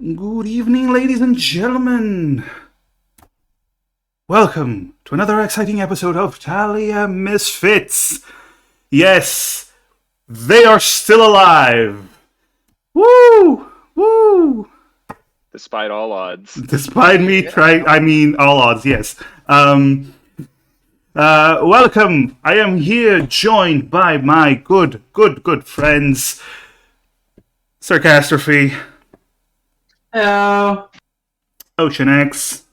Good evening, ladies and gentlemen. Welcome to another exciting episode of Telia Misfits. Yes, they are still alive. Woo! Woo! Despite all odds. Despite me trying, all odds, yes. Welcome. I am here joined by my good friends, Sarcastrophe, Hello. Ocean X,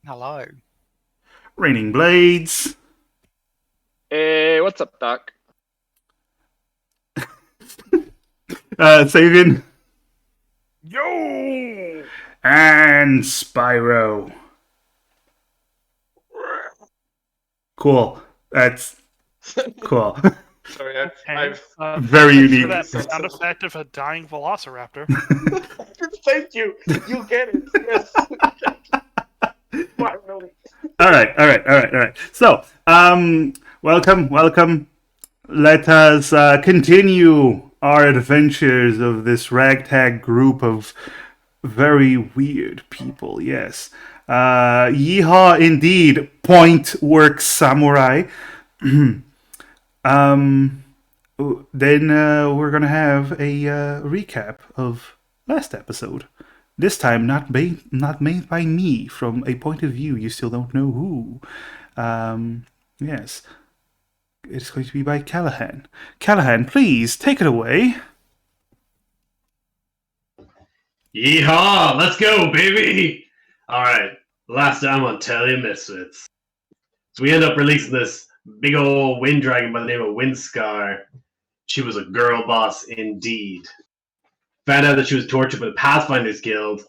Hello. Raining Blades, Hey, what's up, Doc? Savian, Yo! and Spyro. Cool. That's cool. Sorry, I've Very unique. that sound effect of a dying velociraptor. Thank you. You get it. Yes. All right. So, welcome. Let us continue our adventures of this ragtag group of very weird people. Yes. Yeehaw indeed. Point work samurai. Then we're gonna have a recap of last episode. This time, not made by me, from a point of view you still don't know who. Yes, it's going to be by Callahan. Callahan, please take it away. Yeehaw! Let's go, baby! Alright, last time on Telia Misfits. So we end up releasing this big old wind dragon by the name of Windscar. She was a girl boss indeed. Found out that she was tortured by the Pathfinders Guild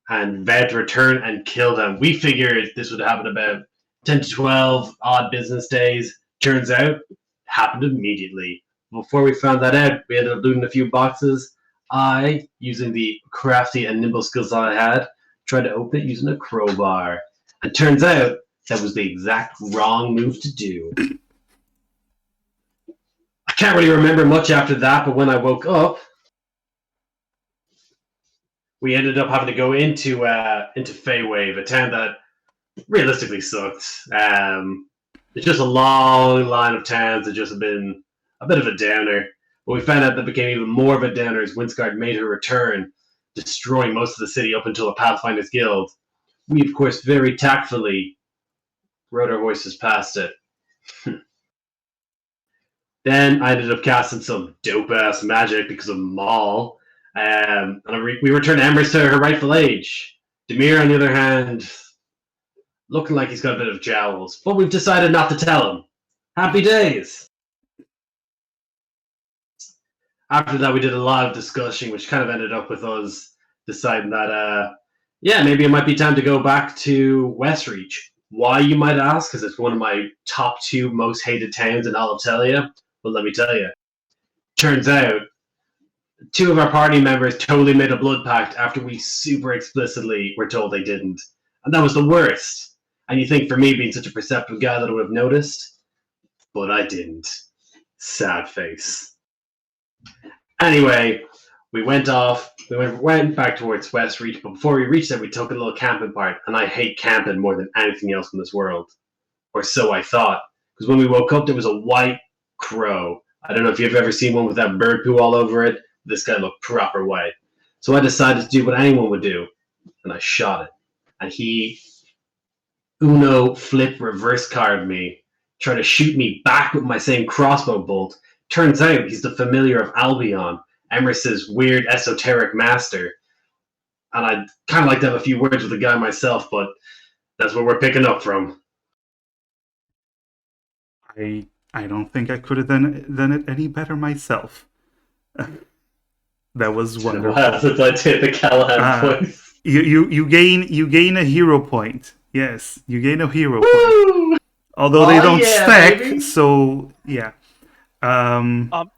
and vowed to return and kill them. We figured this would happen about 10 to 12 odd business days. Turns out, it happened immediately. Before we found that out, we ended up looting a few boxes. I, using the crafty and nimble skills that I had, tried to open it using a crowbar. And turns out, that was the exact wrong move to do. I can't really remember much after that, but when I woke up, we ended up having to go into Feywave, a town that realistically sucked. It's just a long line of towns that just have been a bit of a downer. But we found out that became even more of a downer as Windsguard made her return, destroying most of the city up until the Pathfinders Guild. We, of course, very tactfully rode our horses past it. Then I ended up casting some dope-ass magic because of Maul. And we returned Embers to her rightful age. Demir, on the other hand, looking like he's got a bit of jowls. But we've decided not to tell him. Happy days! After that, we did a lot of discussion, which kind of ended up with us deciding that, maybe it might be time to go back to Westreach. Why, you might ask? Because it's one of my top 2 most hated towns in all of Telia. Well, let me tell you. Turns out, 2 of our party members totally made a blood pact after we super explicitly were told they didn't. And that was the worst. And you think for me being such a perceptive guy that I would have noticed? But I didn't. Sad face. Anyway, we went back towards Westreach, but before we reached there, we took a little camping part, and I hate camping more than anything else in this world. Or so I thought. Because when we woke up, there was a white crow. I don't know if you've ever seen one with that bird poo all over it. This guy looked proper white. So I decided to do what anyone would do, and I shot it. And he Uno flip reverse card me, trying to shoot me back with my same crossbow bolt. Turns out he's the familiar of Albion, Emers's weird esoteric master. And I'd kind of like to have a few words with the guy myself, but that's where we're picking up from. I don't think I could have done it any better myself. That was wonderful. Since I did the Callahan voice. You gain a hero point. Yes, you gain a hero point. Although they don't stack, baby. So yeah.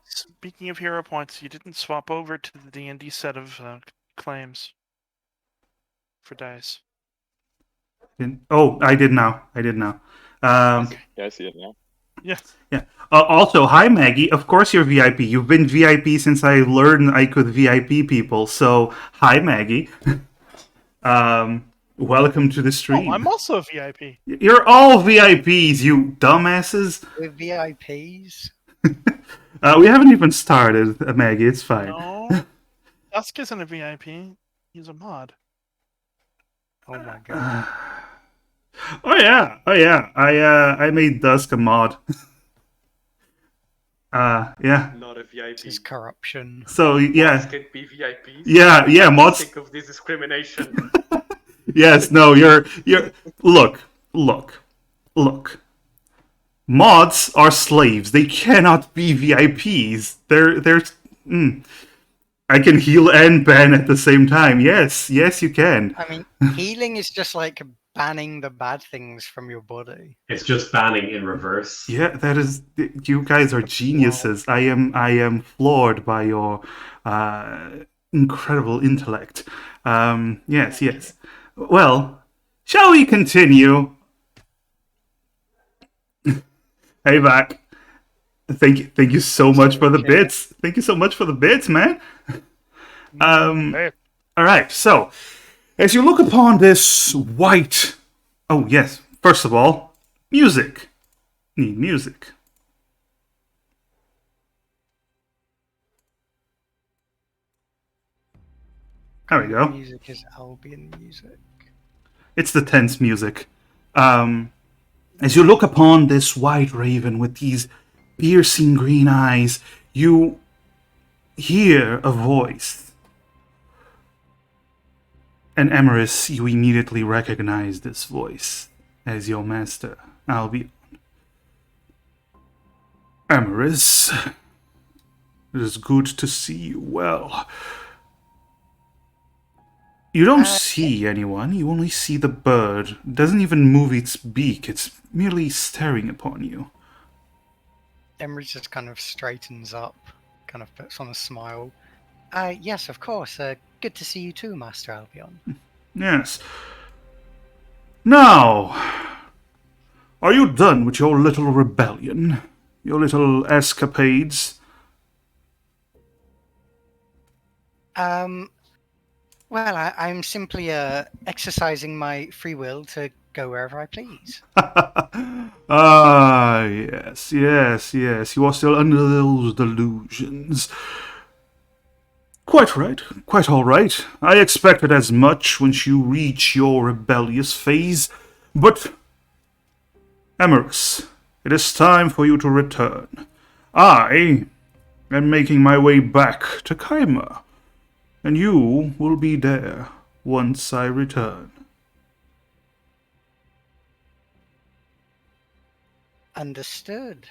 Speaking of hero points, you didn't swap over to the D&D set of claims for dice. I did now. Okay. Yeah, I see it now. Yeah. Yeah. Also, hi Maggie. Of course you're VIP. You've been VIP since I learned I could VIP people. So hi Maggie. Welcome to the Oh, stream. I'm also a VIP. You're all VIPs, you dumbasses. We're VIPs. We haven't even started, Maggie. It's fine. No, Dusk isn't a VIP. He's a mod. Oh my god. Oh yeah. I made Dusk a mod. Yeah. Not a VIP. This is corruption. So Mods yeah. can't be VIPs. Yeah. I'm Mods. sick of this discrimination. Yes. No. You're. Look. Mods are slaves. They cannot be VIPs. They're. I can heal and ban at the same time. Yes, you can. I mean, healing is just like banning the bad things from your body. It's just banning in reverse. Yeah, that is. You guys are geniuses. I am floored by your incredible intellect. Yes. Well, shall we continue? Hey, back. Thank you so much for the bits. Thank you so much for the bits, man. Hey, All right. So, as you look upon this white, oh yes. First of all, music. Need music. There we go. Music is Albion music. It's the tense music. As you look upon this white raven with these piercing green eyes, you hear a voice. And Emerus, you immediately recognize this voice as your master, Albion. Emerus, it is good to see you well. You don't see anyone, you only see the bird. It doesn't even move its beak, it's merely staring upon you. Emery just kind of straightens up, kind of puts on a smile. Yes, of course. Good to see you too, Master Albion. Yes. Now, are you done with your little rebellion? Your little escapades? Well, I'm simply exercising my free will to go wherever I please. Ah, yes. You are still under those delusions. Quite right, quite all right. I expected as much once you reach your rebellious phase. But, Emerus, it is time for you to return. I am making my way back to Kaima, and you will be there once I return. Understood.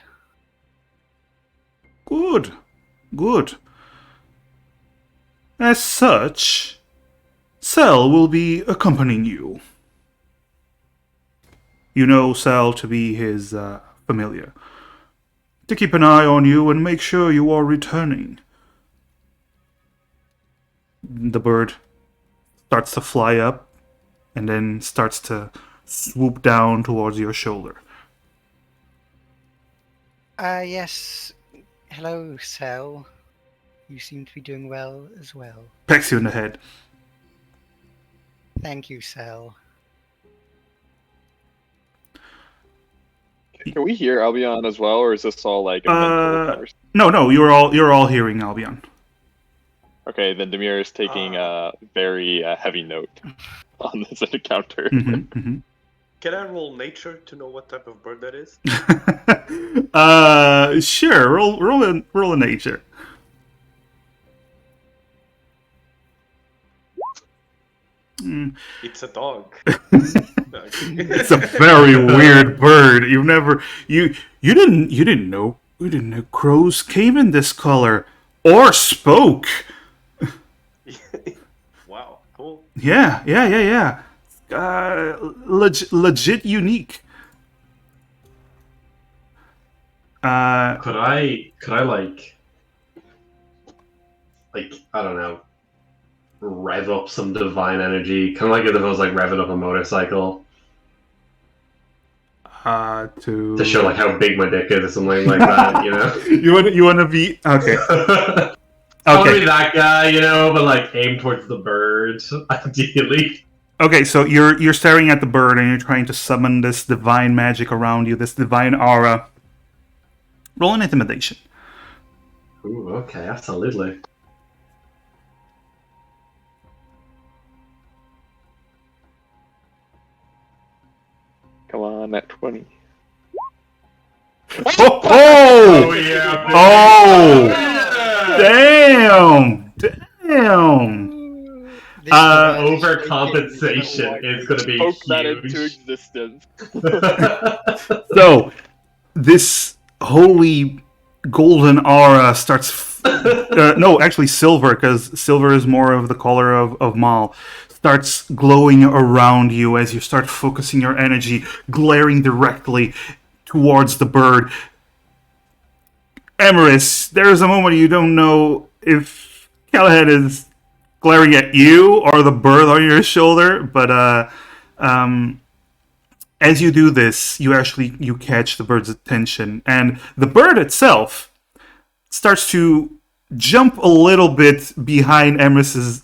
Good. As such, Sel will be accompanying you. You know Sel to be his familiar. To keep an eye on you and make sure you are returning. The bird starts to fly up and then starts to swoop down towards your shoulder. Yes. Hello, Sel. You seem to be doing well as well. Pecks you in the head. Thank you, Sel. Can we hear Albion as well, or is this all like a mental conversation? No, you're all hearing Albion. Okay, then Demir is taking a very heavy note on this encounter. Can I roll nature to know what type of bird that is? Sure. Roll a nature. It's a dog. It's a very weird bird. You didn't know crows came in this color or spoke. Wow, cool. Yeah. Legit unique. Could I like I don't know, rev up some divine energy, kind of like if it was like revving up a motorcycle? To show like how big my dick is or something like that, you know. you want to be okay. I want to be that guy, you know, but like aim towards the bird, ideally. Okay, so you're staring at the bird and you're trying to summon this divine magic around you, this divine aura. Roll an intimidation. Ooh, okay, absolutely. Come on, at 20. Oh! Oh yeah! Oh! Damn! This divine Overcompensation is going to be Spoke that into huge. existence. So, this holy golden aura starts. No, actually, silver, because silver is more of the color of Mal. Starts glowing around you as you start focusing your energy, glaring directly towards the bird. Emerus, there is a moment you don't know if Callahan is glaring at you or the bird on your shoulder, but as you do this, you catch the bird's attention, and the bird itself starts to jump a little bit behind Emerus's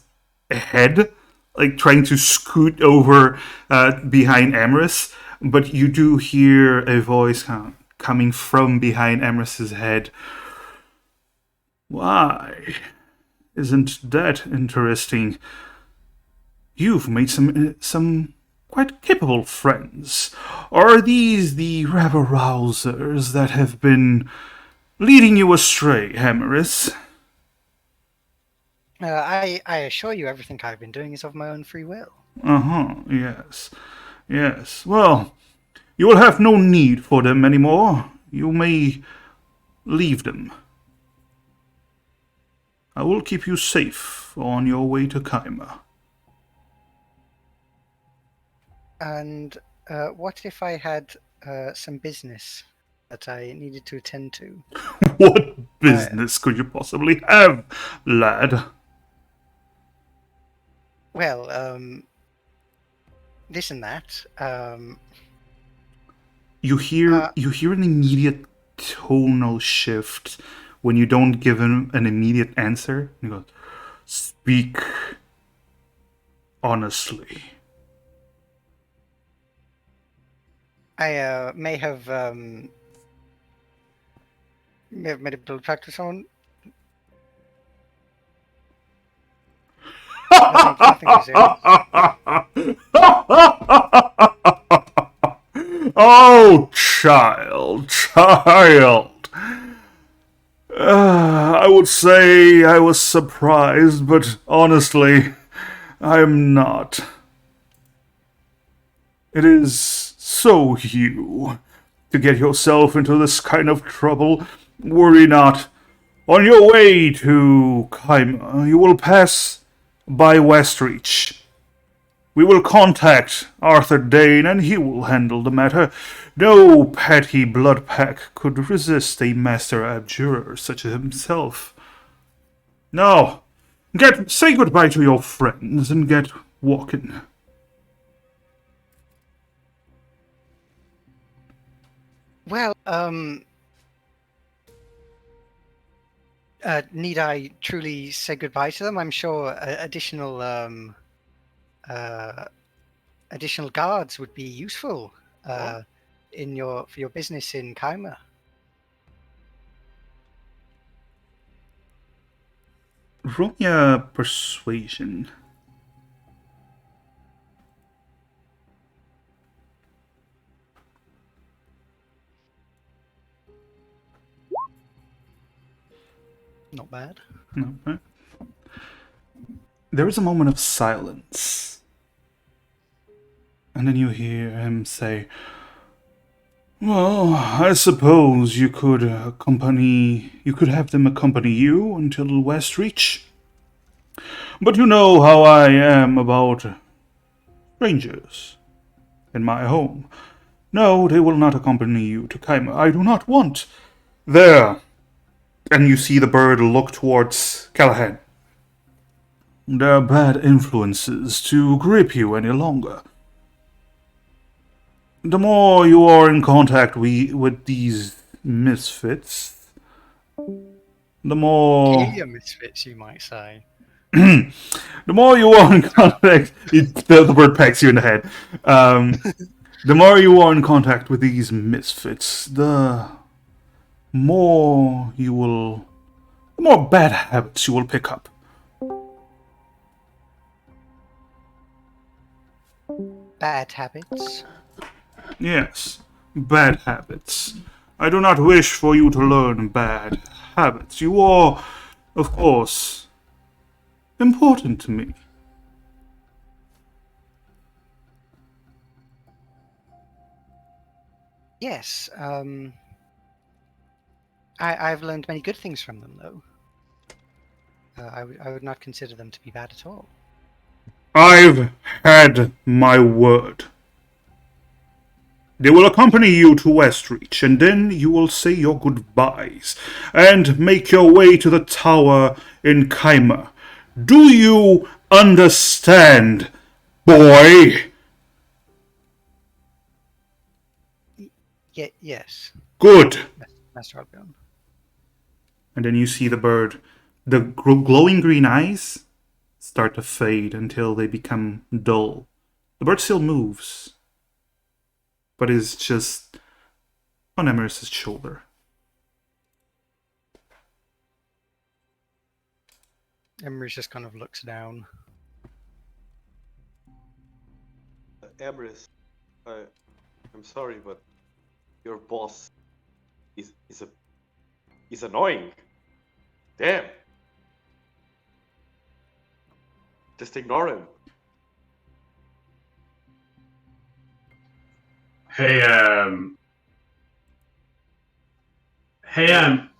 head, like trying to scoot over behind Emerus. But you do hear a voice coming from behind Emerus's head. Why? Isn't that interesting? You've made some quite capable friends. Are these the rabble-rousers that have been leading you astray, Emerus? I assure you, everything I've been doing is of my own free will. Yes. Yes. Well, you will have no need for them anymore. You may leave them. I will keep you safe on your way to Kaima. And what if I had some business that I needed to attend to? What business could you possibly have, lad? Well, this and that. You hear an immediate tonal shift when you don't give him an immediate answer. He goes, "Speak honestly." I may have made a blood pact with someone. Nothing to say. Oh, child. I would say I was surprised, but honestly, I'm not. It is so you to get yourself into this kind of trouble. Worry not. On your way to Kaima, you will pass by Westreach. We will contact Arthur Dane and he will handle the matter. No petty blood pack could resist a master abjurer such as himself. Now, say goodbye to your friends and get walking. Well, need I truly say goodbye to them? I'm sure additional guards would be useful for your business in Kaima. Roll me a persuasion. Not bad. Okay. There is a moment of silence. And then you hear him say, "Well, I suppose you could have them accompany you until Westreach. But you know how I am about strangers in my home. No, they will not accompany you to Kaima. I do not want there." And you see the bird look towards Callahan. "There are bad influences to grip you any longer. the more you are in contact with these misfits, the more Telia Misfits, you might say. the more you are in contact, the bird pecks you in the head. The more you are in contact with these misfits, the more you will, the more bad habits you will pick up. Bad habits. Yes, bad habits. I do not wish for you to learn bad habits. You are, of course, important to me. Yes. I've learned many good things from them, though. I would not consider them to be bad at all. I've had my word. They will accompany you to Westreach, and then you will say your goodbyes and make your way to the tower in Keimer. Do you understand, boy? Yes, Good. Master Albion. And then you see the bird. The glowing green eyes start to fade until they become dull. The bird still moves, but is just on Emerus's shoulder. Emery just kind of looks down. Emrys, I'm sorry, but your boss is annoying. Damn. Just ignore him. Hey,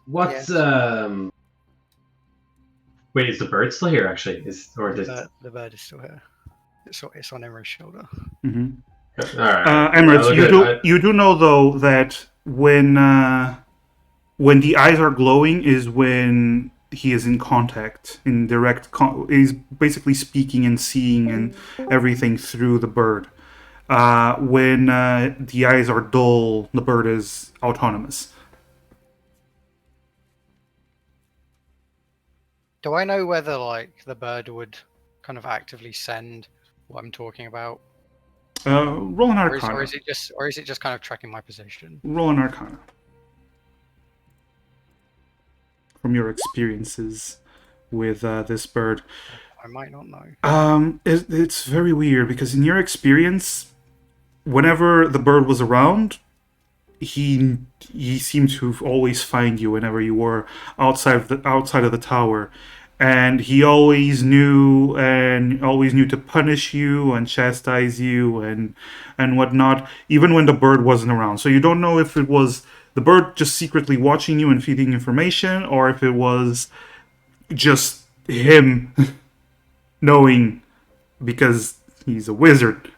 what's Yes. Wait, is the bird still here? Actually, The bird is still here. It's on Emery's shoulder. Mm-hmm. All right. Emirates, you do know though that when the eyes are glowing is when he is in contact, in direct. He's basically speaking and seeing and everything through the bird. When the eyes are dull, the bird is autonomous. Do I know whether like the bird would kind of actively send what I'm talking about, Roll an Arcana. or is it just kind of tracking my position? Roll an Arcana. From your experiences with this bird. I might not know. It's very weird because in your experience, whenever the bird was around, he seemed to always find you whenever you were outside of the tower, and he always knew to punish you and chastise you and whatnot, even when the bird wasn't around. So you don't know if it was the bird just secretly watching you and feeding information, or if it was just him knowing because he's a wizard.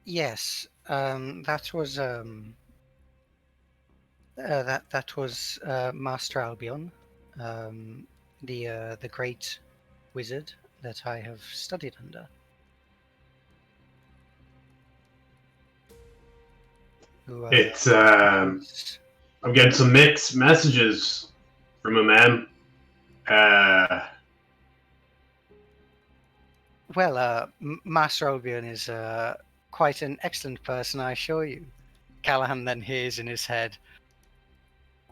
Yes, that was Master Albion, the great wizard that I have studied under. It's I'm getting some mixed messages from a man. Well, Master Albion is quite an excellent person, I assure you. Callahan then hears in his head,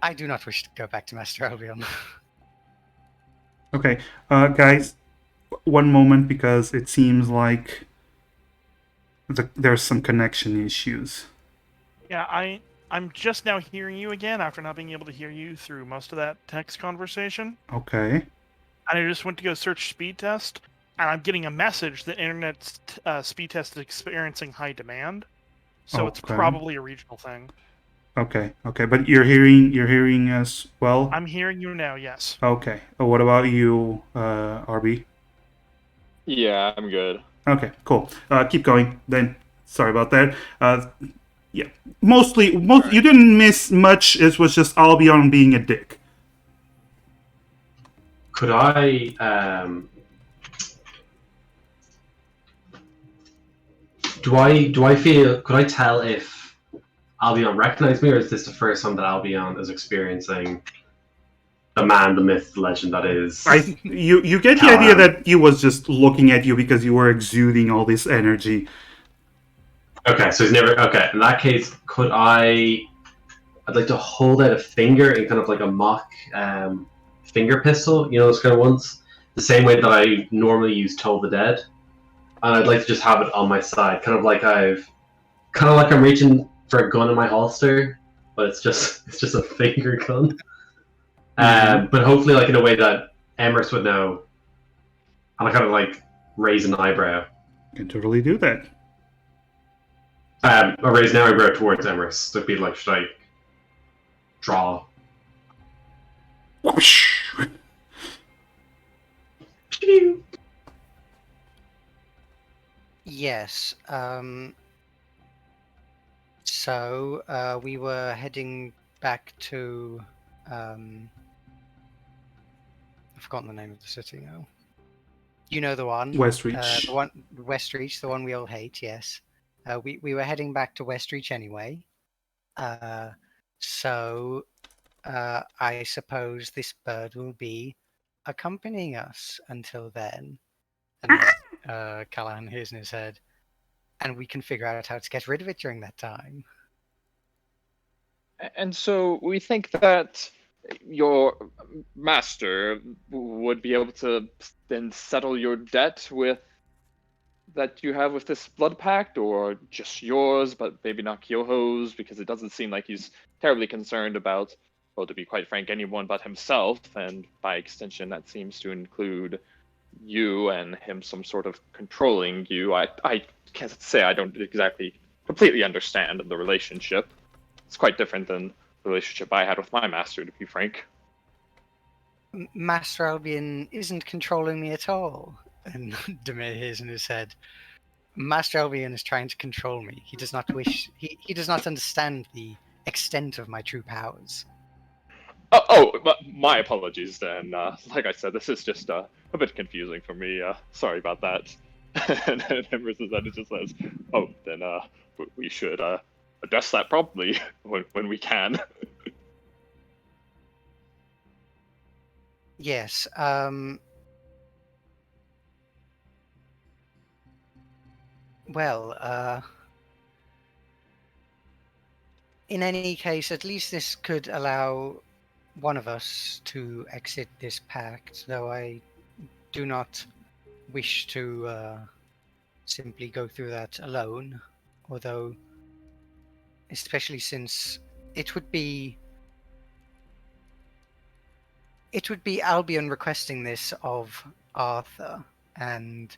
I do not wish to go back to Master Albion. Okay, guys, one moment because it seems like there's some connection issues. Yeah, I'm just now hearing you again after not being able to hear you through most of that text conversation. Okay. And I just went to go search speed test, and I'm getting a message that internet speed test is experiencing high demand. So it's Okay. probably a regional thing. Okay, but you're hearing us well? I'm hearing you now, yes. Okay. What about you, RB? Yeah, I'm good. Okay, cool. Keep going then. Sorry about that. Yeah. You didn't miss much. It was just Albion being a dick. Could I Do I feel? Could I tell if Albion recognized me, or is this the first time that Albion is experiencing the man, the myth, the legend that is? You get the idea that he was just looking at you because you were exuding all this energy. Okay, so he's never. Okay, in that case, could I? I'd like to hold out a finger in kind of like a mock finger pistol. You know those kind of ones, the same way that I normally use Toll the Dead, and I'd like to just have it on my side, kind of like I'm reaching for a gun in my holster, but it's just a finger gun. But hopefully, like in a way that Emrys would know, and I kind of like raise an eyebrow. You can totally do that. I raise an eyebrow towards Emrys to be like, should I draw? Whoosh! Yes. So we were heading back to. I've forgotten the name of the city now. You know the one. Westreach. The one Westreach, the one we all hate. Yes. We were heading back to Westreach anyway. So I suppose this bird will be accompanying us until then. And Callahan hears in his head, and we can figure out how to get rid of it during that time. And so we think that your master would be able to then settle your debt with that you have with this blood pact, or just yours, but maybe not Kyoho's, because it doesn't seem like he's terribly concerned about, well, to be quite frank, anyone but himself, and by extension, that seems to include you and him some sort of controlling you. I can't say I don't exactly completely understand the relationship. It's quite different than the relationship I had with my master, to be frank. Master Albion isn't controlling me at all. And Demir hears in his head, Master Albion is trying to control me. He does not wish. He does not understand the extent of my true powers. But my apologies then. Like I said, this is just a bit confusing for me. Sorry about that. And then Emrys then just says, "Oh, then we should address that promptly when we can." Yes. Well, in any case, at least this could allow one of us to exit this pact, though I do not wish to simply go through that alone, although especially since it would be Albion requesting this of Arthur, and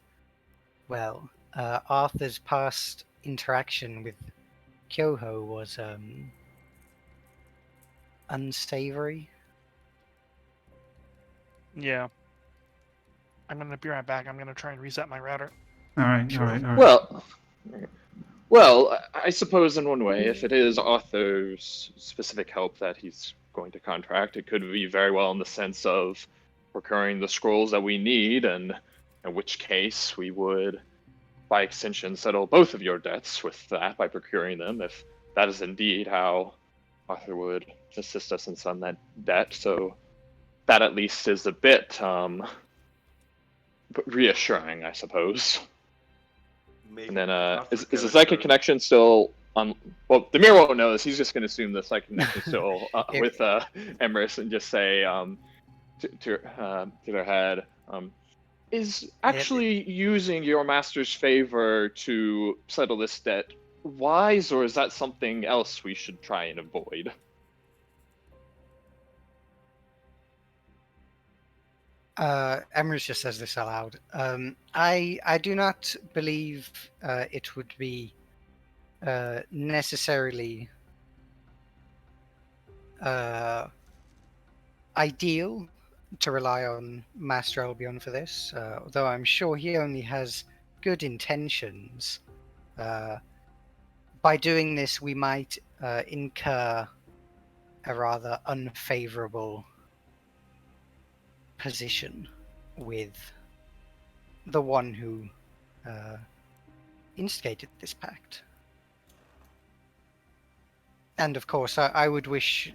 well, Arthur's past interaction with Kyoho was unsavory. Yeah. I'm gonna be right back. I'm gonna try and reset my router. All right. Well, I suppose in one way, if it is Arthur's specific help that he's going to contract, it could be very well in the sense of procuring the scrolls that we need, and in which case we would, by extension, settle both of your debts with that by procuring them, if that is indeed how Arthur would assist us in some that debt. So that at least is a bit reassuring, I suppose. Maybe And then, not is for the psychic Kevin, connection still on? Well, Demir won't know this. He's just going to assume the psychic connection is still with Emrys, and just say to their head, is actually using your master's favor to settle this debt wise, or is that something else we should try and avoid? Emrys just says this aloud. I do not believe it would be necessarily ideal to rely on Master Albion for this, though I'm sure he only has good intentions. By doing this, we might incur a rather unfavorable position with the one who instigated this pact. And of course, I would wish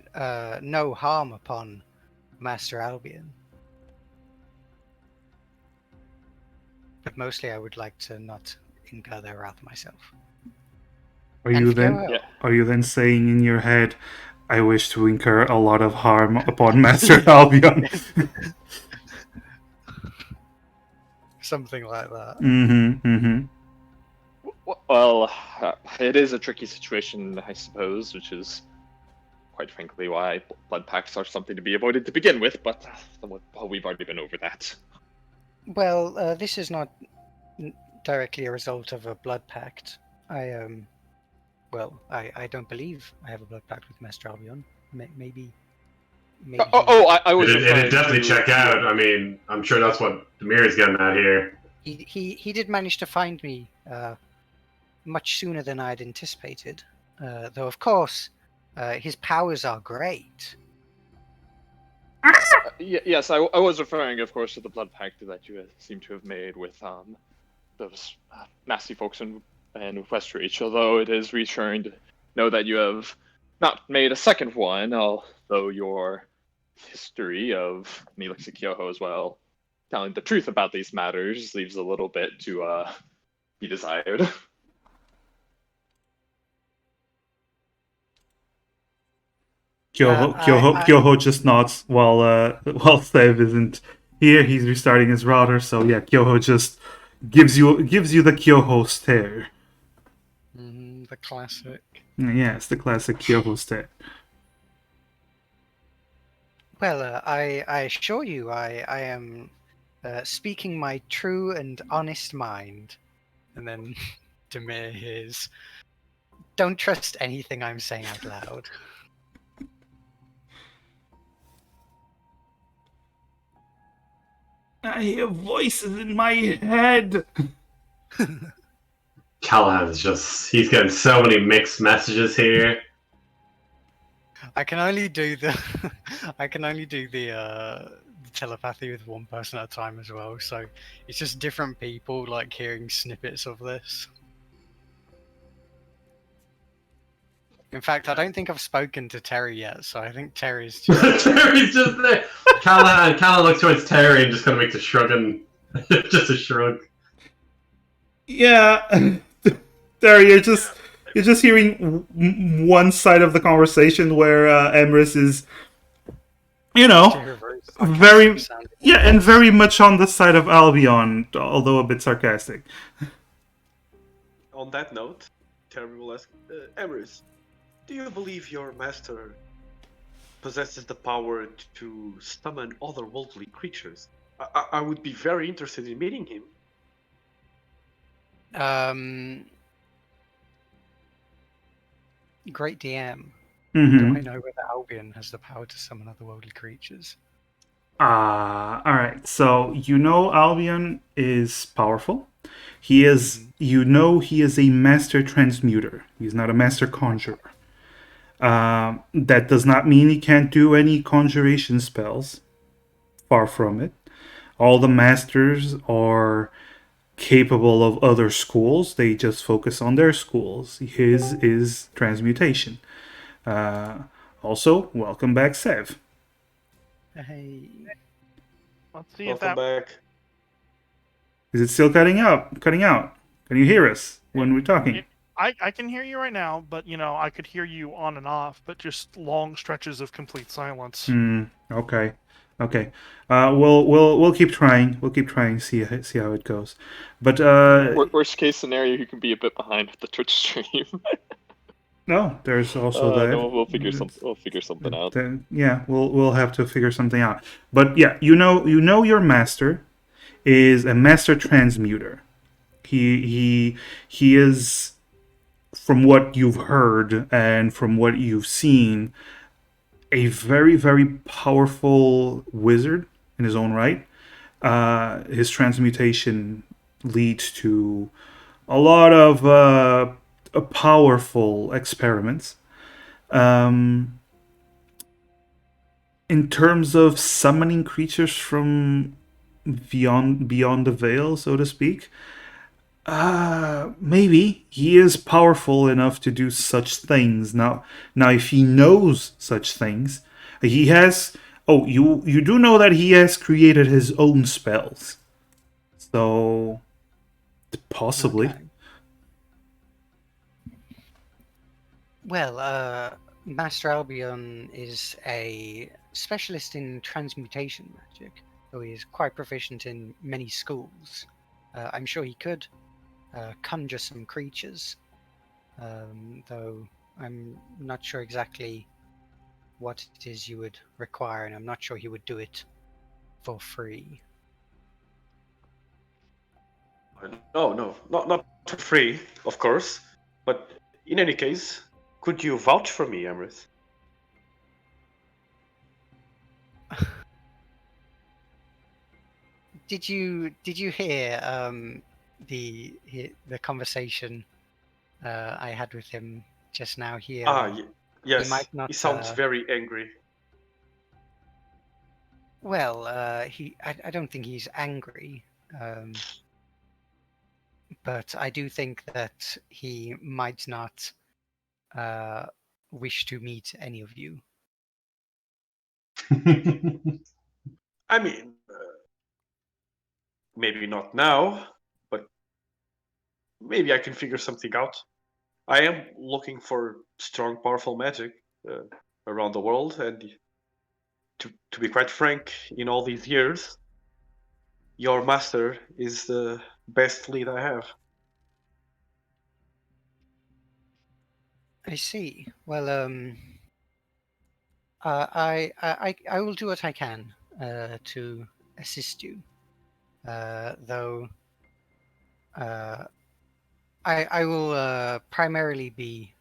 no harm upon Master Albion. But mostly I would like to not incur their wrath myself. Are And you for then Kyoho. Yeah. are you then saying in your head, I wish to incur a lot of harm upon Master Albion? Something like that. Mm-hmm. Mm-hmm. Well, it is a tricky situation, I suppose, which is quite frankly why blood pacts are something to be avoided to begin with, but we've already been over that. Well, this is not directly a result of a blood pact. I don't believe I have a blood pact with Master Albion. Maybe. I was It'd referring definitely to check out. I mean, I'm sure that's what Demir is getting at here. He did manage to find me much sooner than I'd anticipated. Though, of course, his powers are great. Yes, I was referring, of course, to the blood pact that you seem to have made with those nasty folks in Westreach. Although it is reassuring to know that you have not made a second one, although your history of Neelix and Kyoho as well, telling the truth about these matters, leaves a little bit to be desired. Kyoho just nods while Sev isn't here. He's restarting his router, so yeah, Kyoho just gives you the Kyoho stare. The classic. Yeah, it's the classic Kyoho stare. Well, I assure you, I am speaking my true and honest mind. And then Demir hears, "Don't trust anything I'm saying out loud." I hear voices in my head. Callahan's he's getting so many mixed messages here. I can only do the telepathy with one person at a time as well, so it's just different people like hearing snippets of this. In fact, I don't think I've spoken to Terry yet, so I think Terry's just Terry's just there. Callahan looks towards Terry and just kind of makes a shrugging, just a shrug. Yeah, Terry, you're just hearing one side of the conversation where Emrys is, very and very much on the side of Albion, although a bit sarcastic. On that note, Terry will ask, Emrys, do you believe your master possesses the power to summon otherworldly creatures? I would be very interested in meeting him. Great DM. Mm-hmm. Do I know whether Albion has the power to summon otherworldly creatures? Alright, so Albion is powerful. He is a master transmuter. He's not a master conjurer. That does not mean he can't do any conjuration spells. Far from it. All the masters are capable of other schools. They just focus on their schools. His is transmutation. Also, welcome back, Sev. Hey. Let's see if Welcome that. back. Is it still cutting out? Can you hear us when we're talking? I can hear you right now, but I could hear you on and off, but just long stretches of complete silence. Okay. We'll keep trying. We'll keep trying. See how it goes. But Worst case scenario, you can be a bit behind the Twitch stream. no, there's also that. No, we'll figure something out. Yeah, we'll have to figure something out. But yeah, your master is a master transmuter. He is, from what you've heard and from what you've seen, a very, very powerful wizard in his own right. His transmutation leads to a lot of powerful experiments. In terms of summoning creatures from beyond the veil, so to speak, Maybe he is powerful enough to do such things. Now, if he knows such things, he has. Oh, you do know that he has created his own spells. So possibly. Okay. Well, Master Albion is a specialist in transmutation magic, though he is quite proficient in many schools. I'm sure he could conjure some creatures, though I'm not sure exactly what it is you would require, and I'm not sure he would do it for free. No, not for free, of course. But in any case, could you vouch for me, Emrys? Did you hear the conversation I had with him just now here? Yes. might not, He sounds very angry. Well, I don't think he's angry, but I do think that he might not wish to meet any of you. I mean, maybe not now, but maybe I can figure something out. I am looking for strong, powerful magic around the world, and to be quite frank, in all these years, your master is the best lead I have. I see. Well, I will do what I can to assist you, though I will primarily be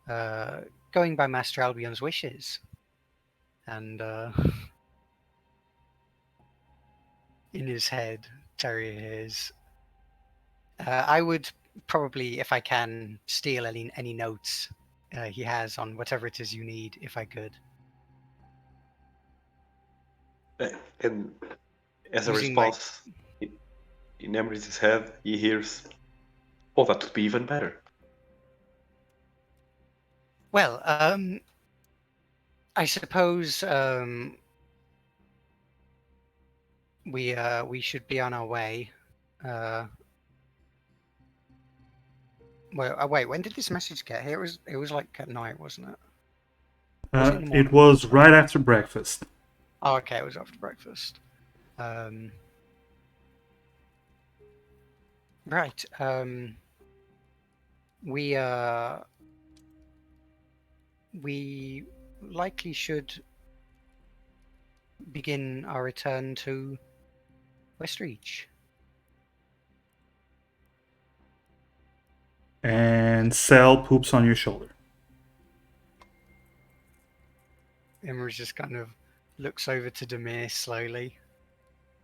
going by Master Albion's wishes, and in his head, Terry hears. I would probably, if I can, steal any notes he has on whatever it is you need, if I could. And as a Using my- response, in Emrys' head, he hears, "Oh, that would be even better." Well, I suppose we should be on our way. Well, wait. When did this message get here? It was like at night, wasn't it? Was it in the morning? It was right after breakfast. Oh, okay. It was after breakfast. Right. We likely should begin our return to Westreach. And Cell poops on your shoulder. Imra just kind of looks over to Demir slowly.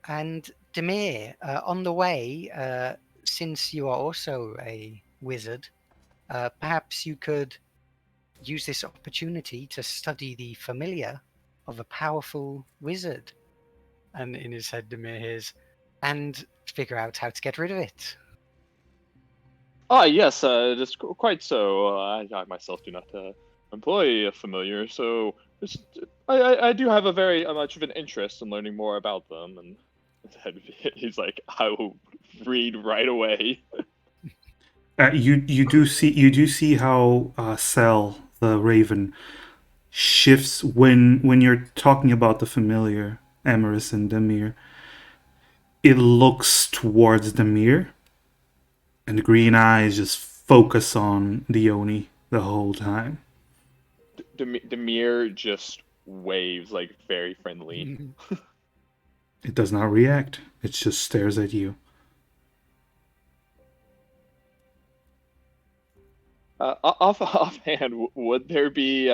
And Demir, on the way, since you are also a wizard, perhaps you could use this opportunity to study the familiar of a powerful wizard. And in his head, Demir hears, and figure out how to get rid of it. Ah, yes, just quite so. I myself do not employ a familiar, so I do have a very much of an interest in learning more about them. And he's like, I will read right away. You do see how Cell the Raven shifts when you're talking about the familiar Emerus and Demir. It looks towards Demir, and the green eyes just focus on Dione the whole time. Demir just waves like very friendly. It does not react. It just stares at you. Offhand, would there be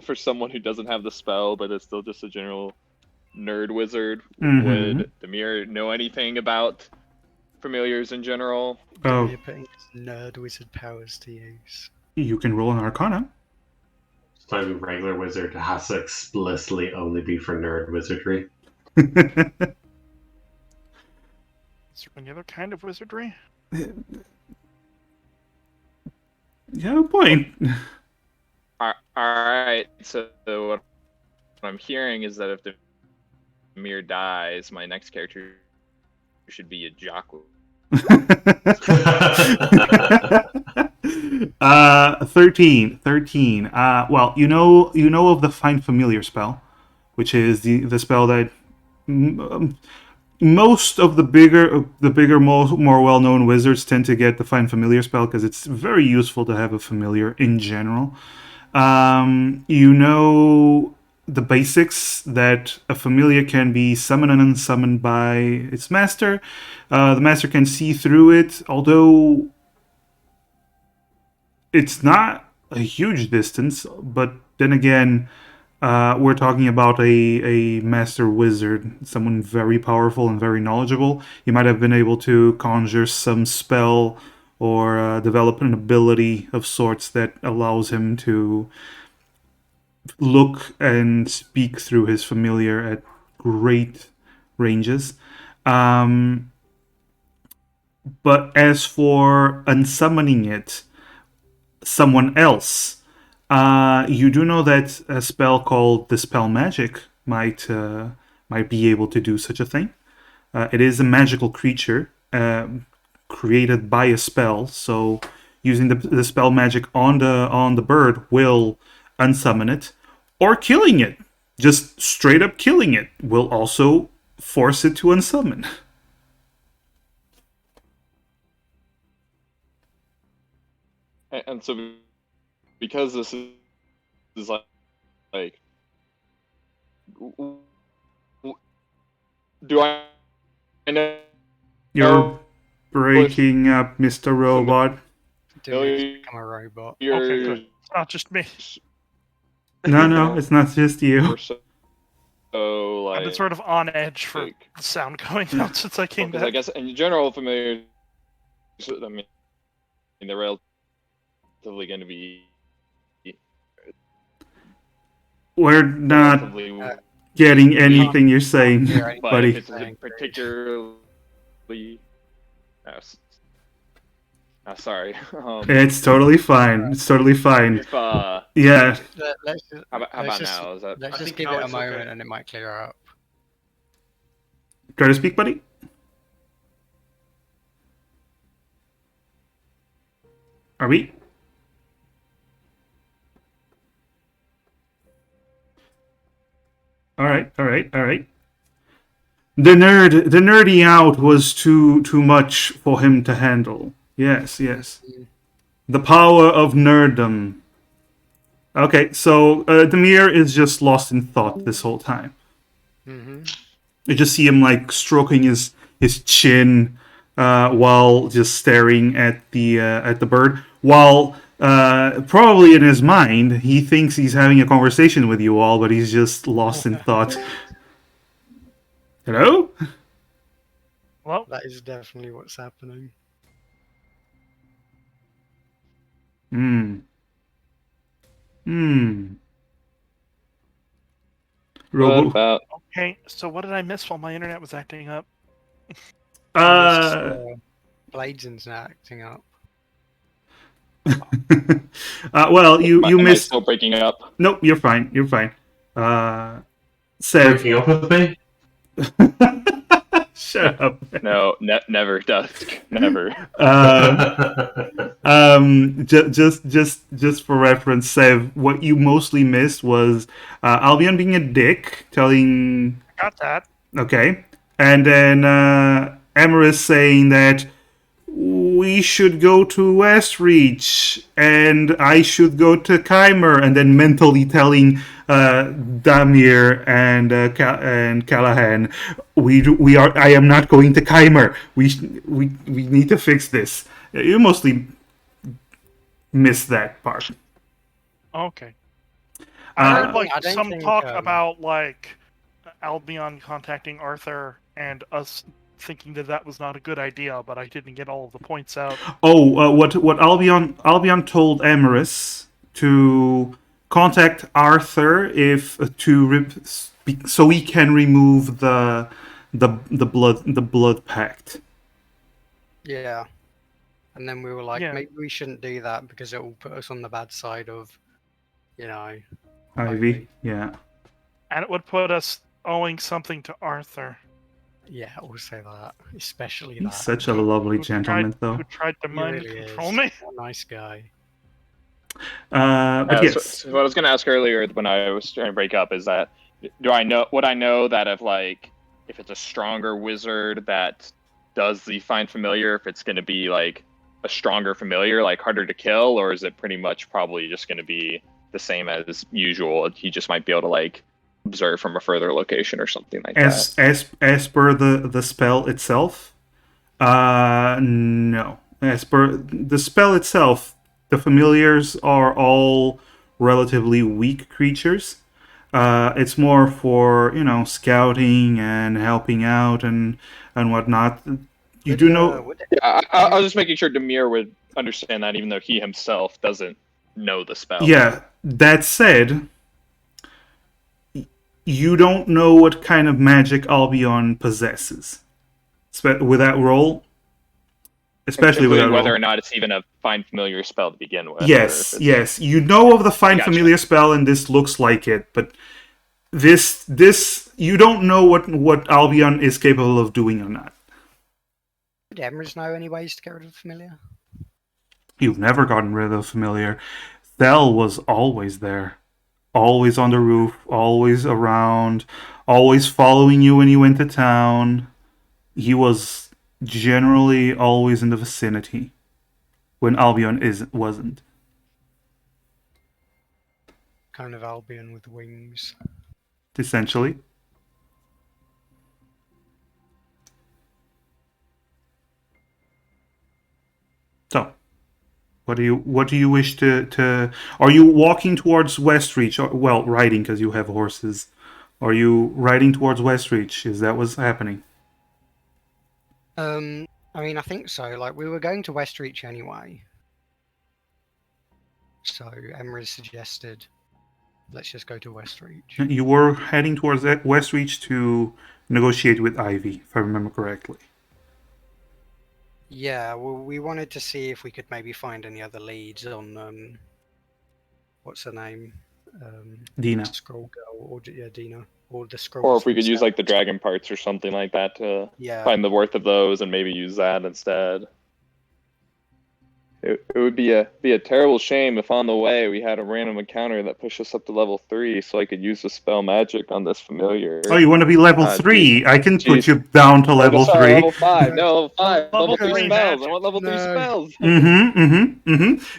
for someone who doesn't have the spell but is still just a general nerd wizard? Would Demir know anything about familiars in general? Demir putting his nerd wizard powers to use. You can roll an Arcana. So regular wizard has to explicitly only be for nerd wizardry. Is there any other kind of wizardry? You have a point. All right. So what I'm hearing is that if the Demir dies, my next character should be a Jocko. 13. Well, you know of the Find Familiar spell, which is the spell that most of the bigger, more well-known wizards tend to get the Find Familiar spell because it's very useful to have a familiar in general. You know the basics that a familiar can be summoned and unsummoned by its master. The master can see through it, although it's not a huge distance. But then again, we're talking about a master wizard, someone very powerful and very knowledgeable. He might have been able to conjure some spell or develop an ability of sorts that allows him to look and speak through his familiar at great ranges. But as for unsummoning it, someone else, you do know that a spell called Dispel Magic might be able to do such a thing. It is a magical creature created by a spell, so using the spell magic on the bird will unsummon it, or killing it, just straight up killing it, will also force it to unsummon. And so because this is like do I know You're breaking up, Mr. Robot. Demir's become a robot. Okay, good. It's not just me. No, it's not just you. So like I've been sort of on edge for the sound going out since I came because I back. guess in general familiar. I mean, they're relatively going to be. We're not relatively getting anything you're saying, But but buddy. if it's particularly. Sorry. It's totally fine. It's totally fine. If, Yeah. Let's just, how about let's just, now? Is that let's I just think give now it a it's okay. moment and it might clear up. Try to speak, buddy. Are we? All right. The nerdy out was too much for him to handle. Yes. The power of nerddom. Okay, so Demir is just lost in thought this whole time. Mm-hmm. You just see him like stroking his chin while just staring at the bird. While probably in his mind he thinks he's having a conversation with you all, but he's just lost in thought. Hello? Well, That is definitely what's happening. Robo. about? okay, so what did I miss while my internet was acting up? Bladeson's not acting up. Well, you Am I missed. still breaking up? Nope, you're fine. Sev. Breaking up with me? Shut up. No, never, Dusk. Never. Just for reference, Sev, what you mostly missed was Albion being a dick, telling. Got that. Okay, and then Amaris saying that we should go to Westreach and I should go to Keimer, and then mentally telling Damir and Callahan, I am not going to Keimer. We need to fix this. You mostly missed that part. Okay. I heard like I don't some think, talk about like Albion contacting Arthur and us thinking that was not a good idea, but I didn't get all of the points out. Oh, what Albion told Amaris to contact Arthur so he can remove the blood pact. Yeah. And then we were like, Yeah. maybe we shouldn't do that because it will put us on the bad side of, you know, Ivy, yeah. And it would put us owing something to Arthur. Yeah, we'll say that. Especially He's that. such a lovely gentleman, Who though. tried to He mind really control is. me. What a nice guy. But yes. So what I was going to ask earlier when I was trying to break up is that would I know that if it's a stronger wizard that does the find familiar, if it's going to be like a stronger familiar, like harder to kill, or is it pretty much probably just going to be the same as usual? He just might be able to like observe from a further location or something like that. As per the spell itself, no. As per the spell itself, the familiars are all relatively weak creatures. It's more for scouting and helping out and whatnot. You do know. Yeah, I was just making sure Demir would understand that, even though he himself doesn't know the spell. Yeah. That said, you don't know what kind of magic Albion possesses with that roll. Especially with including that whether roll. or not it's even a find familiar spell to begin with. Yes. You know of the find familiar spell, and this looks like it, but this you don't know what Albion is capable of doing or not. Did Emrys know any ways to get rid of familiar? You've never gotten rid of familiar. Thel was always there, always on the roof, always around, always following you when you went to town. He was generally always in the vicinity when Albion wasn't. Kind of Albion with wings. Essentially. So, what do you wish to? Are you walking towards Westreach? Well, riding because you have horses. Are you riding towards Westreach? Is that what's happening? I mean, I think so. Like, we were going to Westreach anyway. So, Emrys suggested, let's just go to Westreach. You were heading towards Westreach to negotiate with Ivy, if I remember correctly. Yeah, well, we wanted to see if we could maybe find any other leads on, what's her name? Dina. Scroll Girl, or Dina. Or the scrolls. Or if we could use like the dragon parts or something like that to find the worth of those and maybe use that instead. It would be a terrible shame if on the way we had a random encounter that pushed us up to level 3 so I could use the spell magic on this familiar. Oh, you want to be level 3? I can put you down to level 3. Level 5. No, level 5. Level 3 3 spells. magic. I want level 3 spells.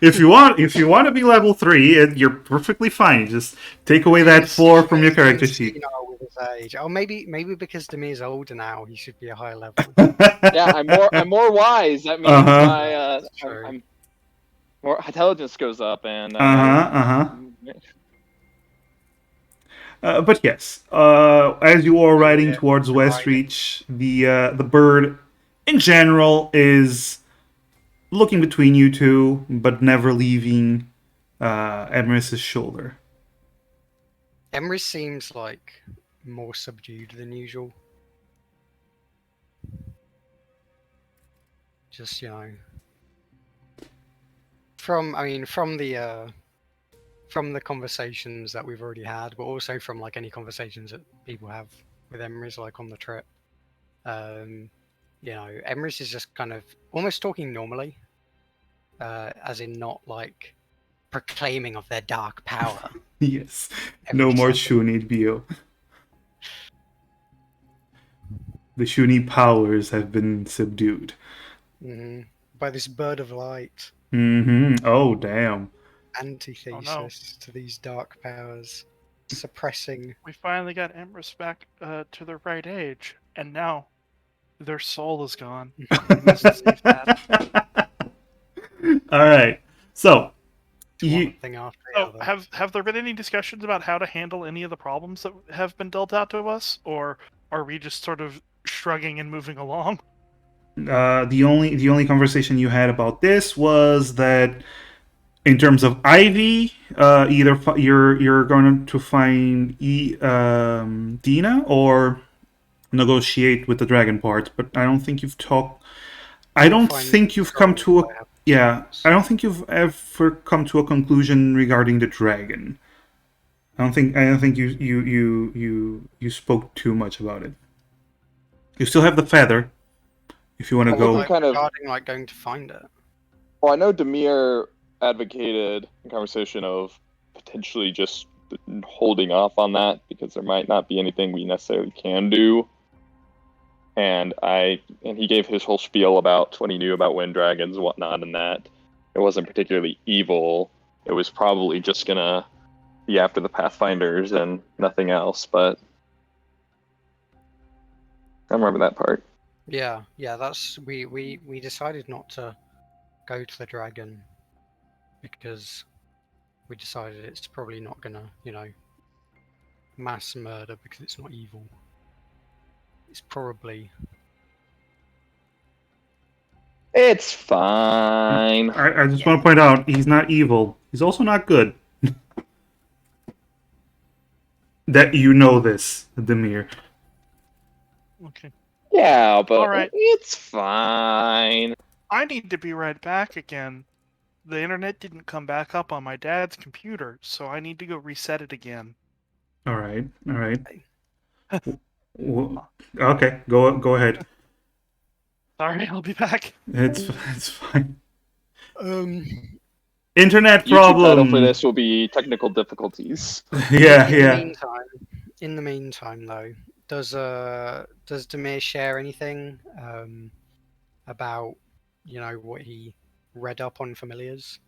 If you want to be level 3, you're perfectly fine. Just take away that 4 from your character sheet. With his age. Oh, maybe because Demir's older now, he should be a higher level. Yeah, I'm more wise. That means I'm more intelligence goes up, and but yes, as you are riding towards Westreach, the bird, in general, is looking between you two, but never leaving Emrys' shoulder. Emrys seems like more subdued than usual. Just from the conversations that we've already had, but also from like any conversations that people have with Emrys, like on the trip. Emrys is just kind of almost talking normally, as in not like proclaiming of their dark power. Yes, no more Shuni Bio. The Shuni powers have been subdued. By this bird of light. Oh, damn. Antithesis to these dark powers, suppressing. We finally got Emrys back to their right age, and now their soul is gone. We must save that. All right, so have there been any discussions about how to handle any of the problems that have been dealt out to us, or are we just sort of shrugging and moving along? The only conversation you had about this was that in terms of Ivy, either you're going to find Dina or negotiate with the dragon part, but I don't think you've talked. I don't think you've come to a. Yeah, I don't think you've ever come to a conclusion regarding the dragon. I don't think you spoke too much about it. You still have the feather, if you want to I'm looking go. Like kind of. regarding like going to find it. Well, I know Demir advocated in conversation of potentially just holding off on that because there might not be anything we necessarily can do. And he gave his whole spiel about what he knew about wind dragons and whatnot, and that it wasn't particularly evil. It was probably just gonna be after the Pathfinders and nothing else. But I remember that part. Yeah, that's we decided not to go to the dragon because we decided it's probably not gonna, mass murder because it's not evil. It's probably It's fine. I just want to point out, he's not evil. He's also not good. That you know this, Demir. Okay. Yeah, but All right. it's fine. I need to be right back again. The internet didn't come back up on my dad's computer, so I need to go reset it again. All right. Okay, go ahead. Sorry, I'll be back. It's fine. um Internet YouTube title for problem. this will be technical difficulties. Yeah. in the meantime though, does Demir share anything about what he read up on familiars?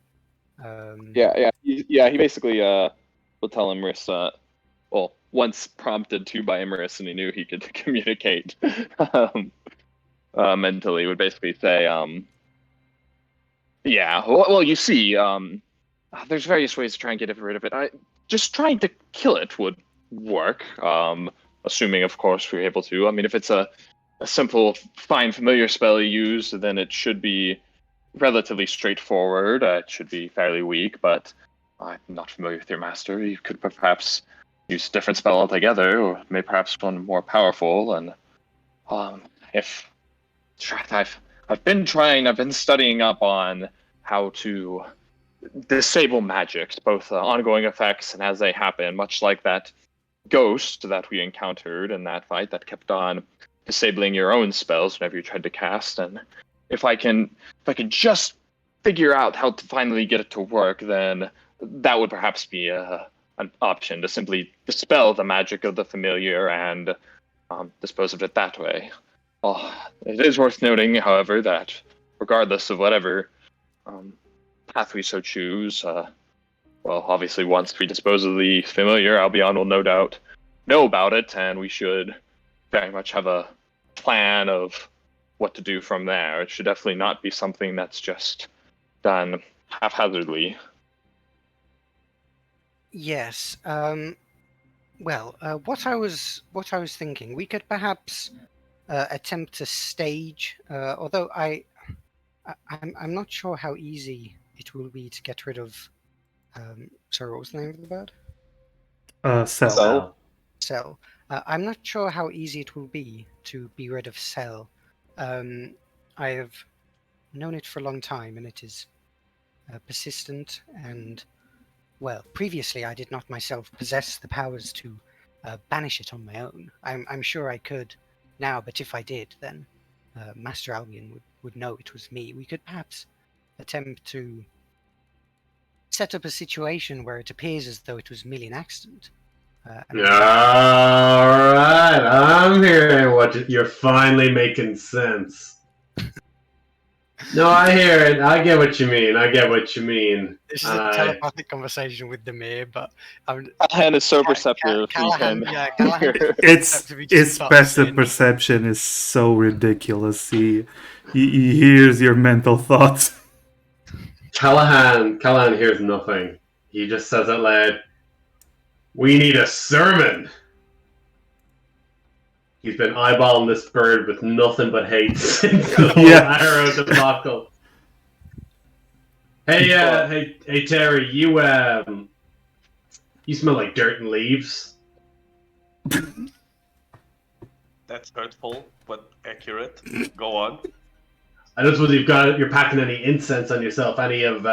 Yeah. He basically will tell Imris. Well, once prompted to by Imris, and he knew he could communicate mentally, would basically say, yeah. Well, you see, there's various ways to try and get rid of it. Just trying to kill it would work. Assuming, of course, we're able to. I mean, if it's a simple find familiar spell you use, then it should be relatively straightforward. It should be fairly weak, but I'm not familiar with your master. You could perhaps use a different spell altogether, or maybe perhaps one more powerful. And if I've been studying up on how to disable magics, both ongoing effects and as they happen, much like that ghost that we encountered in that fight that kept on disabling your own spells whenever you tried to cast. And if I can just figure out how to finally get it to work, then that would perhaps be an option to simply dispel the magic of the familiar and dispose of it that way. It is worth noting, however, that regardless of whatever path we so choose, well, obviously once we dispose of the familiar, Albion will no doubt know about it, and we should very much have a plan of what to do from there. It should definitely not be something that's just done haphazardly. Yes. Well, what I was thinking, we could perhaps attempt to stage. Although I'm not sure how easy it will be to get rid of. Sorry, what was the name of the bird? Cell. So- Cell. I'm not sure how easy it will be to be rid of Cell. I have known it for a long time, and it is persistent. And well, previously I did not myself possess the powers to banish it on my own. I'm sure I could now, but if I did, then Master Albion would know it was me. We could perhaps attempt to set up a situation where it appears as though it was merely an accident. Alright, I'm hearing what you're finally making sense. No, I hear it. I get what you mean. This is a telepathic conversation with Demir, but Callahan is so perceptive. Callahan, He yeah, can Callahan. hear. His passive perception is so ridiculous. He hears your mental thoughts. Callahan hears nothing. He just says out loud, "We need a sermon." He's been eyeballing this bird with nothing but hate since the whole arrow debacle. Hey, Terry, you smell like dirt and leaves. That's hurtful, but accurate. Go on. I don't suppose you're packing any incense on yourself. Any of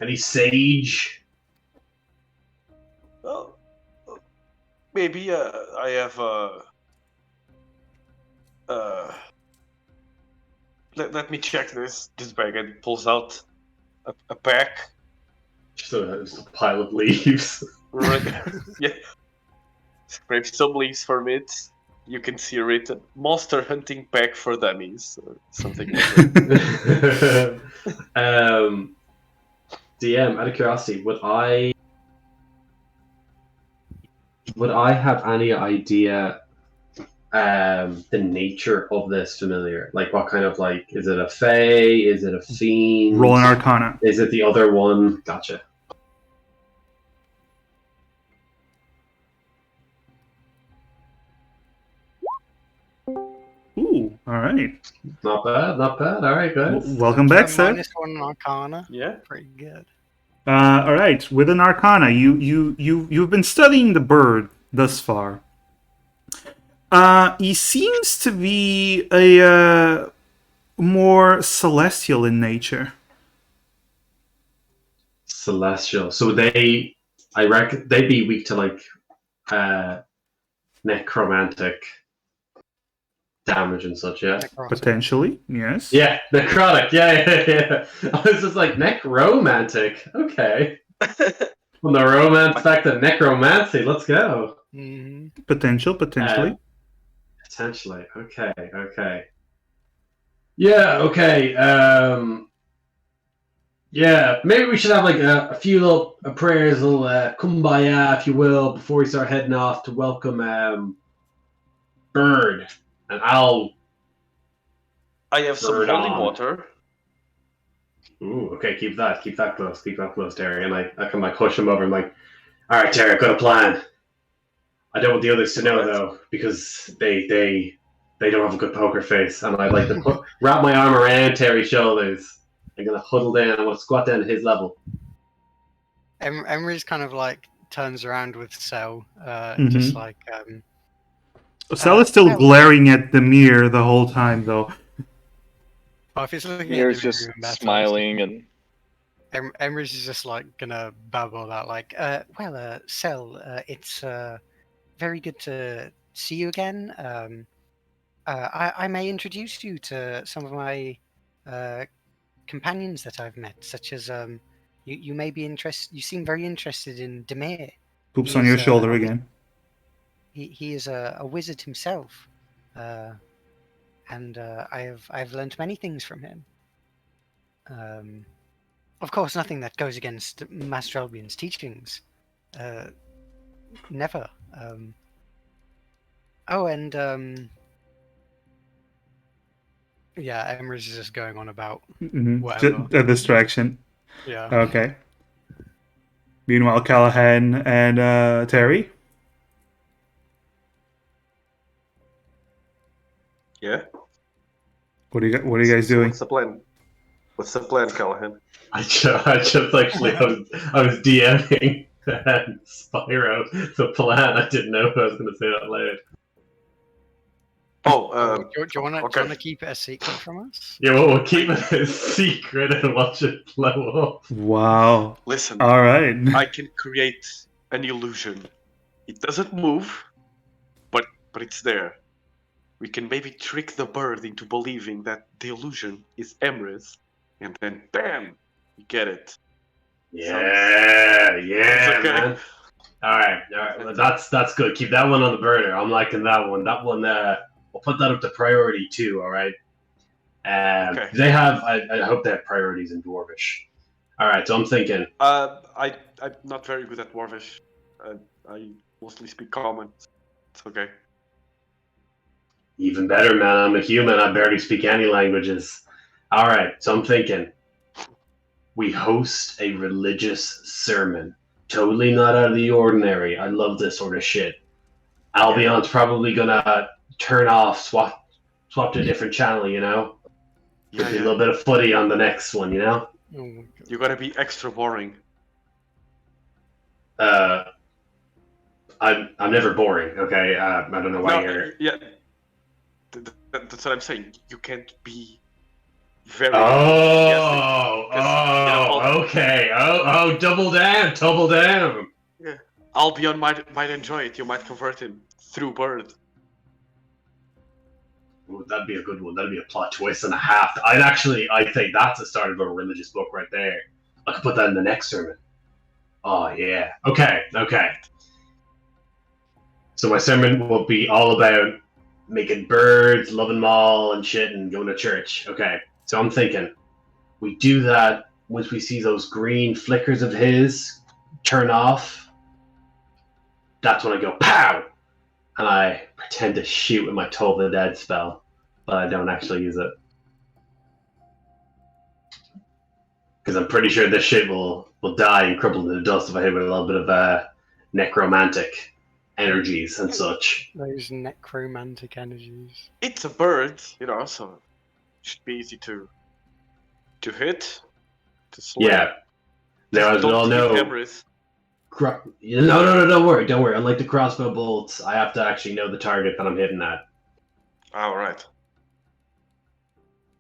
any sage? Well, maybe I have let me check this bag, and pulls out a pack. Just a pile of leaves. Right. Yeah. Scrape some leaves from it. You can see written "Monster Hunting Pack for Dummies" or something like that. DM, out of curiosity, would I have any idea the nature of this familiar? Like, what kind of, like, is it a fae? Is it a fiend? Roll an Arcana. Is it the other one? Gotcha. Ooh, all right. Not bad, not bad. All right, guys. Welcome back, sir. -1 Arcana. Yeah. Pretty good. All right. With an Arcana, you've been studying the bird thus far. He seems to be a more celestial in nature. Celestial. So I reckon they'd be weak to, like, necromantic damage and such, yeah? Potentially, yes. Yeah, necrotic, yeah. I was just like, necromantic, okay. From the romance back to necromancy, let's go. Mm-hmm. Potentially. Potentially, okay. Yeah, okay, yeah, maybe we should have, like, a few little prayers, a little kumbaya, if you will, before we start heading off to welcome Bird. And I have some Bird holy on. water. Ooh, okay, keep that close, Terry. And I can, like, push him over and, like, all right, Terry, I've got a plan. I don't want the others to know, though, because they don't have a good poker face. And I'd like to wrap my arm around Terry's shoulders. I'm gonna huddle down. I'm gonna squat down to his level. Emery's kind of like turns around with Cell, Mhm. just like Sal is still well- glaring at the mirror the whole time, though. well, if it's looking Mirror's at the just mirror, that's smiling and Emery's is just like gonna babble that like, Cell, it's very good to see you again. I may introduce you to some of my companions that I've met, such as you may be interested. You seem very interested in Demir. Poops He on is, your shoulder again. He is a wizard himself, and I've learned many things from him. Of course, nothing that goes against Master Albion's teachings. Never. Yeah, Emery's just going on about whatever. A distraction. Yeah. Okay. Meanwhile, Callahan and Terry. Yeah. What are you guys doing? What's the plan? What's the plan, Callahan? I just actually I was DMing Spyro the plan. I didn't know if I was going to say that loud. Do you want okay. to keep it a secret from us? Yeah, well, we'll keep it a secret and watch it blow up. Wow. Listen, All right. I can create an illusion. It doesn't move, but it's there. We can maybe trick the bird into believing that the illusion is Emrys, and then bam, you get it. Yeah, okay. man. All right. Well, that's good. Keep that one on the burner. I'm liking that one. That one, we'll put that up to priority 2. All right. Okay. They have. I hope they have priorities in Dwarvish. All right. So I'm thinking. I'm not very good at Dwarvish. I mostly speak Common. It's okay. Even better, man. I'm a human. I barely speak any languages. All right. So I'm thinking. We host a religious sermon. Totally not out of the ordinary. I love this sort of shit. Albion's probably gonna turn off, swap to a different channel, you know? Could be a little bit of footy on the next one, you know? You gotta be extra boring. I'm never boring, okay? I don't know why you're... Yeah. That's what I'm saying. You can't be very Oh, enthusiastic. 'Cause, okay. Oh, double down, double down. yeah, Albion might enjoy it. You might convert him through Bird. Ooh, that'd be a good one. That'd be a plot twist and a half. I think that's the start of a religious book right there. I could put that in the next sermon. Oh yeah. Okay. So my sermon will be all about making birds, loving them all, and shit, and going to church. Okay. So I'm thinking we do that once we see those green flickers of his turn off. That's when I go pow, and I pretend to shoot with my Toll the Dead spell, but I don't actually use it. Because I'm pretty sure this shit will die and crumble to the dust if I hit with a little bit of necromantic energies and such. Those necromantic energies. It's a bird, so it should be easy to hit, to slay. Yeah. Now, as we all know, Emrys. no, don't worry. Unlike the crossbow bolts, I have to actually know the target that I'm hitting at. All right.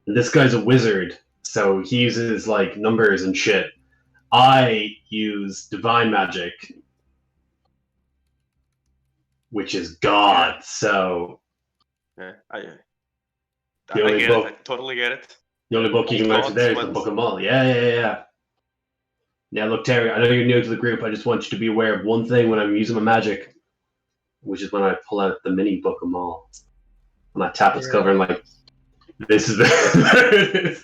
And this guy's a wizard, so he uses like numbers and shit. I use divine magic, which is God. So Yeah, I The only get book- it. I totally get it. the only book you can learn from there is the Book of Mull. Yeah. Now look, Terry, I know you're new to the group. I just want you to be aware of one thing when I'm using my magic, which is when I pull out the mini Book of Mull. And I tap its cover and like, this is the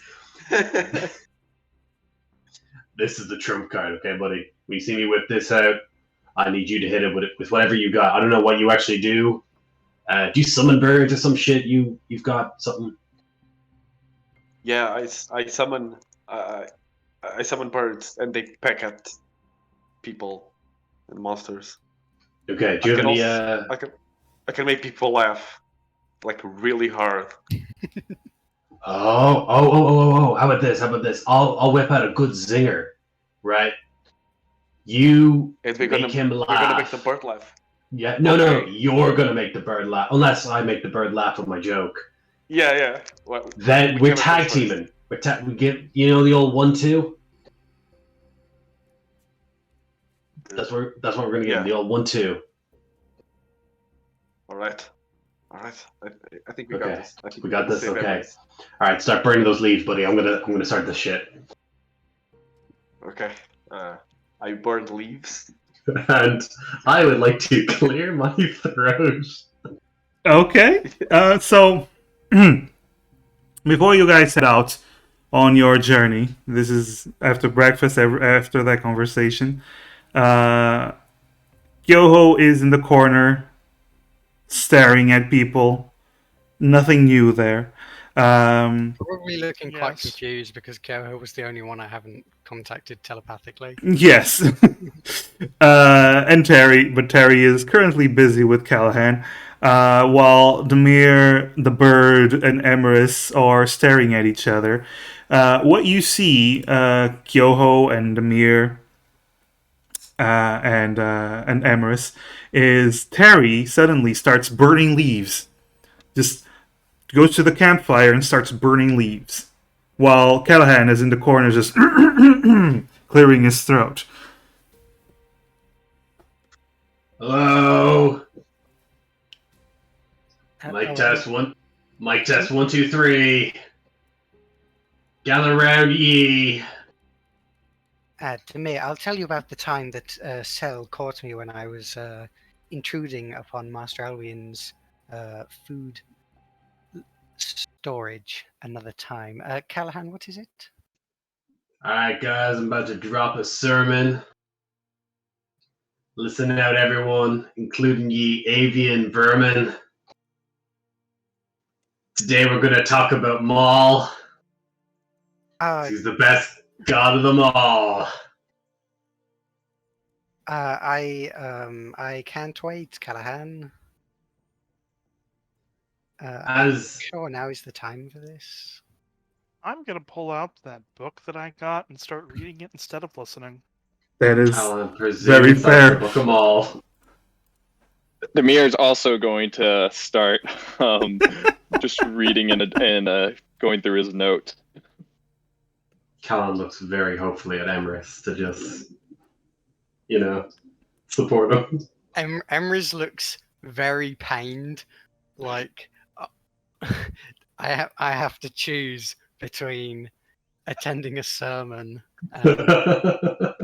this is the trump card, okay, buddy? When you see me whip this out, I need you to hit it with whatever you got. I don't know what you actually do. Do you summon birds or some shit? You've got something. Yeah, I summon birds and they peck at people and monsters. Okay. Do you have any? I can make people laugh, like really hard. Oh! How about this? I'll whip out a good zinger, right? You And make him laugh. We're gonna make the bird laugh. Yeah. No. You're gonna make the bird laugh, unless I make the bird laugh with my joke. Yeah. Well, Then we're tag teaming. We get the old 1-2. That's what we're gonna get. The old 1-2. All right. I think we Okay. got this. I think We got this. save Okay. everything. All right. Start burning those leaves, buddy. I'm gonna start this shit. Okay. I burned leaves. And I would like to clear my throat. Okay. So, before you guys set out on your journey, this is after breakfast, after that conversation, Yoho is in the corner, staring at people. Nothing new there. Probably looking quite Yes. confused because Kyoho was the only one I haven't contacted telepathically. Yes. And Terry is currently busy with Callahan, while Demir, the bird, and Emerus are staring at each other. What you see, Kyoho and Demir and Emerus, is Terry suddenly starts burning leaves. Just goes to the campfire and starts burning leaves, while Callahan is in the corner just clearing his throat. Hello. Mic Hello. test one. Mic test 1, 2, 3. Gather round, ye. To me, I'll tell you about the time that Cell caught me when I was intruding upon Master Alwyn's food storage another time. Callahan, what is it? All right, guys. I'm about to drop a sermon. Listen out, everyone, including ye avian vermin. Today we're going to talk about Maul. He's the best god of them all. I can't wait, Callahan. Sure, now is the time for this. I'm gonna pull out that book that I got and start reading it instead of listening. That is I'll presume very that's fair. the Book of Maul. Demir is also going to start just reading and going through his note. Callan looks very hopefully at Emrys to just, support him. Emrys looks very pained. Like, I have to choose between attending a sermon and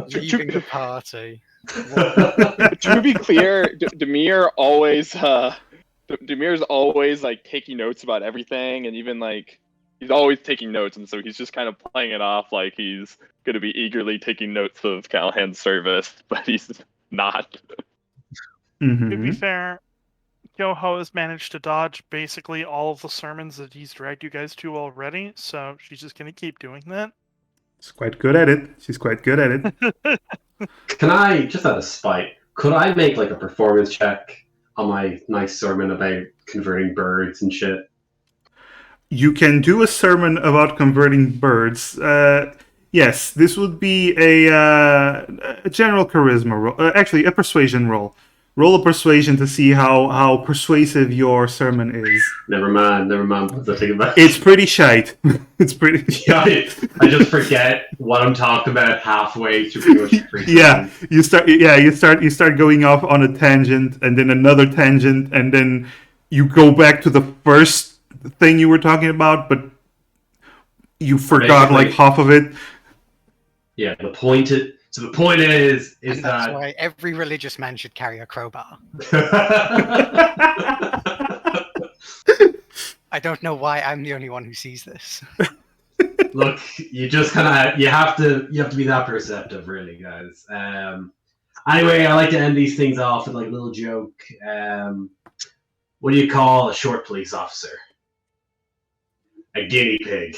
leaving the party. To be clear, Demir Demir's always like taking notes about everything, and even like he's always taking notes, and so he's just kind of playing it off like he's going to be eagerly taking notes of Callahan's service, but he's not. To be fair, Yoho has managed to dodge basically all of the sermons that he's dragged you guys to already, so she's just gonna keep doing that. She's quite good at it. She's quite good at it. Can I, just out of spite, could I make like a performance check on my nice sermon about converting birds and shit? You can do a sermon about converting birds. Yes, this would be a general charisma roll. Actually, a persuasion roll. Roll a persuasion to see how persuasive your sermon is. Never mind. The thing about It's pretty shite. It's pretty. Yeah, I just forget what I'm talking about halfway through pretty much every Yeah, sentence. you start going off on a tangent, and then another tangent, and then you go back to the first thing you were talking about, but you forgot like half of it. Yeah, the point is And that's that why every religious man should carry a crowbar. I don't know why I'm the only one who sees this. Look, you just kind of you have to be that perceptive, really, guys. Anyway, I like to end these things off with like a little joke. What do you call a short police officer? A guinea pig.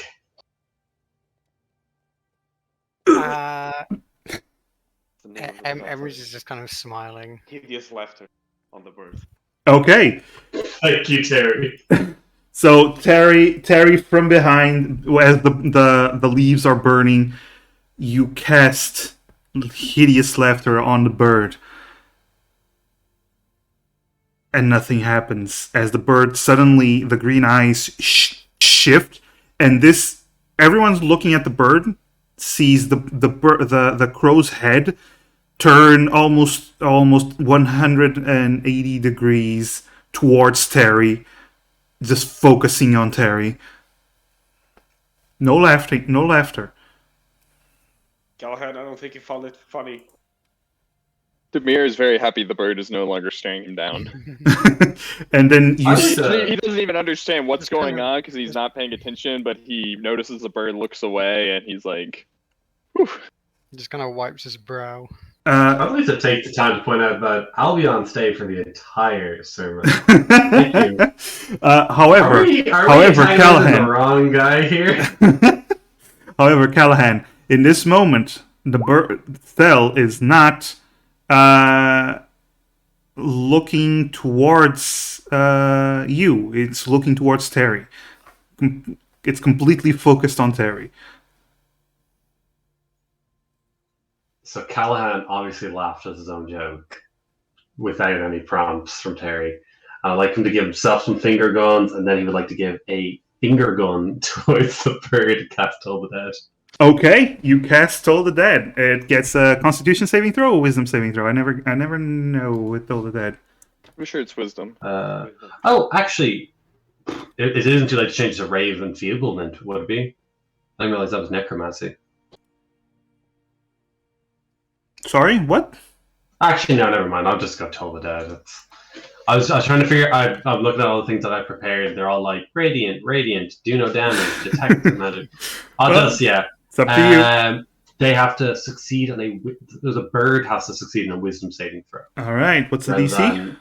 Emrys is just kind of smiling. Hideous laughter on the bird. Okay. Thank you, Terry. So Terry, from behind, as the leaves are burning, you cast hideous laughter on the bird, and nothing happens. As the bird suddenly, the green eyes shift, and everyone's looking at the bird, sees the crow's head turn almost 180 degrees towards Terry. Just focusing on Terry. No laughter. Callahan, I don't think you found it funny. Demir is very happy the bird is no longer staring him down. And then He doesn't even understand what's going on because he's not paying attention, but he notices the bird, looks away, and he's like, whew. He just kind of wipes his brow. I'd like to take the time to point out that I'll be on stage for the entire sermon. Thank you. However, Callahan, the wrong guy here. However, Callahan, in this moment, the bird cell is not looking towards you. It's looking towards Terry. It's completely focused on Terry. So Callahan obviously laughed at his own joke without any prompts from Terry. I'd like him to give himself some finger guns, and then he would like to give a finger gun towards the bird to cast Toll the Dead. Okay, you cast Toll the Dead. It gets a Constitution saving throw or Wisdom saving throw. I never know with Toll the Dead. I'm sure it's Wisdom. Actually, it isn't too late to change to Rave and Fuglement, would it be? I didn't realize that was Necromancy. Sorry, what? Actually, no, never mind. I'll just go Toll the Dead. I was trying to figure. I'm looking at all the things that I prepared. They're all like radiant, do no damage, detect magic. It's up to you. They have to succeed on there's a bird has to succeed in a Wisdom saving throw. All right, what's the DC?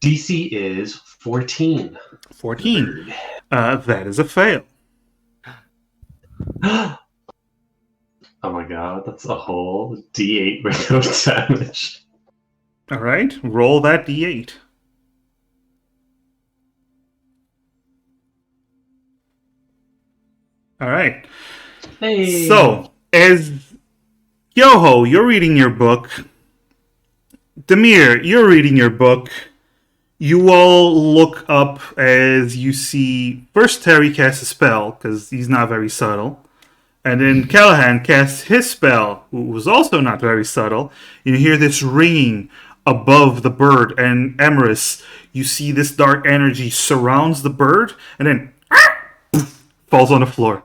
DC is 14. 14. That is a fail. Oh my god, that's a whole D8 worth of damage. All right, roll that D8. All right. Hey. So, as Yoho, you're reading your book, Demir, you're reading your book. You all look up as you see first Terry casts a spell, because he's not very subtle. And then Callahan casts his spell, who was also not very subtle. You hear this ringing above the bird, and Emerus, you see this dark energy surrounds the bird, and then falls on the floor.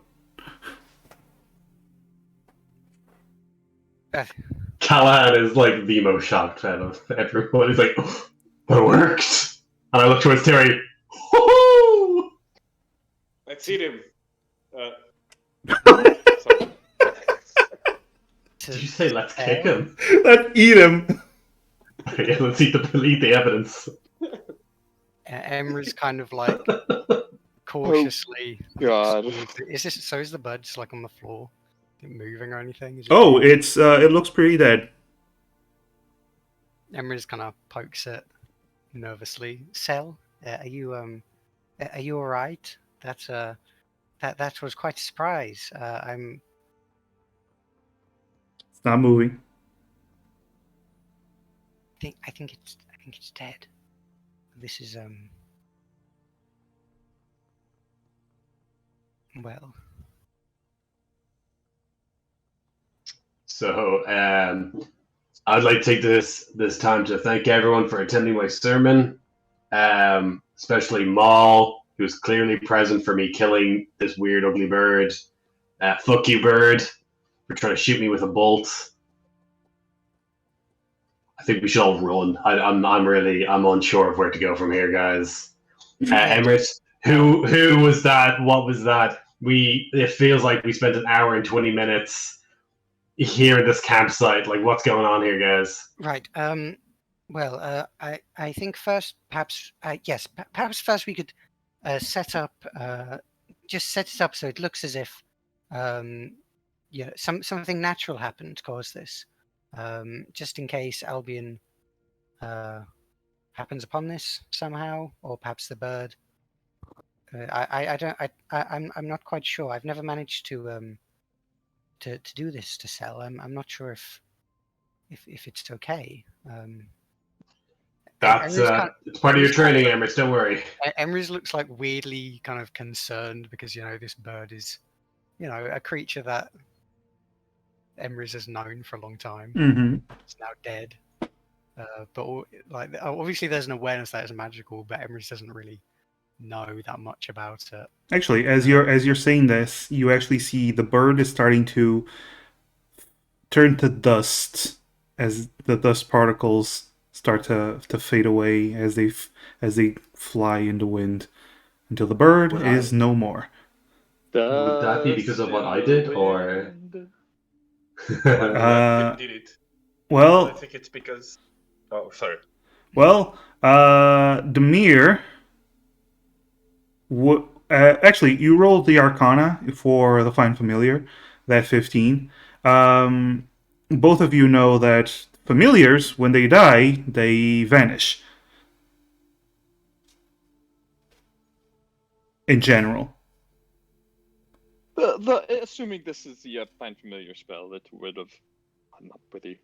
Callahan is like the most shocked out of everyone. He's like, oh, "That worked!" And I look towards Terry. Woo-hoo! Let's eat him. Did you say let's kick him? Let's eat him. Yeah, let's eat the evidence. Emery's kind of like cautiously. God. Is the bird just like on the floor? Is it moving or anything? Oh, it looks pretty dead. Emery's kind of pokes it nervously. Cell, are you all right? That was quite a surprise. It's not moving. I think it's dead. This is well. So, I'd like to take this time to thank everyone for attending my sermon, especially Maul, who was clearly present for me killing this weird, ugly bird. Fuck you, bird, for trying to shoot me with a bolt. I think we should all run. I'm unsure of where to go from here, guys. Emirates, who was that? What was that? It feels like we spent an hour and 20 minutes here at this campsite. Like, what's going on here, guys? Right. Well, I think first, perhaps, perhaps first we could set up, just set it up so it looks as if, something natural happened to cause this. Just in case Albion happens upon this somehow, or perhaps the bird. I'm not quite sure. I've never managed to do this to Cell. I'm not sure if it's okay. That's it's part of your training, Emirates. Don't worry. Emrys looks like weirdly kind of concerned because this bird is, a creature that Emrys has known for a long time. Mm-hmm. It's now dead. But obviously there's an awareness that it's magical, but Emrys doesn't really know that much about it. Actually, as you're saying this, you actually see the bird is starting to turn to dust as the dust particles start to fade away as they fly in the wind until the bird is no more. Would that be because of what I did, or? Did it? Well, I think it's because. Oh, sorry. Well, Demir. Actually, you rolled the Arcana for the Find Familiar, that 15. Both of you know that familiars, when they die, they vanish. In general. Assuming this is the Find Familiar spell, it would have not really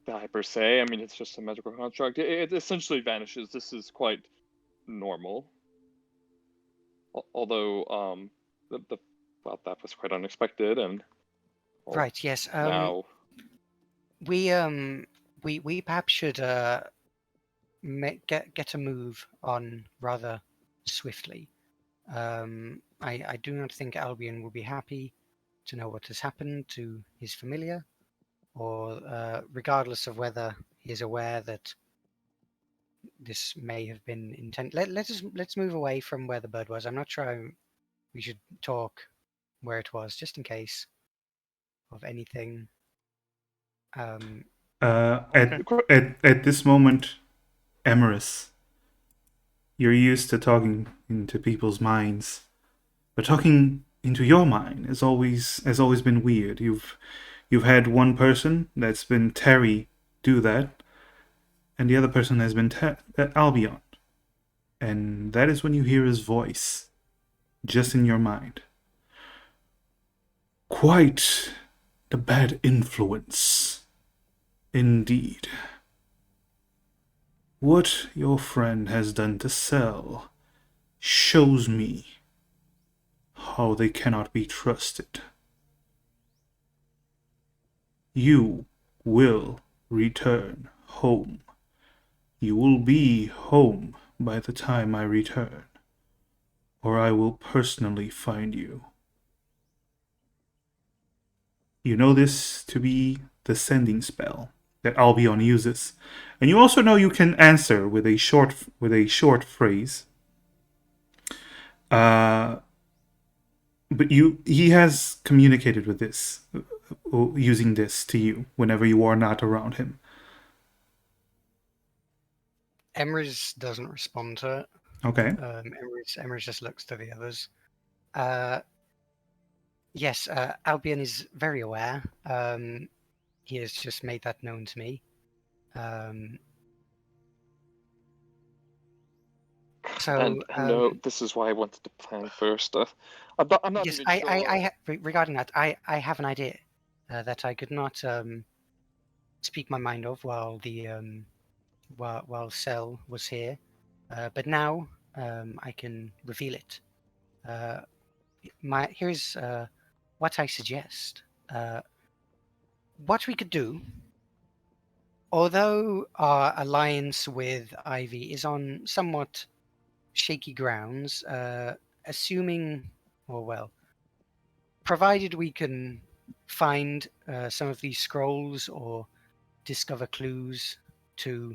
die per se. I mean, it's just a magical construct. It essentially vanishes. This is quite normal. Although, that was quite unexpected, and right. Yes. Now, we perhaps should get a move on rather swiftly. I do not think Albion will be happy to know what has happened to his familiar, or regardless of whether he is aware that this may have been intent. Let's move away from where the bird was. I'm not sure we should talk where it was, just in case of anything. At this moment, Emerus, you're used to talking into people's minds, but talking into your mind has always been weird. You've had one person that's been Terry do that, and the other person has been Albion. And that is when you hear his voice, just in your mind. Quite the bad influence, indeed. What your friend has done to Cell shows me how they cannot be trusted. You will return home. You will be home by the time I return, or I will personally find you. You know this to be the sending spell that Albion uses, and you also know you can answer with a short phrase. Uh, but he has communicated with this, using this to you whenever you are not around him. Emrys doesn't respond to it. Okay. Emrys just looks to the others. Yes, Albion is very aware. He has just made that known to me. So, no, this is why I wanted to plan first. I'm not yes, even sure. regarding that, I have an idea that I could not speak my mind of while the while Cell was here, but now I can reveal it. Here's what I suggest. What we could do, although our alliance with Ivy is on somewhat shaky grounds, assuming, or well, provided we can find some of these scrolls or discover clues to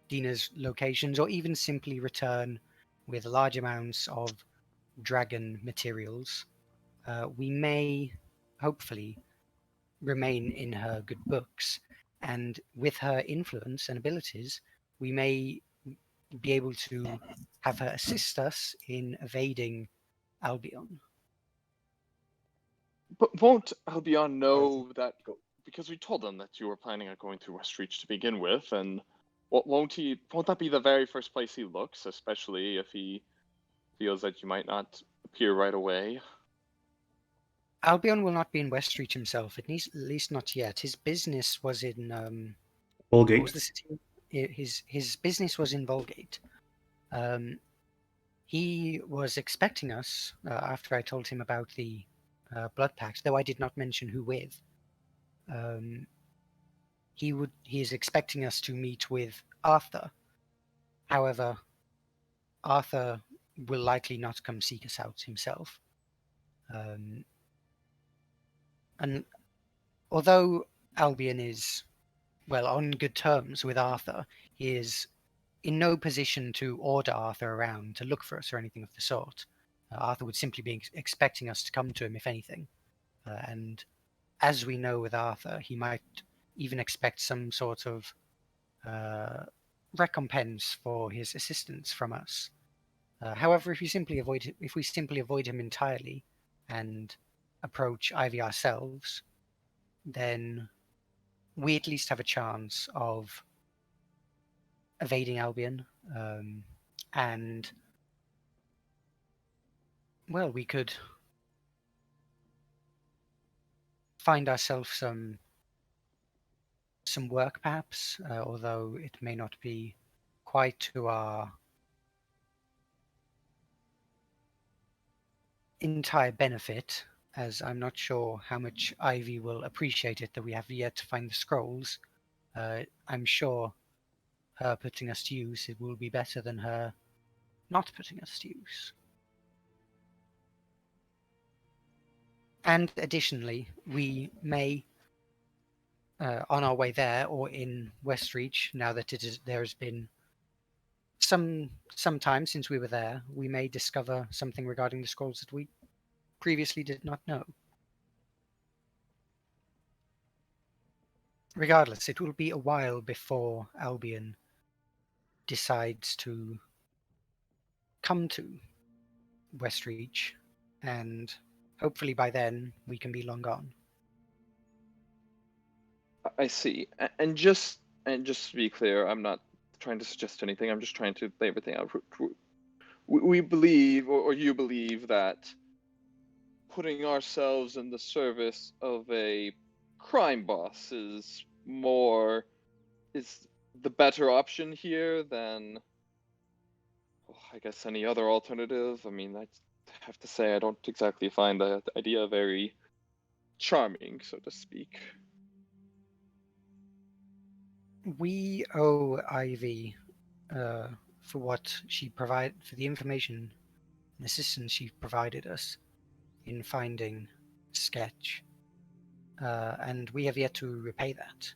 Dina's locations, or even simply return with large amounts of dragon materials, we may hopefully remain in her good books. And with her influence and abilities, we may be able to have her assist us in evading Albion. But won't Albion know Arthur, that? go. Because we told him that you were planning on going to Westreach to begin with, and won't he? Won't that be the very first place he looks, especially if he feels that you might not appear right away? Albion will not be in Westreach himself, at least not yet. His business was in what was Vulgate. the city? His business was in Vulgate. He was expecting us after I told him about the blood pact, though I did not mention who with. He is expecting us to meet with Arthur. However, Arthur will likely not come seek us out himself. And although Albion is, well, on good terms with Arthur, he is in no position to order Arthur around to look for us or anything of the sort. Arthur would simply be expecting us to come to him, if anything. And as we know with Arthur, he might even expect some sort of recompense for his assistance from us. However, if we simply avoid him entirely and approach Ivy ourselves, then we at least have a chance of evading Albion, and well, we could find ourselves some work, perhaps, although it may not be quite to our entire benefit, as I'm not sure how much Ivy will appreciate it that we have yet to find the scrolls. I'm sure her putting us to use, it will be better than her not putting us to use. And additionally, we may, on our way there or in Westreach, now that there has been some time since we were there, we may discover something regarding the scrolls that we previously did not know. Regardless, it will be a while before Albion decides to come to Westreach, and hopefully by then we can be long gone. I see. And just to be clear, I'm not trying to suggest anything. I'm just trying to lay everything out. We believe, or you believe, that putting ourselves in the service of a crime boss is the better option here than, well, I guess, any other alternative. I mean, I have to say I don't exactly find the idea very charming, so to speak. We owe Ivy for the information and assistance she provided us in finding Sketch, and we have yet to repay that.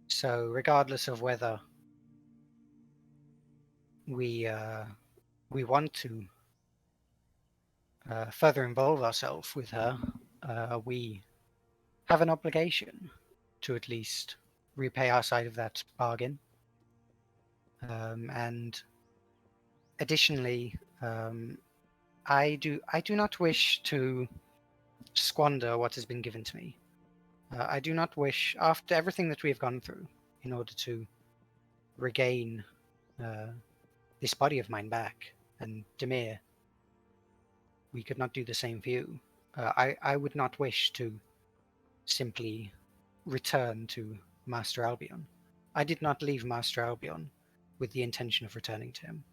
So, regardless of whether we want to further involve ourselves with her, we have an obligation to at least repay our side of that bargain. And additionally, I do not wish to squander what has been given to me. I do not wish, after everything that we have gone through, in order to regain this body of mine back, and Demir, we could not do the same for you. I would not wish to simply return to Master Albion. I did not leave Master Albion with the intention of returning to him.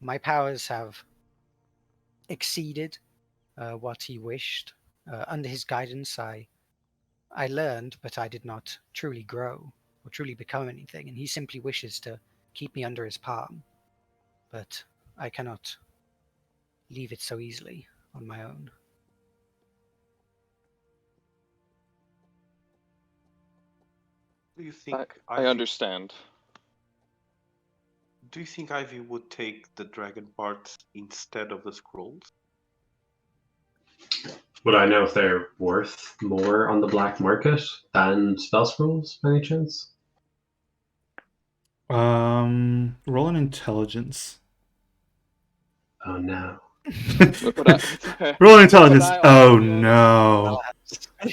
My powers have exceeded what he wished. Under his guidance, I learned, but I did not truly grow or truly become anything, and he simply wishes to keep me under his palm. But I cannot leave it so easily on my own. Do you think I understand. Do you think Ivy would take the dragon parts instead of the scrolls? Would I know if they're worth more on the black market than spell scrolls, by any chance? Roll an intelligence. Oh no. Roll an intelligence. Would I Oh also be able to- no.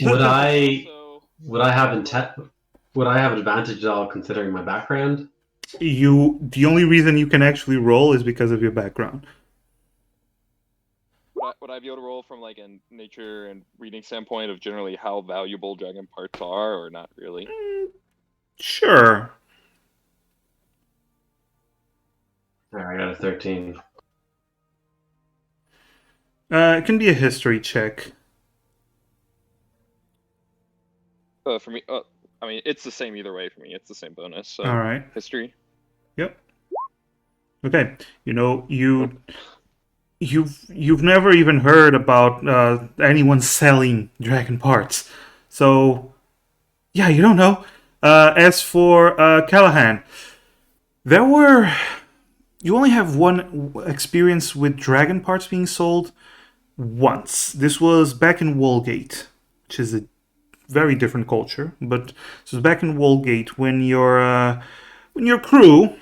Would I Also, would I have would I have advantage at all considering my background? The only reason you can actually roll is because of your background. would I be able to roll from like a nature and reading standpoint of generally how valuable dragon parts are, or not really? Sure. I got a 13. It can be a history check. For me, I mean, it's the same either way for me. It's the same bonus. So All right. history. Yep. Okay. You've never even heard about anyone selling dragon parts, so yeah, you don't know. As for Callahan, you only have one experience with dragon parts being sold once. This was back in Wallgate, which is a very different culture, but this was back in Wallgate when your crew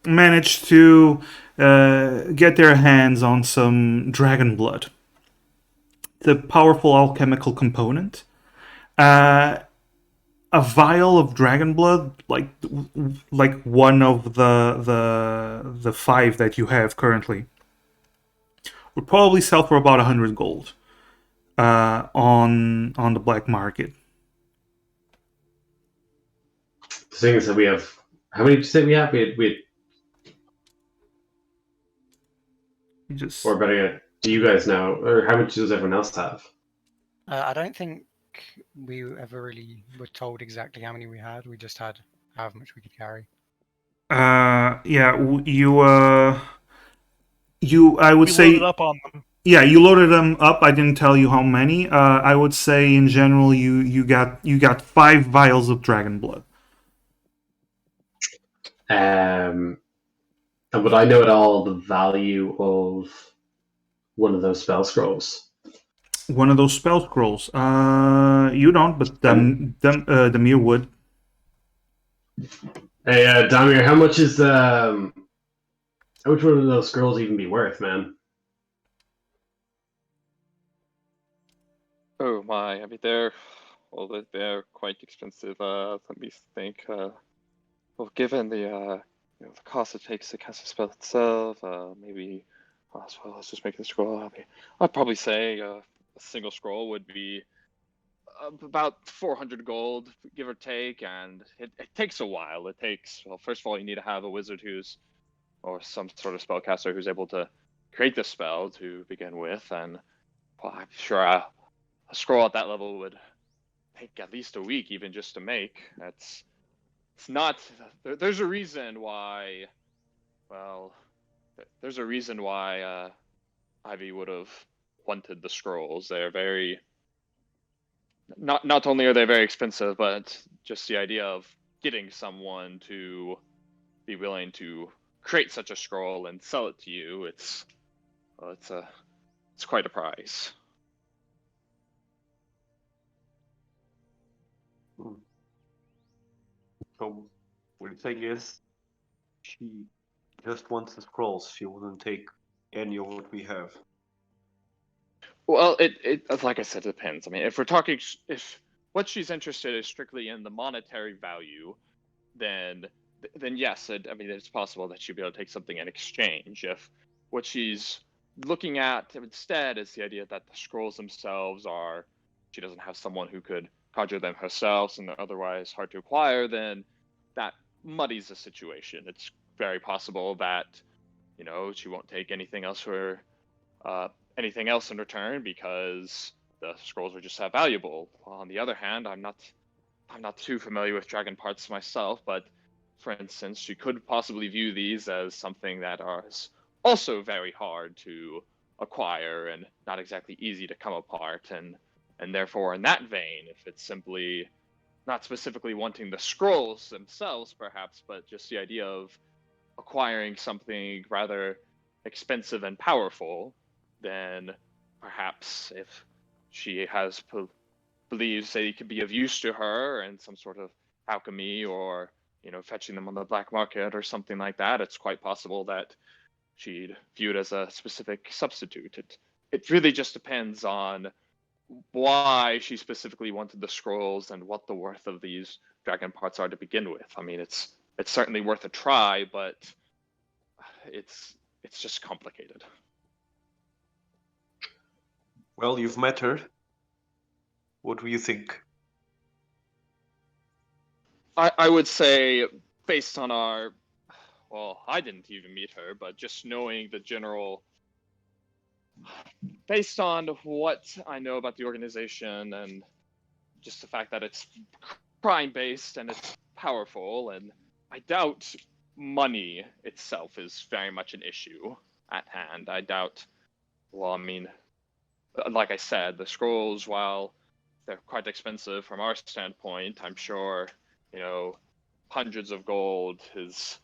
managed to get their hands on some dragon blood. It's a powerful alchemical component. A vial of dragon blood, like one of the 5 that you have currently, would probably sell for about 100 gold on the black market. The thing is that we have, how many did you say we have? We or better yet, do you guys know, or how much does everyone else have? I don't think we ever really were told exactly how many we had. We just had how much we could carry. Yeah, I would We say loaded up on them. yeah, you loaded them up. I didn't tell you how many. I would say in general you got 5 vials of dragon blood. And would I know at all the value of one of those spell scrolls? One of those spell scrolls. You don't, but Demir would. Hey, Damir, how much would one of those scrolls even be worth, man? Oh my! I mean, they're quite expensive. Let me think. Well, given the the cost it takes to cast a spell itself, maybe as well. Let's just make the scroll. I'd probably say a single scroll would be about 400 gold, give or take, and it takes a while. It takes, well, first of all, you need to have a wizard or some sort of spellcaster who's able to create the spell to begin with, and well, I'm sure a scroll at that level would take at least a week even just to make. It's not, there's a reason why, well, there's a reason why Ivy would have wanted the scrolls. They're very, not only are they very expensive, but just the idea of getting someone to be willing to create such a scroll and sell it to you, it's quite a price. So, what you're saying is, she just wants the scrolls. She wouldn't take any of what we have. Well, it like I said, it depends. I mean, if we're talking, if what she's interested is strictly in the monetary value, then yes, I mean, it's possible that she'd be able to take something in exchange. If what she's looking at instead is the idea that the scrolls themselves are, she doesn't have someone who could conjure them herself and they're otherwise hard to acquire, then that muddies the situation. It's very possible that, you know, she won't take anything else for anything else in return because the scrolls are just that valuable. On the other hand, I'm not too familiar with dragon parts myself, but for instance, she could possibly view these as something that is also very hard to acquire and not exactly easy to come apart, and therefore in that vein, if it's simply not specifically wanting the scrolls themselves perhaps, but just the idea of acquiring something rather expensive and powerful, then perhaps if she believes that it could be of use to her in some sort of alchemy or, you know, fetching them on the black market or something like that, it's quite possible that she'd view it as a specific substitute. It really just depends on why she specifically wanted the scrolls and what the worth of these dragon parts are to begin with. I mean, it's certainly worth a try, but it's just complicated. Well, you've met her. What do you think? I would say, based on our, well, I didn't even meet her, but just knowing the general, based on what I know about the organization and just the fact that it's crime-based and it's powerful, and I doubt money itself is very much an issue at hand. I doubt, well, I mean, like I said, the scrolls, while they're quite expensive from our standpoint, I'm sure, you know, hundreds of gold is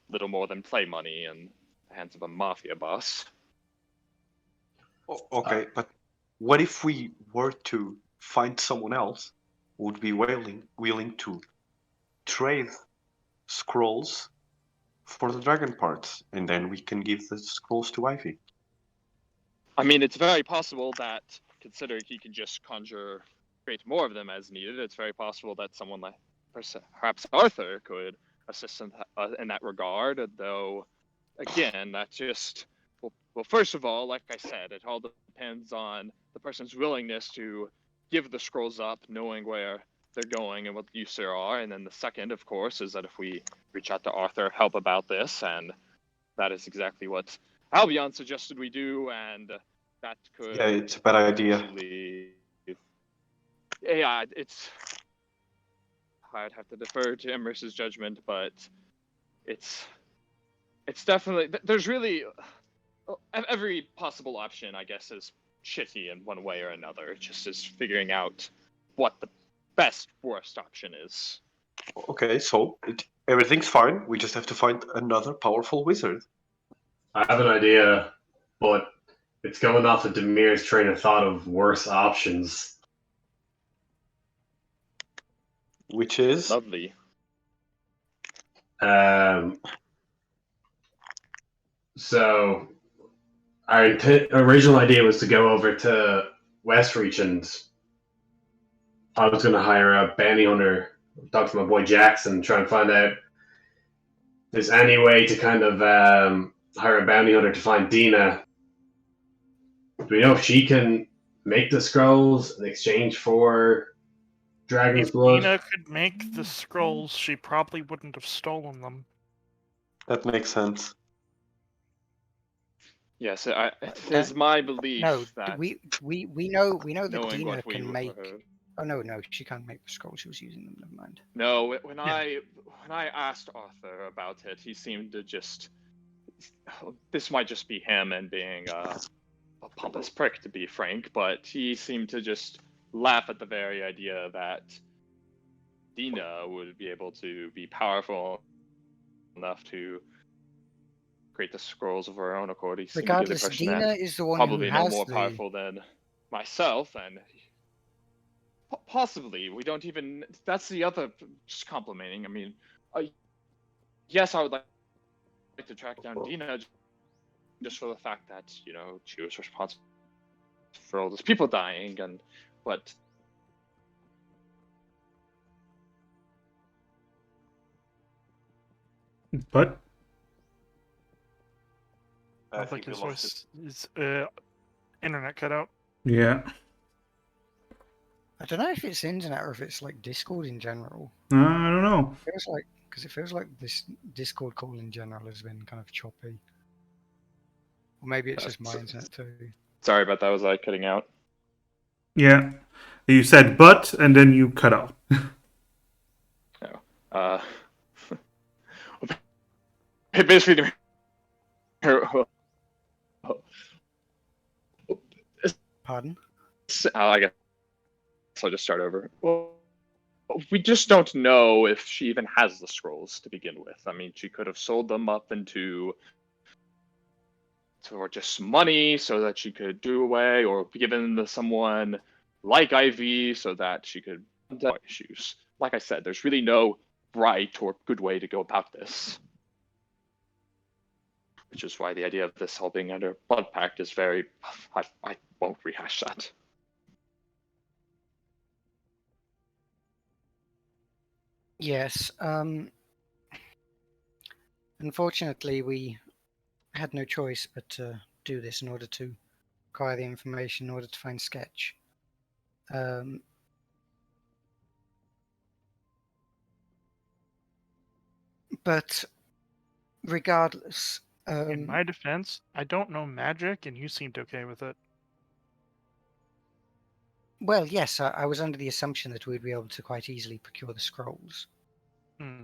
little more than play money in the hands of a mafia boss. Okay, but what if we were to find someone else who would be willing to trade scrolls for the dragon parts, and then we can give the scrolls to Ivy? I mean, it's very possible that, considering he can just create more of them as needed, it's very possible that someone like perhaps Arthur could assist in that regard, though, again, that's just, well, first of all, like I said, it all depends on the person's willingness to give the scrolls up, knowing where they're going and what use there are, and then the second, of course, is that if we reach out to Arthur, help about this, and that is exactly what Albion suggested we do, and that could... Yeah, it's a bad idea. Yeah, I'd have to defer to Emrys's judgment, but it's definitely... There's really... Every possible option, I guess, is shitty in one way or another. It just is figuring out what the best worst option is. Okay, so everything's fine. We just have to find another powerful wizard. I have an idea, but it's going off of Demir's train of thought of worse options. Which is? Lovely. So, our original idea was to go over to Westreach, and I was going to hire a bounty hunter, talk to my boy Jackson, try and find out if there's any way to kind of hire a bounty hunter to find Dina. Do we know if she can make the scrolls in exchange for dragon's If blood? Dina could make the scrolls, she probably wouldn't have stolen them. That makes sense. Yes, it is my belief No, that we know that knowing Dina what we can were- make. Oh no, she can't make the scrolls. She was using them. Never mind. No, when I asked Arthur about it, he seemed to just. This might just be him and being a pompous prick, to be frank, but he seemed to just laugh at the very idea that Dina would be able to be powerful enough to create the scrolls of her own accord. He seemed to give the Regardless, impression Dina that is the one who probably no has more the. powerful than myself, and possibly we don't even. That's the other just complimenting. I mean, yes, I would like to track down Dina just for the fact that she was responsible for all those people dying, but I think his voice is internet cut out. Yeah. I don't know if it's internet or if it's like Discord in general. I don't know. It feels like this Discord call in general has been kind of choppy. Or maybe it's just my internet too. sorry about that. Was I cutting out? Yeah. You said but, and then you cut out. Basically, Pardon? I guess I'll just start over. Well, we just don't know if she even has the scrolls to begin with. I mean, she could have sold them up for just money so that she could do away, or given them to someone like Ivy so that she could issues. Like I said, there's really no right or good way to go about this. Which is why the idea of this all being under blood pact is very. I won't rehash that. Yes. Unfortunately, we had no choice but to do this in order to acquire the information in order to find Sketch. But regardless. In my defense, I don't know magic, and you seemed okay with it. Well, yes, I was under the assumption that we'd be able to quite easily procure the scrolls. Hmm.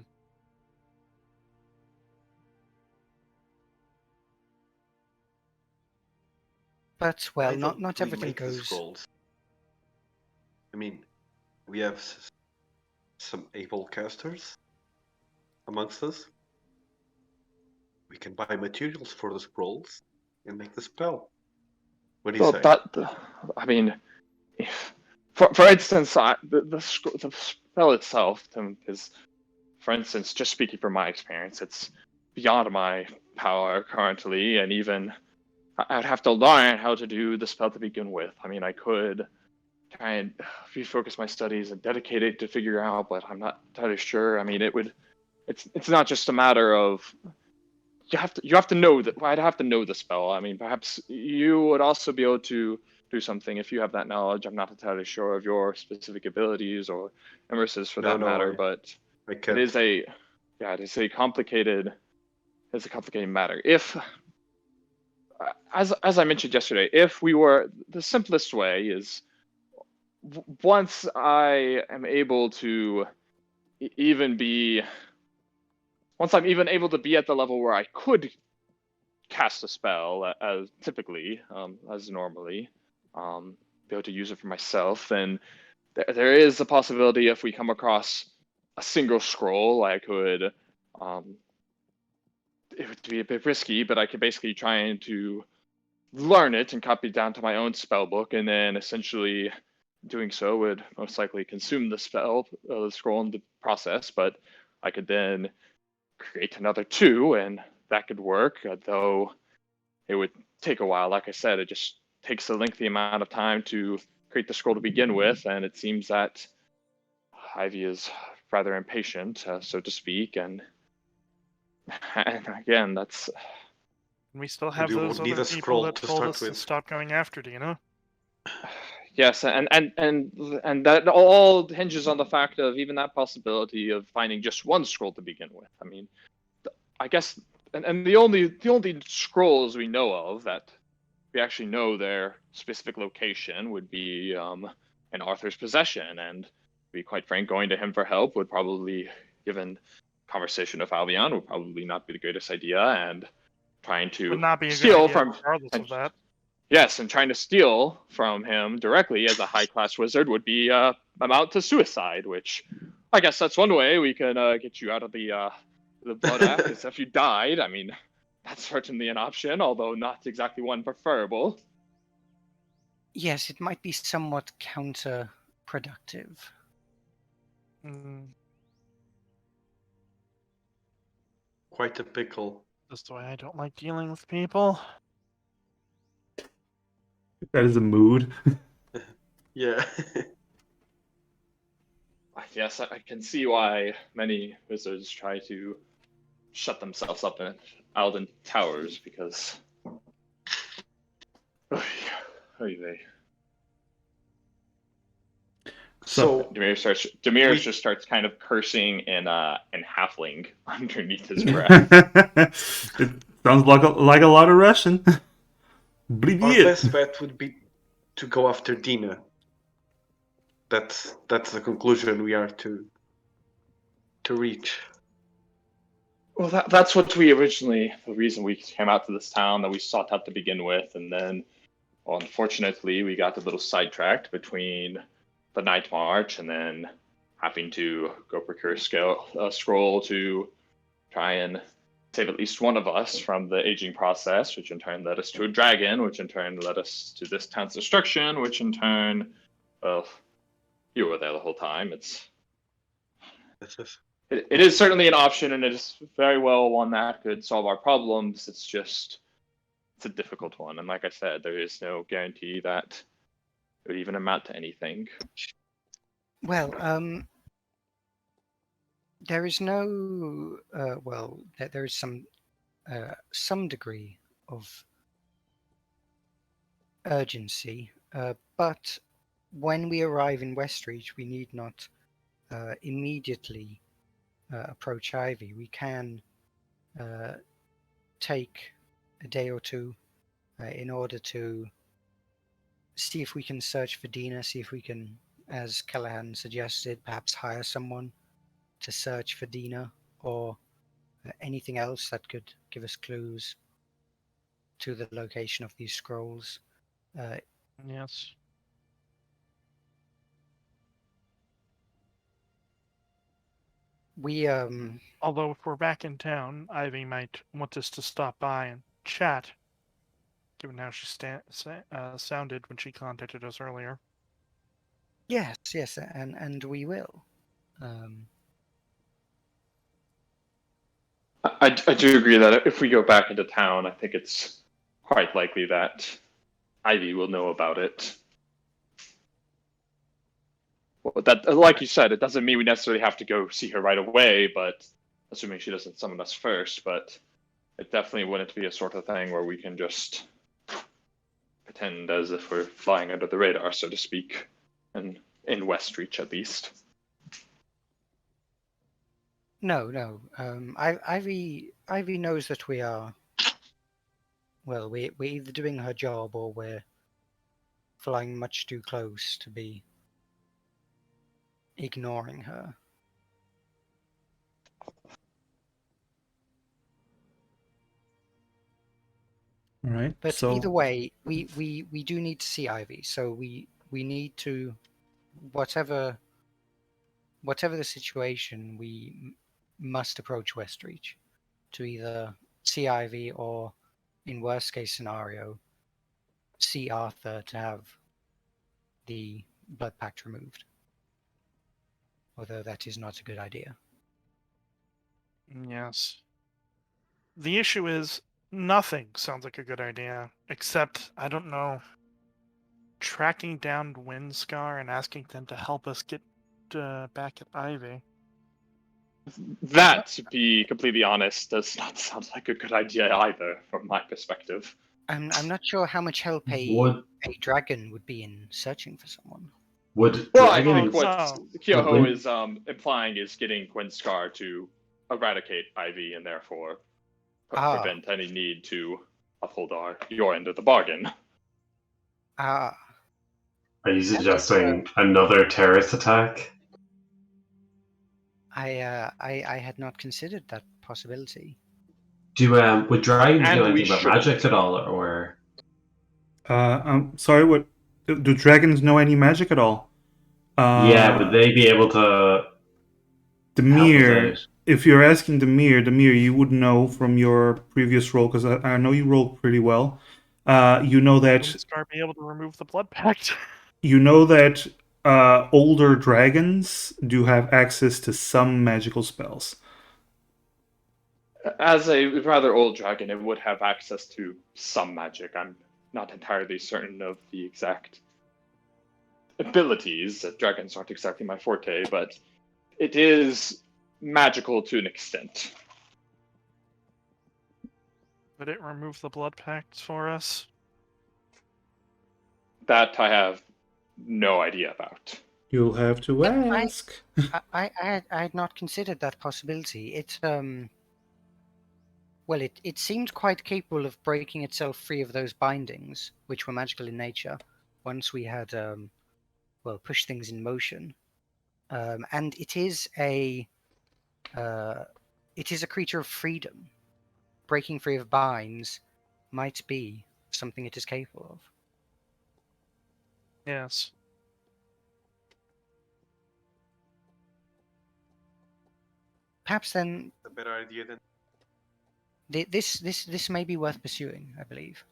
But, well, I not don't everything make the goes... scrolls. I mean, we have some able casters amongst us. We can buy materials for the scrolls and make the spell. What do you say? I mean, for instance, the spell itself is, for instance, just speaking from my experience, it's beyond my power currently, and even I'd have to learn how to do the spell to begin with. I mean, I could try and refocus my studies and dedicate it to figure out, but I'm not entirely sure. I mean, it's not just a matter of you have to know that. I'd have to know the spell. I mean, perhaps you would also be able to do something if you have that knowledge. I'm not entirely sure of your specific abilities or Emerson's for that matter, but it is a complicated matter. If as I mentioned yesterday, if we were, the simplest way is once I am able to once I'm even able to be at the level where I could cast a spell as typically, as normally, be able to use it for myself, then there is a possibility if we come across a single scroll, I could, it would be a bit risky, but I could basically try to learn it and copy it down to my own spell book, and then essentially doing so would most likely consume the scroll in the process, but I could then create another 2, and that could work, though it would take a while. Like I said, it just takes a lengthy amount of time to create the scroll to begin with, and it seems that Ivy is rather impatient, so to speak, and again, that's... We still have those other people that told us to stop going after Dina. Yes, and that all hinges on the fact of even that possibility of finding just one scroll to begin with. I mean, I guess, and the only scrolls we know of that we actually know their specific location would be in Arthur's possession, and to be quite frank, going to him for help would probably, given conversation with Albion, would probably not be the greatest idea, and trying to Would not be a good steal idea, from regardless of that. yes, and trying to steal from him directly as a high class wizard would be amount to suicide, which I guess that's one way we can get you out of the blood act. Is if you died. I mean, that's certainly an option, although not exactly one preferable. Yes, it might be somewhat counterproductive. Quite a pickle. That's the way I don't like dealing with people. That is a mood. Yeah. Yes, I can see why many wizards try to shut themselves up in Alden Towers because. So Demir just starts kind of cursing in halfling underneath his breath. It sounds like a lot of Russian. our Привет. best bet would be to go after Dina. That's the conclusion we are to reach. Well, that's what we originally, the reason we came out to this town that we sought out to begin with, and then, well, unfortunately, we got a little sidetracked between the night march and then having to go procure a scroll to try and save at least one of us from the aging process, which in turn led us to a dragon, which in turn led us to this town's destruction, which in turn, well, you were there the whole time. It is certainly an option, and it is very well one that could solve our problems. It's a difficult one, and like I said, there is no guarantee that it would even amount to anything. Well, there is no. There is some degree of urgency, but when we arrive in Westreach, we need not immediately approach Ivy. We can take a day or two in order to see if we can search for Dina, see if we can, as Callahan suggested, perhaps hire someone to search for Dina or anything else that could give us clues to the location of these scrolls. Yes. Although if we're back in town, Ivy might want us to stop by and chat, given how she sounded when she contacted us earlier. Yes, and we will. I do agree that if we go back into town, I think it's quite likely that Ivy will know about it. Well, that, like you said, it doesn't mean we necessarily have to go see her right away, but assuming she doesn't summon us first, but it definitely wouldn't be a sort of thing where we can just pretend as if we're flying under the radar, so to speak, and in Westreach at least. No. Ivy knows that we are. Well, we're either doing her job or we're flying much too close to be ignoring her. All right. But so either way, we do need to see Ivy. So we need to, whatever the situation, we must approach Westreach to either see Ivy or, in worst case scenario, see Arthur to have the blood pact removed. Although that is not a good idea. Yes. The issue is nothing sounds like a good idea, except, I don't know, tracking down Windscar and asking them to help us get back at Ivy. That, to be completely honest, does not sound like a good idea either, from my perspective. I'm not sure how much help Would a dragon would be in searching for someone. would Well, I think dragons? what No. Kyoho Would- is implying is getting Gwynscar to eradicate Ivy and therefore prevent any need to uphold your end of the bargain. Ah, Are you That is, suggesting another terrorist attack? I had not considered that possibility. Would dragons know And we anything about shouldn't. magic at all, or I'm sorry. What do dragons know any magic at all? yeah, would they be able to help us Demir, out? if you're asking Demir, you would know from your previous role because I know you rolled pretty well. You know that Scar be able to remove the blood pact. older dragons do have access to some magical spells. As a rather old dragon, it would have access to some magic. I'm not entirely certain of the exact abilities. Dragons aren't exactly my forte, but it is magical to an extent. Would it remove the blood pact for us? That I have no idea about. You'll have to ask. I had not considered that possibility. Well, it seemed quite capable of breaking itself free of those bindings, which were magical in nature, once we had pushed things in motion. And it is a creature of freedom. Breaking free of binds might be something it is capable of. Yes. Perhaps then A better idea than. this may be worth pursuing, I believe.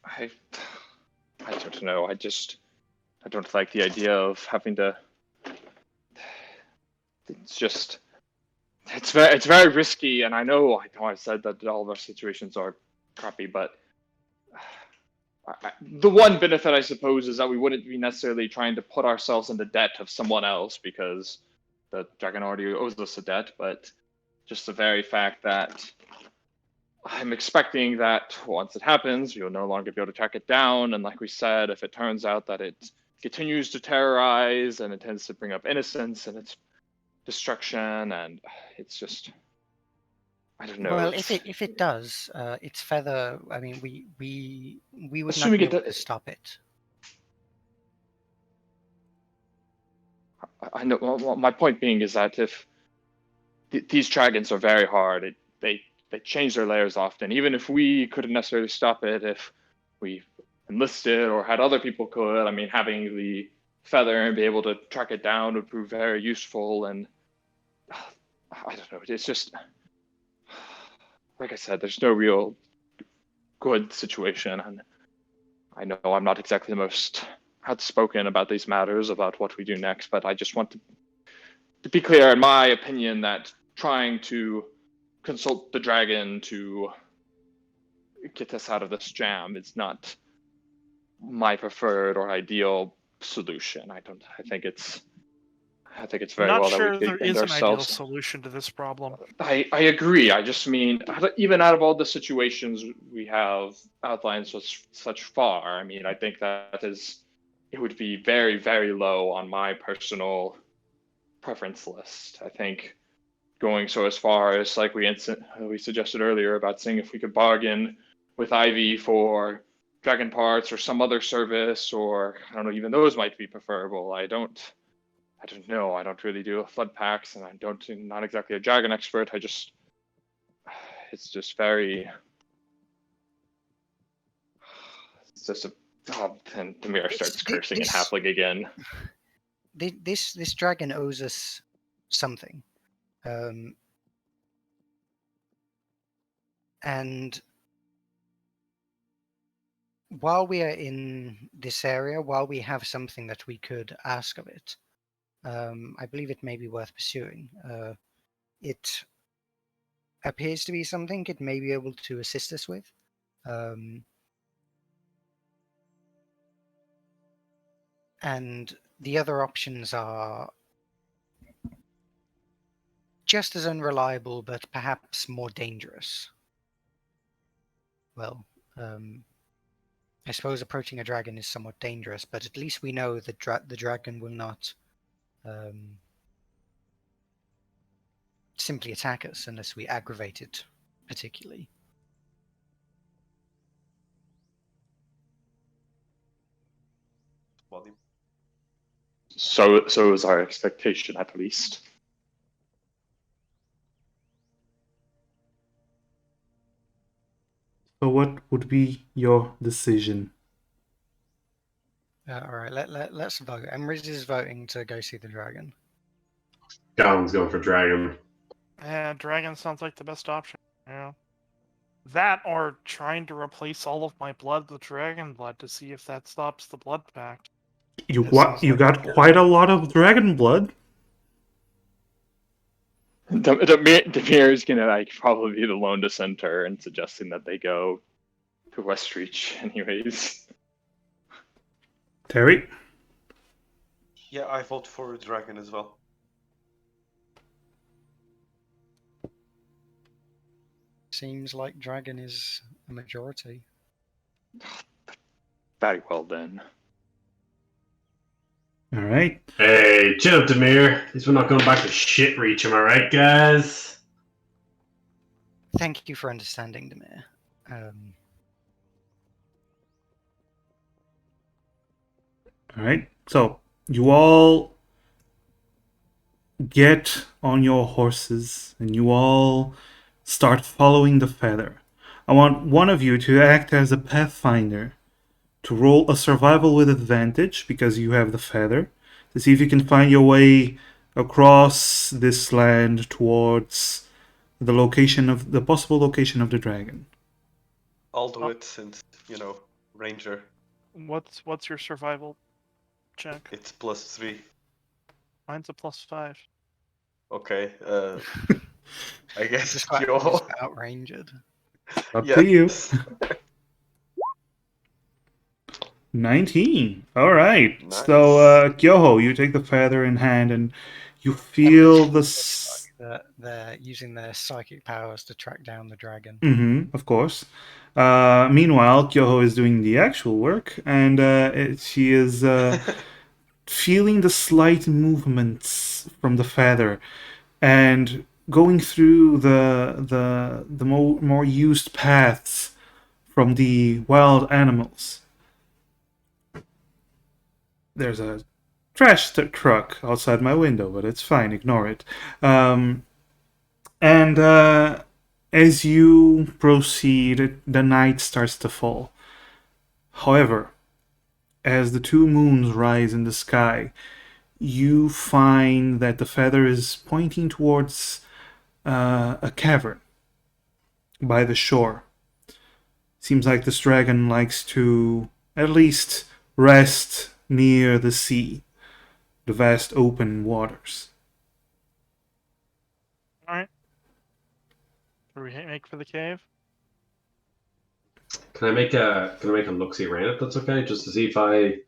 I don't know. I don't like the idea of having to. It's very risky, and I know I said that all of our situations are crappy, but the one benefit I suppose is that we wouldn't be necessarily trying to put ourselves in the debt of someone else because the dragon already owes us a debt, but just the very fact that I'm expecting that once it happens, we'll no longer be able to track it down. And like we said, if it turns out that it continues to terrorize and it tends to bring up innocence and its destruction, and it's just, I don't know. Well, if it does, its feather. I mean, we would not Assuming be it able to does- stop it. I know. Well, my point being is that if these dragons are very hard, they change their layers often. Even if we couldn't necessarily stop it, if we enlisted or had other people could, I mean, having the feather and be able to track it down would prove very useful. And I don't know. It's just, like I said, there's no real good situation, and I know I'm not exactly the most outspoken about these matters, about what we do next, but I just want to be clear, in my opinion, that trying to consult the dragon to get us out of this jam is not my preferred or ideal solution. I think it's very Not well sure that we there defend is an ideal ourselves. solution to this problem. I agree. I just mean, even out of all the situations we have outlined such far, I mean, I think it would be very, very low on my personal preference list. I think going so as far as like we suggested earlier about seeing if we could bargain with Ivy for dragon parts or some other service, or I don't know, even those might be preferable. I don't know. I don't really do flood packs, and I'm not exactly a dragon expert. It's just very. It's just a. Oh, and Demir starts cursing and halfling again. This dragon owes us something, and while we are in this area, while we have something that we could ask of it, I believe it may be worth pursuing. It appears to be something it may be able to assist us with. And the other options are just as unreliable, but perhaps more dangerous. well, I suppose approaching a dragon is somewhat dangerous, but at least we know that the dragon will not simply attack us unless we aggravate it particularly. Body. So is our expectation, at least. So what would be your decision? All right, let's vote. Emrys is voting to go see the dragon. Gollum's going for dragon. Yeah, dragon sounds like the best option. Yeah. That or trying to replace all of my blood with dragon blood to see if that stops the blood pact. You That seems like got quite a lot of dragon blood. Demir is gonna probably be the lone dissenter and suggesting that they go to Westreach anyways. Terry? Yeah, I vote for dragon as well. Seems like dragon is a majority. Very well then. All right. Hey, chill up, Demir. At least we're not going back to shit reach, am I right, guys? Thank you for understanding, Demir. All right. So you all get on your horses and you all start following the feather. I want one of you to act as a pathfinder, to roll a survival with advantage because you have the feather, to see if you can find your way across this land towards the possible location of the dragon. I'll do it since, ranger. What's your survival check? It's +3. Mine's a +5. Okay, I guess Just you're outranged. Up to you. Yes. 19. All right. Nice. So, Kyoho, you take the feather in hand and you feel They're using their psychic powers to track down the dragon. Mm-hmm, of course. Meanwhile, Kyoho is doing the actual work, and she is feeling the slight movements from the feather, and going through the more used paths from the wild animals. There's a trash truck outside my window, but it's fine. Ignore it. And as you proceed, the night starts to fall. However, as the two moons rise in the sky, you find that the feather is pointing towards a cavern by the shore. Seems like this dragon likes to at least rest near the sea, the vast open waters. Alright. Where we make for the cave? Can I make a look-see around if that's okay? Just to see if I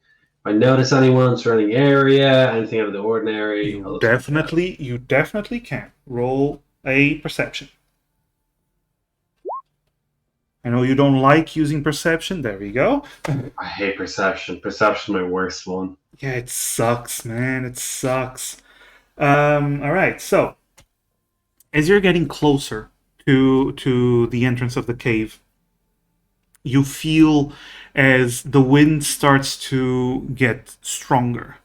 notice anyone surrounding area, anything out of the ordinary. You definitely can. Roll a perception. I know you don't like using perception. There we go. I hate perception. Perception's my worst one. Yeah, it sucks, man. It sucks. All right. So, as you're getting closer to the entrance of the cave, you feel as the wind starts to get stronger,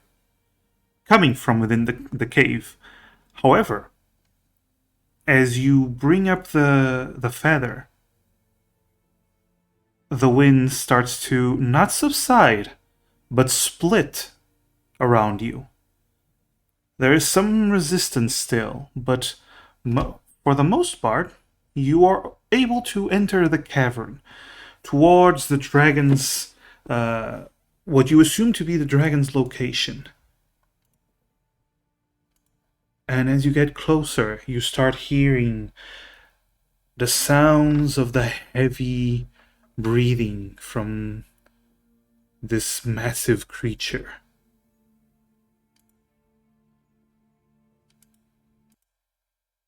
coming from within the cave. However, as you bring up the feather, the wind starts to not subside, but split around you. There is some resistance still, but for the most part, you are able to enter the cavern towards the dragon's, what you assume to be the dragon's location. And as you get closer, you start hearing the sounds of the heavy breathing from this massive creature.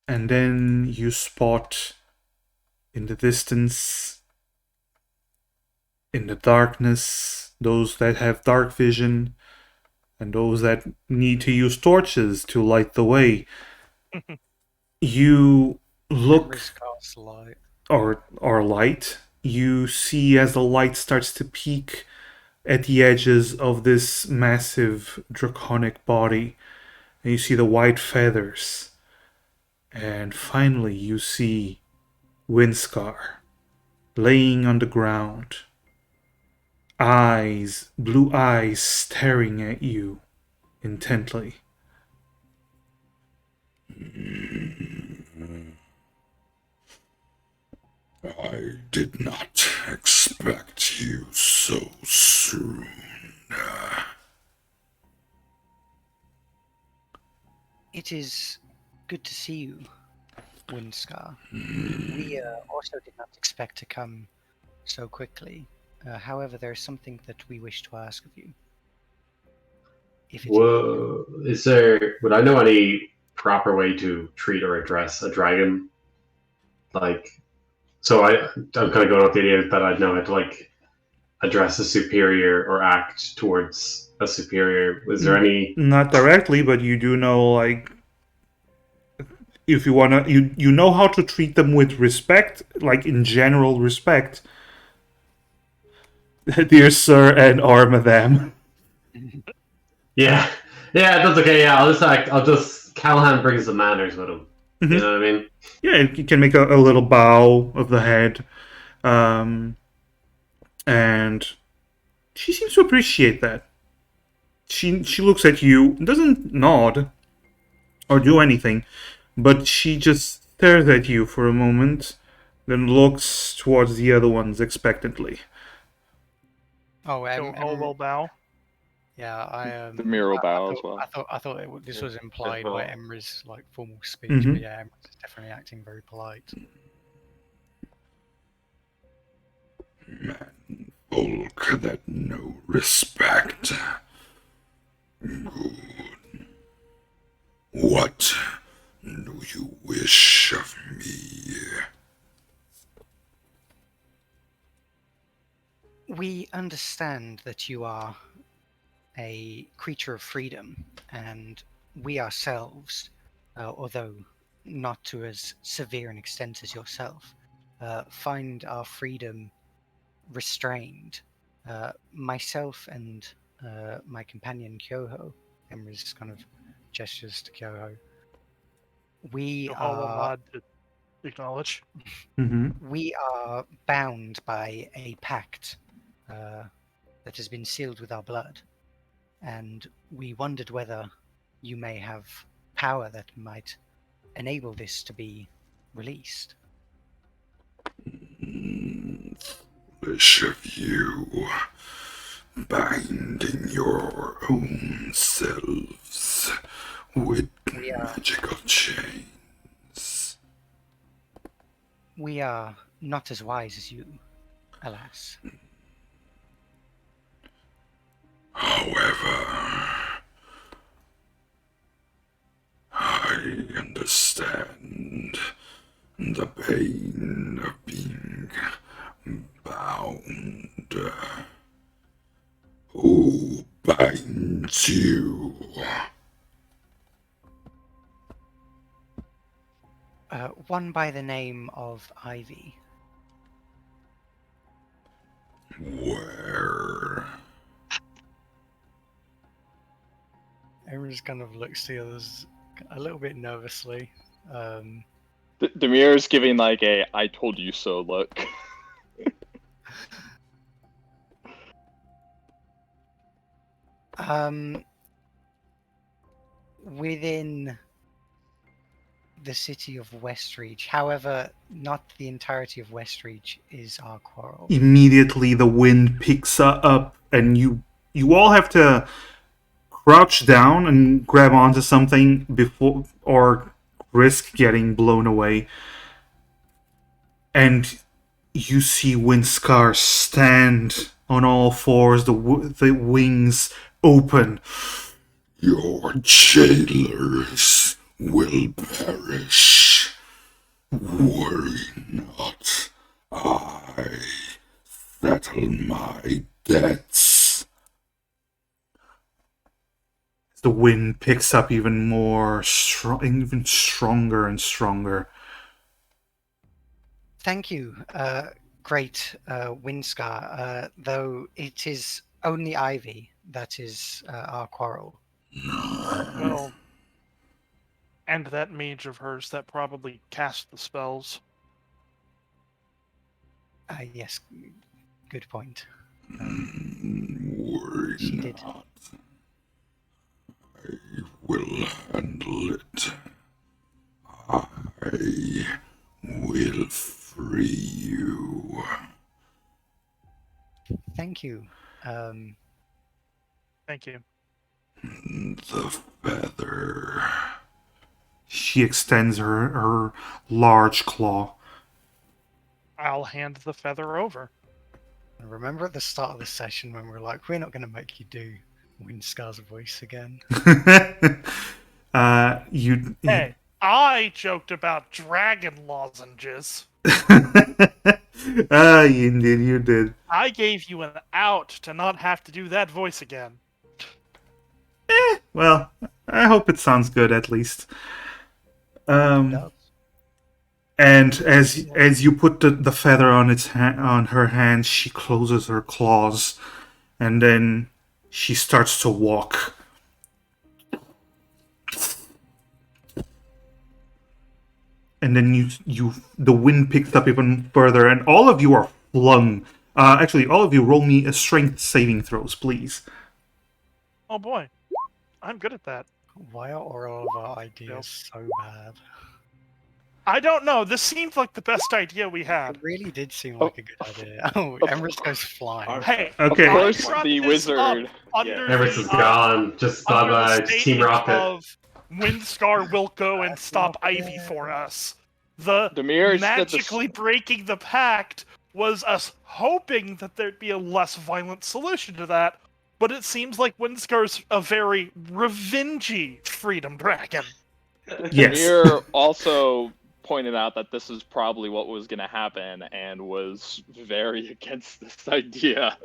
And then you spot in the distance in the darkness, those that have dark vision, and those that need to use torches to light the way. You look Emrys casts light. or light. You see as the light starts to peak at the edges of this massive draconic body, and you see the white feathers. And finally, you see Windscar laying on the ground, blue eyes staring at you intently. I did not expect you so soon. It is good to see you, Windscar. We also did not expect to come so quickly. However, there is something that we wish to ask of you. If it Whoa, would I know any proper way to treat or address a dragon? Like, so I'm kind of going off the idea that I'd know how to like address a superior or act towards a superior. Was there any? Not directly, but you do know, like, if you wanna, you know how to treat them with respect, like in general respect. Dear sir and or madame. Yeah, yeah, that's okay. Yeah, I'll just Callahan brings the manners with him. You know what I mean? Yeah, you can make a little bow of the head. And she seems to appreciate that. She looks at you, doesn't nod or do anything, but she just stares at you for a moment, then looks towards the other ones expectantly. Oh, I'll bow. yeah, The mural bow I as well. thought this was implied by well. Emrys like formal speech, Mhm. but yeah, Emrys is definitely acting very polite. Man, folk that know respect. Good. What do you wish of me? We understand that you are a creature of freedom, and we ourselves, although not to as severe an extent as yourself, find our freedom restrained. Myself and my companion Kyoho, Emrys kind of gestures to Kyoho. We You'll all are nod to acknowledge. we are bound by a pact that has been sealed with our blood, and we wondered whether you may have power that might enable this to be released. Foolish of you, binding your own selves with magical chains. We are not as wise as you, alas. However, I understand the pain of being bound. Who binds you? One by the name of Ivy. Where? Emrys kind of looks to the others a little bit nervously. Demir's giving like a "I told you so" look. Within the city of Westreach. However, not the entirety of Westreach is our quarrel. Immediately, the wind picks up, and you all have to crouch down and grab onto something before or risk getting blown away. And you see Windscar stand on all fours, the wings open. Your jailers will perish. Worry not. I settle my debts. The wind picks up even more, even stronger and stronger. Thank you, great Windscar. Though it is only Ivy that is our quarrel. Well, and that mage of hers that probably cast the spells. Yes, good point. Worry She did. not. I will handle it. I will free you. Thank you. Thank you. The feather. She extends her large claw. I'll hand the feather over. Remember at the start of the session when we were like, we're not going to make you do Windscar's voice again. You. Hey, I joked about dragon lozenges. You did. I gave you an out to not have to do that voice again. Well, I hope it sounds good at least. No. And as you put the feather on on her hand, she closes her claws, and then she starts to walk. And then the wind picks up even further, and all of you are flung. Actually, all of you roll me a strength saving throws, please. Oh boy, I'm good at that. Why are all of our ideas so bad? I don't know. This seemed like the best idea we had. It really did seem like a good idea. Oh, Emrys goes flying. Hey, Okay. Of course, I brought the this up wizard. under Everest the, is gone. Just under bye-bye. the Team statement Rocket. of Windscar will go and stop not Ivy fair. for us. The Demir said magically breaking the pact was us hoping that there'd be a less violent solution to that, but it seems like Windscar's a very revengey freedom dragon. Yes. Demir also pointed out that this is probably what was going to happen and was very against this idea.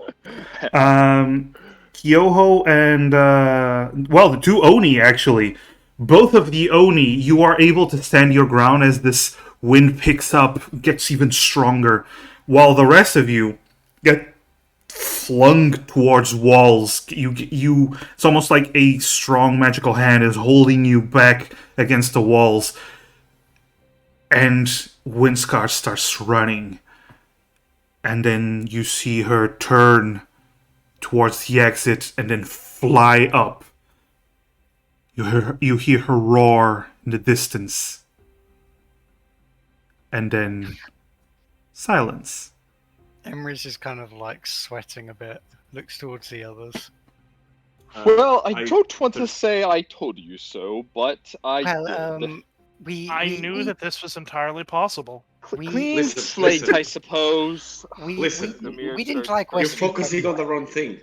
Kyoho and the two Oni actually. Both of the Oni, you are able to stand your ground as this wind picks up, gets even stronger, while the rest of you get flung towards walls. It's almost like a strong magical hand is holding you back against the walls. And Windscar starts running. And then you see her turn towards the exit and then fly up. You hear her roar in the distance. And then silence. Emrys is kind of like sweating a bit, looks towards the others. Well, I don't want to say I told you so, but I Well, did. I knew that this was entirely possible. Clean Listen, slate, listen. I suppose. Listen, we didn't starts like You're West focusing on the wrong thing.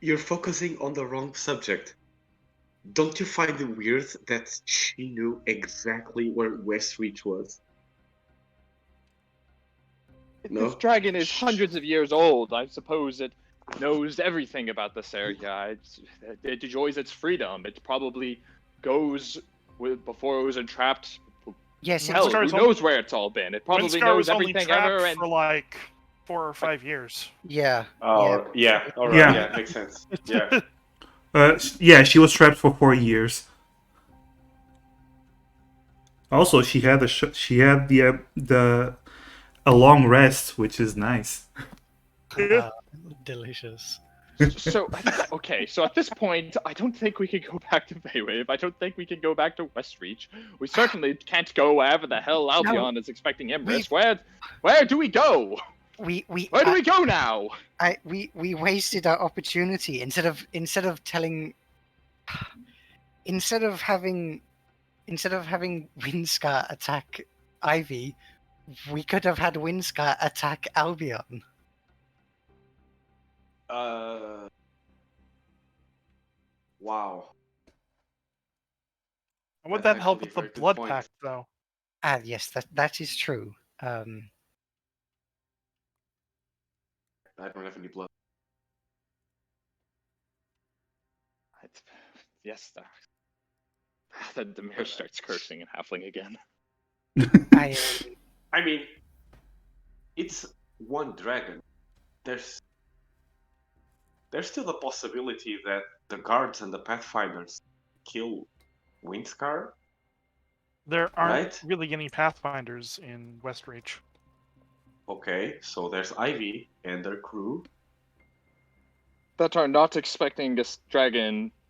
You're focusing on the wrong subject. Don't you find it weird that she knew exactly where Westreach was? No? This dragon is hundreds of years old. I suppose it knows everything about this area. It enjoys its freedom. It probably goes before it was entrapped. Yes, Hell, Windscar's who knows where it's all been? It probably Windscar knows was only everything trapped ever. And for like 4 or 5 years. yeah. Oh, yeah. All right. Yeah. Yeah, makes sense. Yeah. Yeah, she was trapped for 4 years. Also, she had a long rest, which is nice. Delicious. so okay, so at this point, I don't think we can go back to Baywave. I don't think we can go back to Westreach. We certainly can't go wherever the hell Albion is expecting Emrys. Where do we go? Where do we go now? we wasted our opportunity instead of having Windscar attack Ivy, we could have had Windscar attack Albion. Wow. Would That's that help actually with a the very good blood point. pact, though? Yes, that is true. I don't have any blood. Yes, then Demir starts cursing in Halfling again. I I mean, it's one dragon. There's still the possibility that the guards and the pathfinders kill Windscar, There aren't right? really any pathfinders in Westreach. Okay, so there's Ivy and their crew. That are not expecting this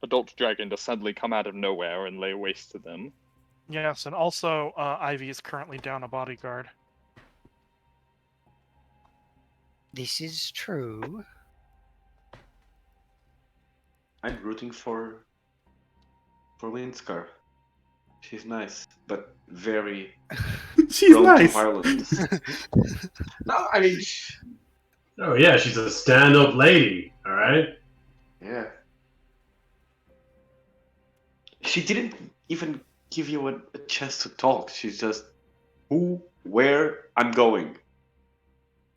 adult dragon, to suddenly come out of nowhere and lay waste to them. Yes, and also Ivy is currently down a bodyguard. This is true. I'm rooting for Windscar. She's nice, but very She's prone nice. to violence. No, I mean, Oh yeah, she's a stand-up lady. All right. yeah. She didn't even give you a chance to talk. She's just, who, where, I'm going.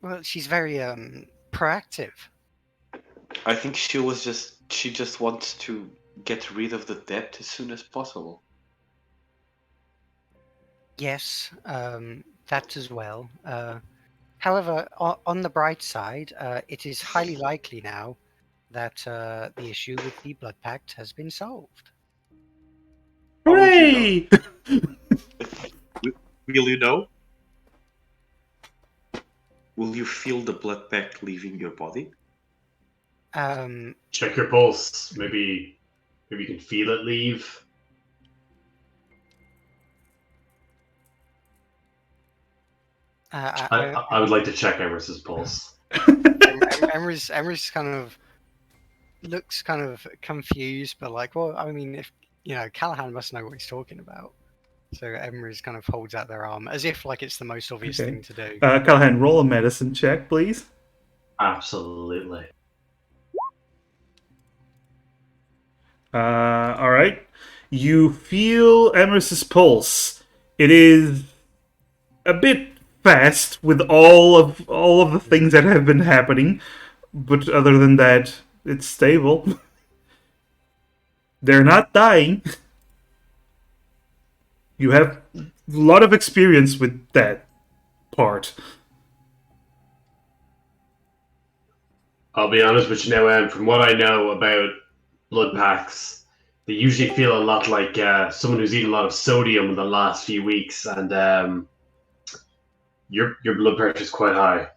Well, she's very proactive. I think she just wants to get rid of the debt as soon as possible. Yes, that as well. However, on the bright side, it is highly likely now that the issue with the Blood Pact has been solved. How would you know? Hooray! Will you know? Will you feel the blood pact leaving your body? Check your pulse. Maybe you can feel it leave. I would like to check Emers's pulse. Emrys kind of looks kind of confused, but like, well, I mean, if Callahan must know what he's talking about. So Emrys kind of holds out their arm as if like it's the most obvious Okay. thing to do. Callahan, roll a medicine check, please. Absolutely. All right. You feel Emers's pulse. It is a bit fast with all of the things that have been happening, but other than that, it's stable. They're not dying. You have a lot of experience with that part. I'll be honest with you now, from what I know about blood packs, they usually feel a lot like someone who's eaten a lot of sodium in the last few weeks, and your blood pressure is quite high.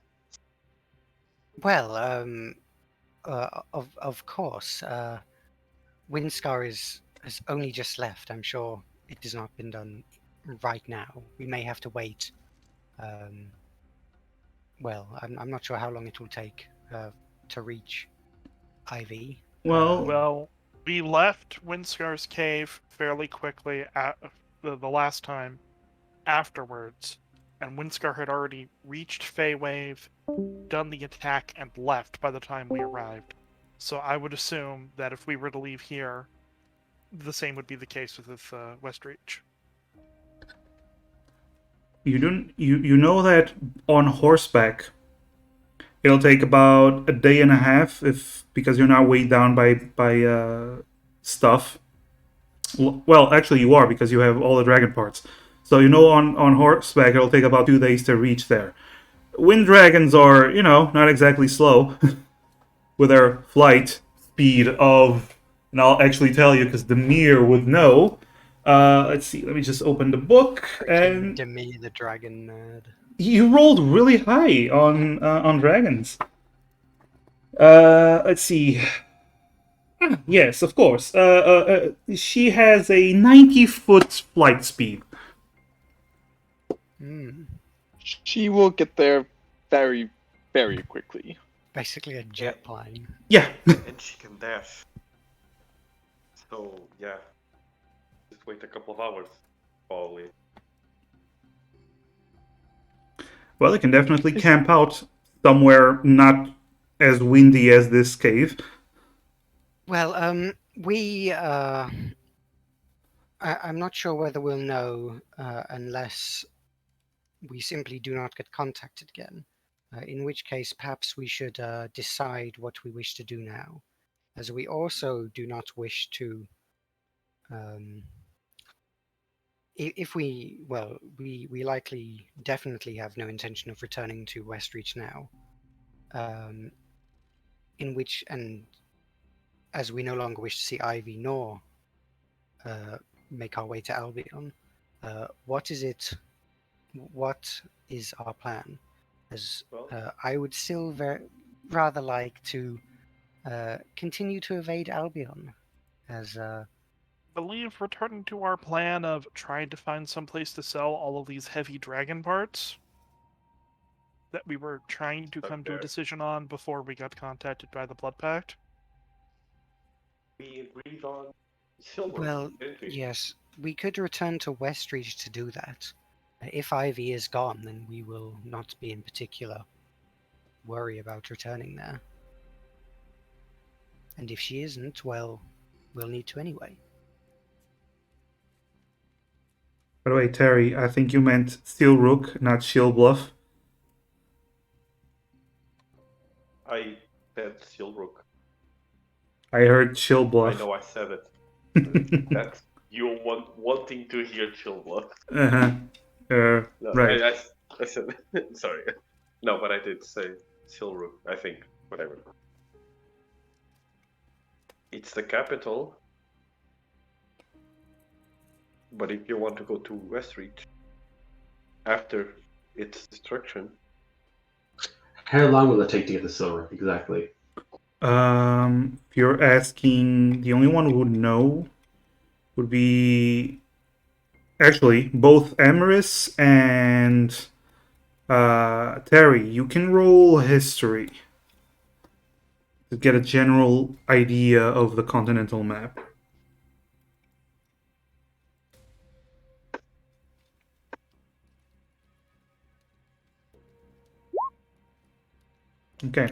Well, of course, Windscar has only just left. I'm sure it has not been done right now. We may have to wait. Well, I'm not sure how long it will take to reach Ivy. Well, Well, we left Windscar's cave fairly quickly at the last time afterwards, and Windscar had already reached Feywave, done the attack, and left by the time we arrived. So I would assume that if we were to leave here, the same would be the case with Westreach. you know that on horseback it'll take about a day and a half because you're not weighed down by stuff. Well, actually you are because you have all the dragon parts. So on horseback it'll take about 2 days to reach there. Wind dragons are, not exactly slow with their flight speed of, and I'll actually tell you because Demir would know. Let's see. Let me just open the book. And Demir the dragon nerd. you rolled really high on dragons. Let's see. Yes, of course. She has a 90-foot flight speed. She will get there very, very quickly. Basically a jet plane. Yeah. And she can dash. So, yeah. Just wait a couple of hours, probably. Well, they can definitely camp out somewhere not as windy as this cave. Well, I'm not sure whether we'll know unless we simply do not get contacted again. in which case perhaps we should decide what we wish to do now, as we also do not wish to if we likely definitely have no intention of returning to Westreach now, in which, and as we no longer wish to see Ivy nor make our way to Albion, what is our plan? As Well, I would still rather like to continue to evade Albion, as Believe returning to our plan of trying to find some place to sell all of these heavy dragon parts that we were trying to come to a Okay. decision on before we got contacted by the Blood Pact. We agreed on silver, well, didn't we? yes, we could return to Westreach to do that. If Ivy is gone, then we will not be in particular worry about returning there. And if she isn't, well, we'll need to anyway. By the way, Terry, I think you meant Steel Rook, not Shield Bluff. I said Silrook. I heard Shield I Bluff. know I said it. That's you wanting to hear Chilbluff. Uh-huh. No, Right. I said sorry. No, but I did say Silrook, I think. Whatever. It's the capital. But if you want to go to Westreach after its destruction, How long will it take to get the silver exactly? If you're asking, the only one who would know would be actually both Emeris and Terry. You can roll history to get a general idea of the continental map. Okay.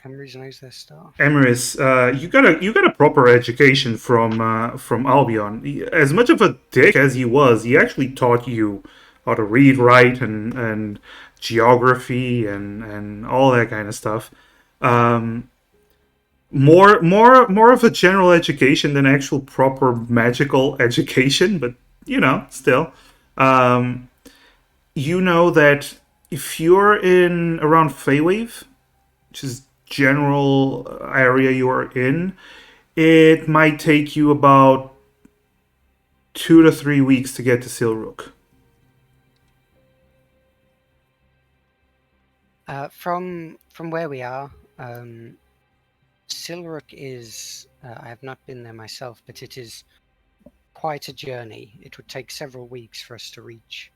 Emery's knows their stuff. Emeris, you got a proper education from Albion. As much of a dick as he was, he actually taught you how to read, write, and geography and all that kind of stuff. More of a general education than actual proper magical education, but still. You know that if you're in around Feywave, which is general area you are in, it might take you about 2 to 3 weeks to get to Silrook. From where we are, Silrook is. I have not been there myself, but it is quite a journey. It would take several weeks for us to reach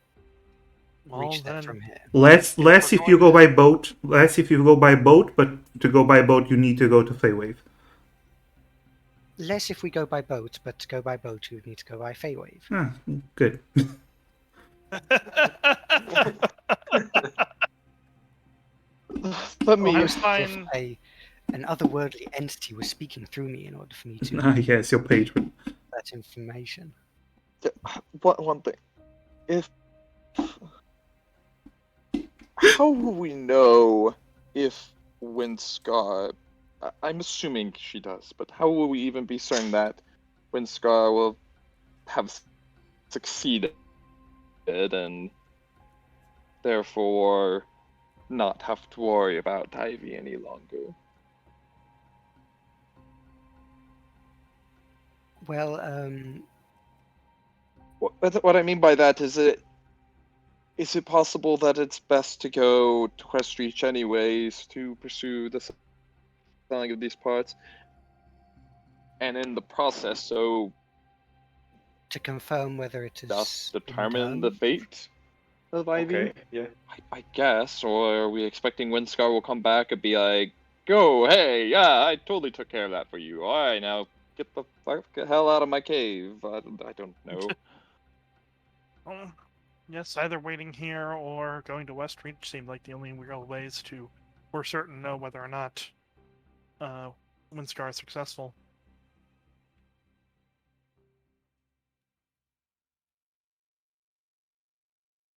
Well, there then, from here. Less we're if going you go to- by boat. Less if you go by boat, but to go by boat you need to go to Feywave. Less if we go by boat, but to go by boat, we would need to go by Feywave. Ah, good. Let me. Almost as fine. if an otherworldly entity was speaking through me in order for me to Ah, yes, your patron. that information. One thing. How will we know if Windscar? I'm assuming she does, but how will we even be certain that Windscar will have succeeded and therefore not have to worry about Ivy any longer? Well, What I mean by that is it possible that it's best to go to Westreach anyways to pursue the selling of these parts, and in the process, so to confirm whether it is thus been determine the done. fate of Ivy? okay, yeah. I guess, or are we expecting Windscar will come back and be like, "Go, hey, yeah, I totally took care of that for you. All right, now get the hell out of my cave." I don't know. Well, yes, either waiting here or going to Westreach seemed like the only real ways to, for certain, know whether or not Windscar is successful.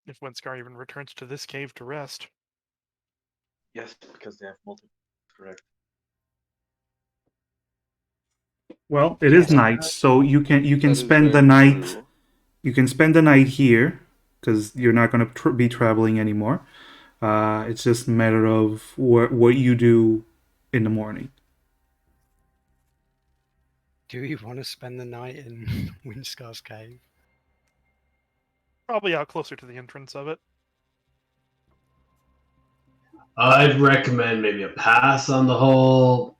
If Windscar even returns to this cave to rest. Yes, because they have multiple. Correct. Well, it is Yes. night, so you can That is spend the very night. true. You can spend the night here because you're not going to be traveling anymore. It's just a matter of what you do in the morning. Do we want to spend the night in Windscar's cave? Probably out closer to the entrance of it. I'd recommend maybe a pass on the whole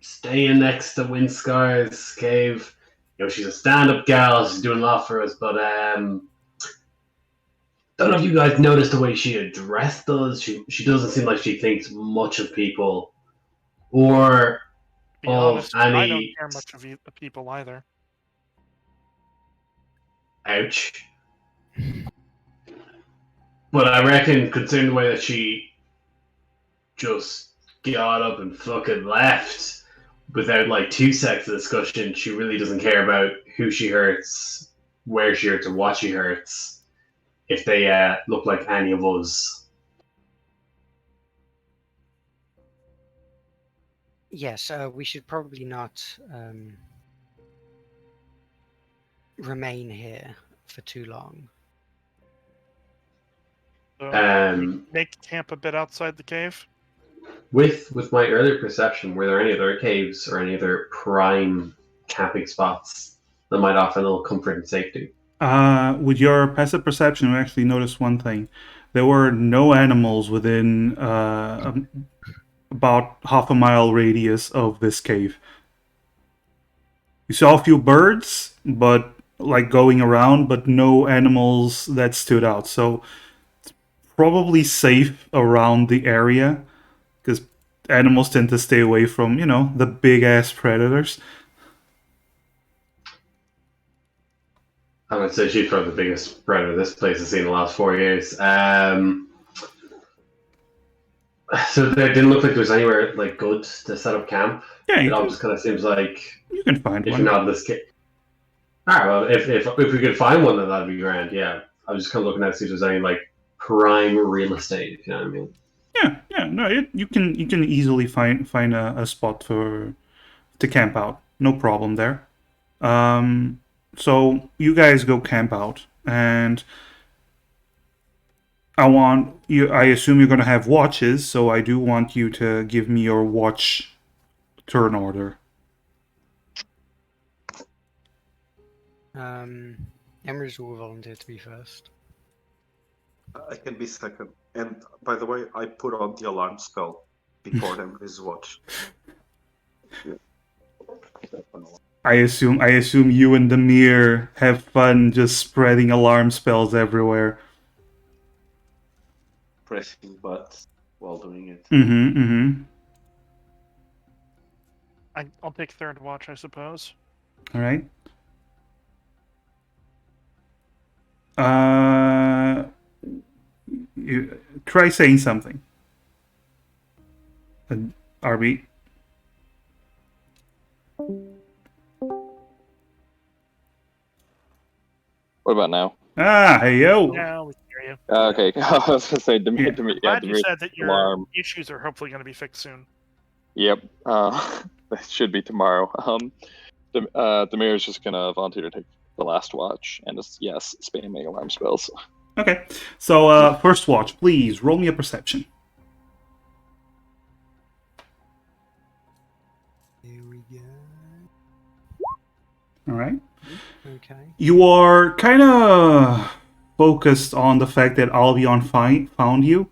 staying next to Windscar's cave. You know, she's a stand-up gal. She's doing a lot for us, but don't know if you guys noticed the way she addressed us. She doesn't seem like she thinks much of people or Be of honest, I don't any. care much of the people either. Ouch. But I reckon, considering the way that she just got up and fucking left without like 2 seconds of discussion, she really doesn't care about who she hurts, where she hurts, or what she hurts. If they look like any of us. Yes, we should probably not remain here for too long. So Um, make camp a bit outside the cave. with my earlier perception, were there any other caves or any other prime camping spots that might offer a little comfort and safety? With your passive perception, you actually noticed one thing. There were no animals within about half a mile radius of this cave. You saw a few birds, but like going around, but no animals that stood out. So it's probably safe around the area because animals tend to stay away from, the big ass predators. I'm gonna say she's probably the biggest predator this place has seen in the last 4 years. So there didn't look like there was anywhere like good to set up camp. Yeah, It all just kind of seems like you can find if one. you're not in this case. Alright, well, if we could find one, then that'd be grand. Yeah, I was just kind of looking at see if there's any like prime real estate. If you know what I mean? Yeah. No, you can easily find a spot to camp out. No problem there. So you guys go camp out, and I assume you're gonna have watches, so I do want you to give me your watch turn order. Emrys will volunteer to be first. I can be second. And by the way, I put on the alarm spell before them his watch. I assume you and Demir have fun just spreading alarm spells everywhere. Pressing buttons while doing it. Mm-hmm. I'll take third watch, I suppose. All right. Uh, try saying something. RB. What about now? Hey yo. Now we can hear you. Okay, I was gonna say, Yeah. Glad you Demir's said that your alarm. issues are hopefully going to be fixed soon. Yep, that should be tomorrow. Demir is just gonna volunteer to take the last watch and just spamming alarm spells. Okay. So first watch, please roll me a perception. Here we go. All right. Okay. You are kind of focused on the fact that Albion found you,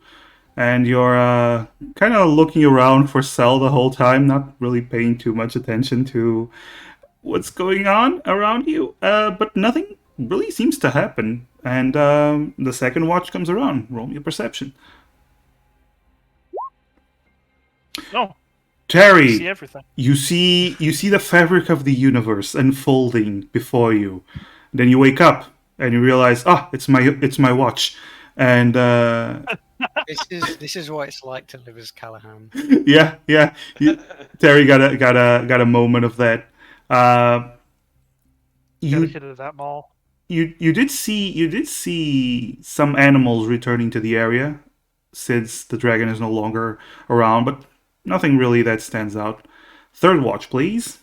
and you're kind of looking around for Cell the whole time, not really paying too much attention to what's going on around you. But nothing really seems to happen. And the second watch comes around. Roll me a perception. No, Terry, you see everything. you see the fabric of the universe unfolding before you. Then you wake up and you realize, it's my watch, and This is what it's like to live as Callahan. yeah. Terry got a moment of that. Gotta You hit it at that mall. you did see some animals returning to the area. since the dragon is no longer around, but nothing really that stands out. Third watch, please.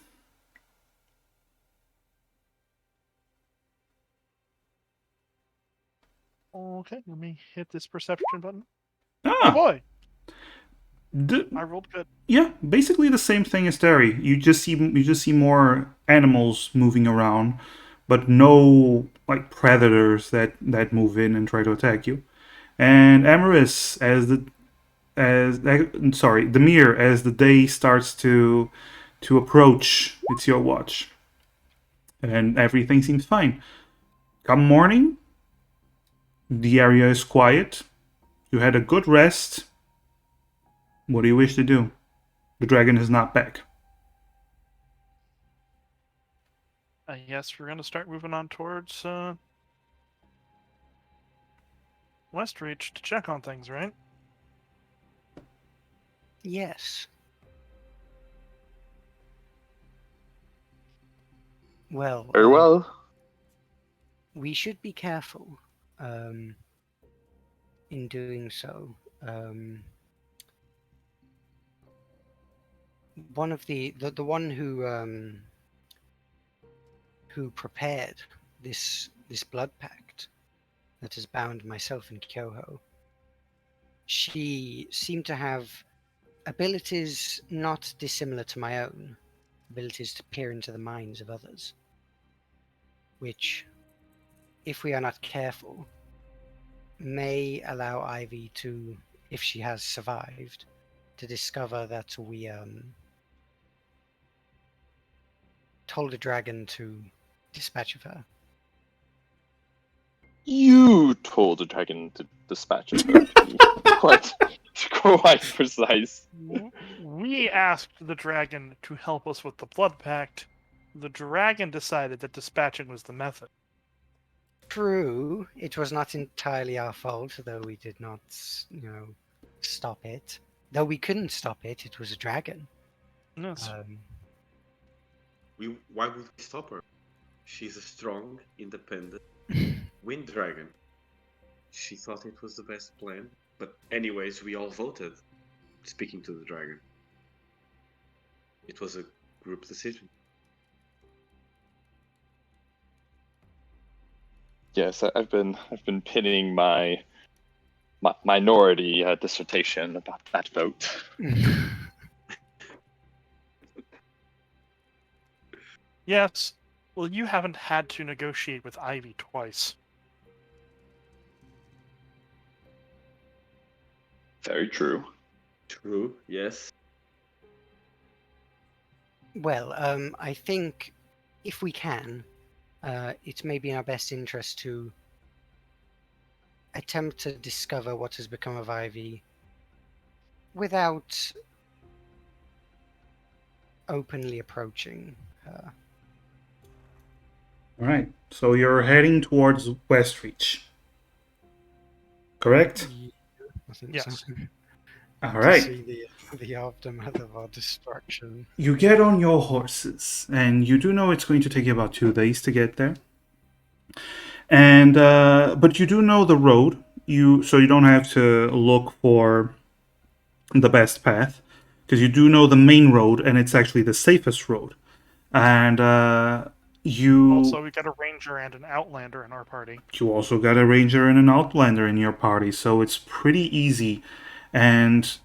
Okay, let me hit this perception button. Oh Ah, boy, d- I rolled good. yeah, basically the same thing as Terry. You just see more animals moving around, but no like predators that move in and try to attack you. And Amaris, Demir, as the day starts to approach, it's your watch, and everything seems fine. Come morning, the area is quiet. You had a good rest. What do you wish to do? The dragon is not back. I guess we're gonna start moving on towards Westreach to check on things, right? Yes. Well, Very well. we should be careful in doing so. One of the one who prepared this blood pact that has bound myself and Kyoho, she seemed to have abilities not dissimilar to my own, abilities to peer into the minds of others, which, if we are not careful, may allow Ivy to, if she has survived, to discover that we told a dragon to dispatch of her. You told the dragon to dispatch of her. To be quite precise. We asked the dragon to help us with the blood pact. The dragon decided that dispatching was the method. True, it was not entirely our fault, though we did not, stop it. Though we couldn't stop it, it was a dragon. Yes. Why would we stop her? She's a strong, independent wind dragon. She thought it was the best plan. But anyways, we all voted speaking to the dragon. It was a group decision. Yes, I've been pinning my minority dissertation about that vote. Yes. Well, you haven't had to negotiate with Ivy twice. Very true. True, yes. Well, I think if we can, it may be in our best interest to attempt to discover what has become of Ivy without openly approaching her. All right. So you're heading towards Westreach, correct? I think Yes. so. All To right. see the aftermath of our destruction. You get on your horses, and you do know it's going to take you about 2 days to get there. And but you do know the road. So you don't have to look for the best path because you do know the main road, and it's actually the safest road. And Also, we got a ranger and an outlander in our party. you also got a ranger and an outlander in your party, so it's pretty easy. And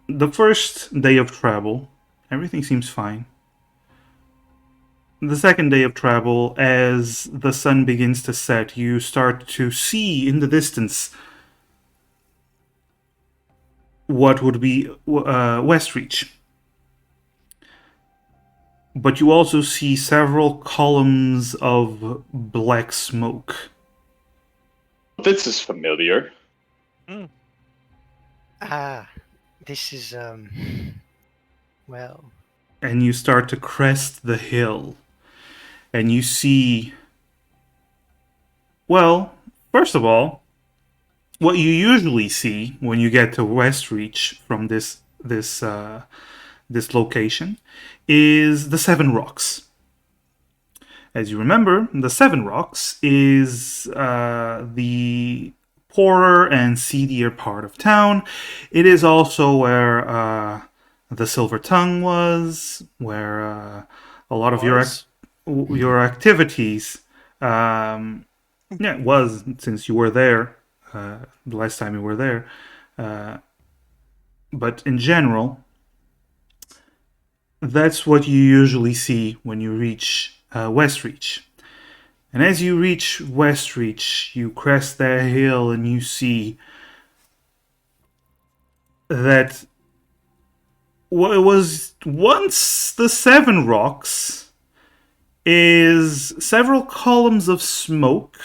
the first day of travel, everything seems fine. The second day of travel, as the sun begins to set, you start to see in the distance what would be Westreach. But you also see several columns of black smoke. This is familiar. Ah, this is well. And you start to crest the hill. And you see, well, first of all, what you usually see when you get to Westreach from this location is the Seven Rocks. As you remember, the Seven Rocks is the poorer and seedier part of town. It is also where the Silver Tongue was, where a lot of your activities. Yeah, it was since you were there the last time you were there. But in general, that's what you usually see when you reach Westreach. And as you reach Westreach, you crest that hill and you see that what was once the Seven Rocks is several columns of smoke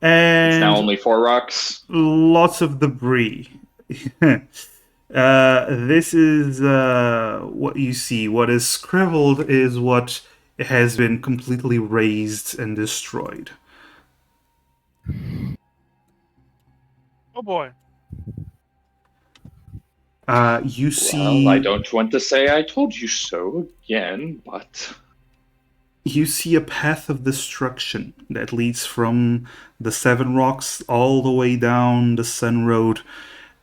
It's now and only 4 rocks. lots of debris. This is what you see. What is scribbled is what has been completely razed and destroyed. Oh boy. You see. Well, I don't want to say I told you so again, but You see a path of destruction that leads from the Seven Rocks all the way down the Sun Road,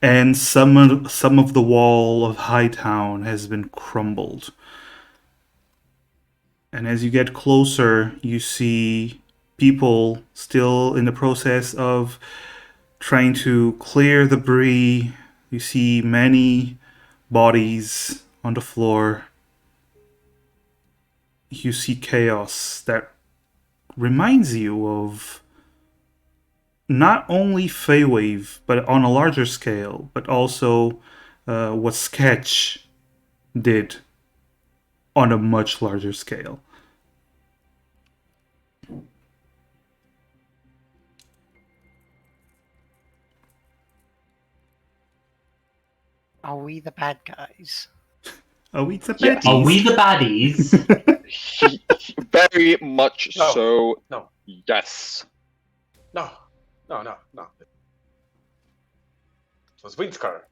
and some of the wall of Hightown has been crumbled. And as you get closer, you see people still in the process of trying to clear the debris. You see many bodies on the floor. You see chaos that reminds you of not only Feywave, but on a larger scale, but also what Sketch did on a much larger scale. Are we the bad guys? Are we the Yes. baddies? Are we the baddies? very much No. so. No. Yes. No. It was Windscar.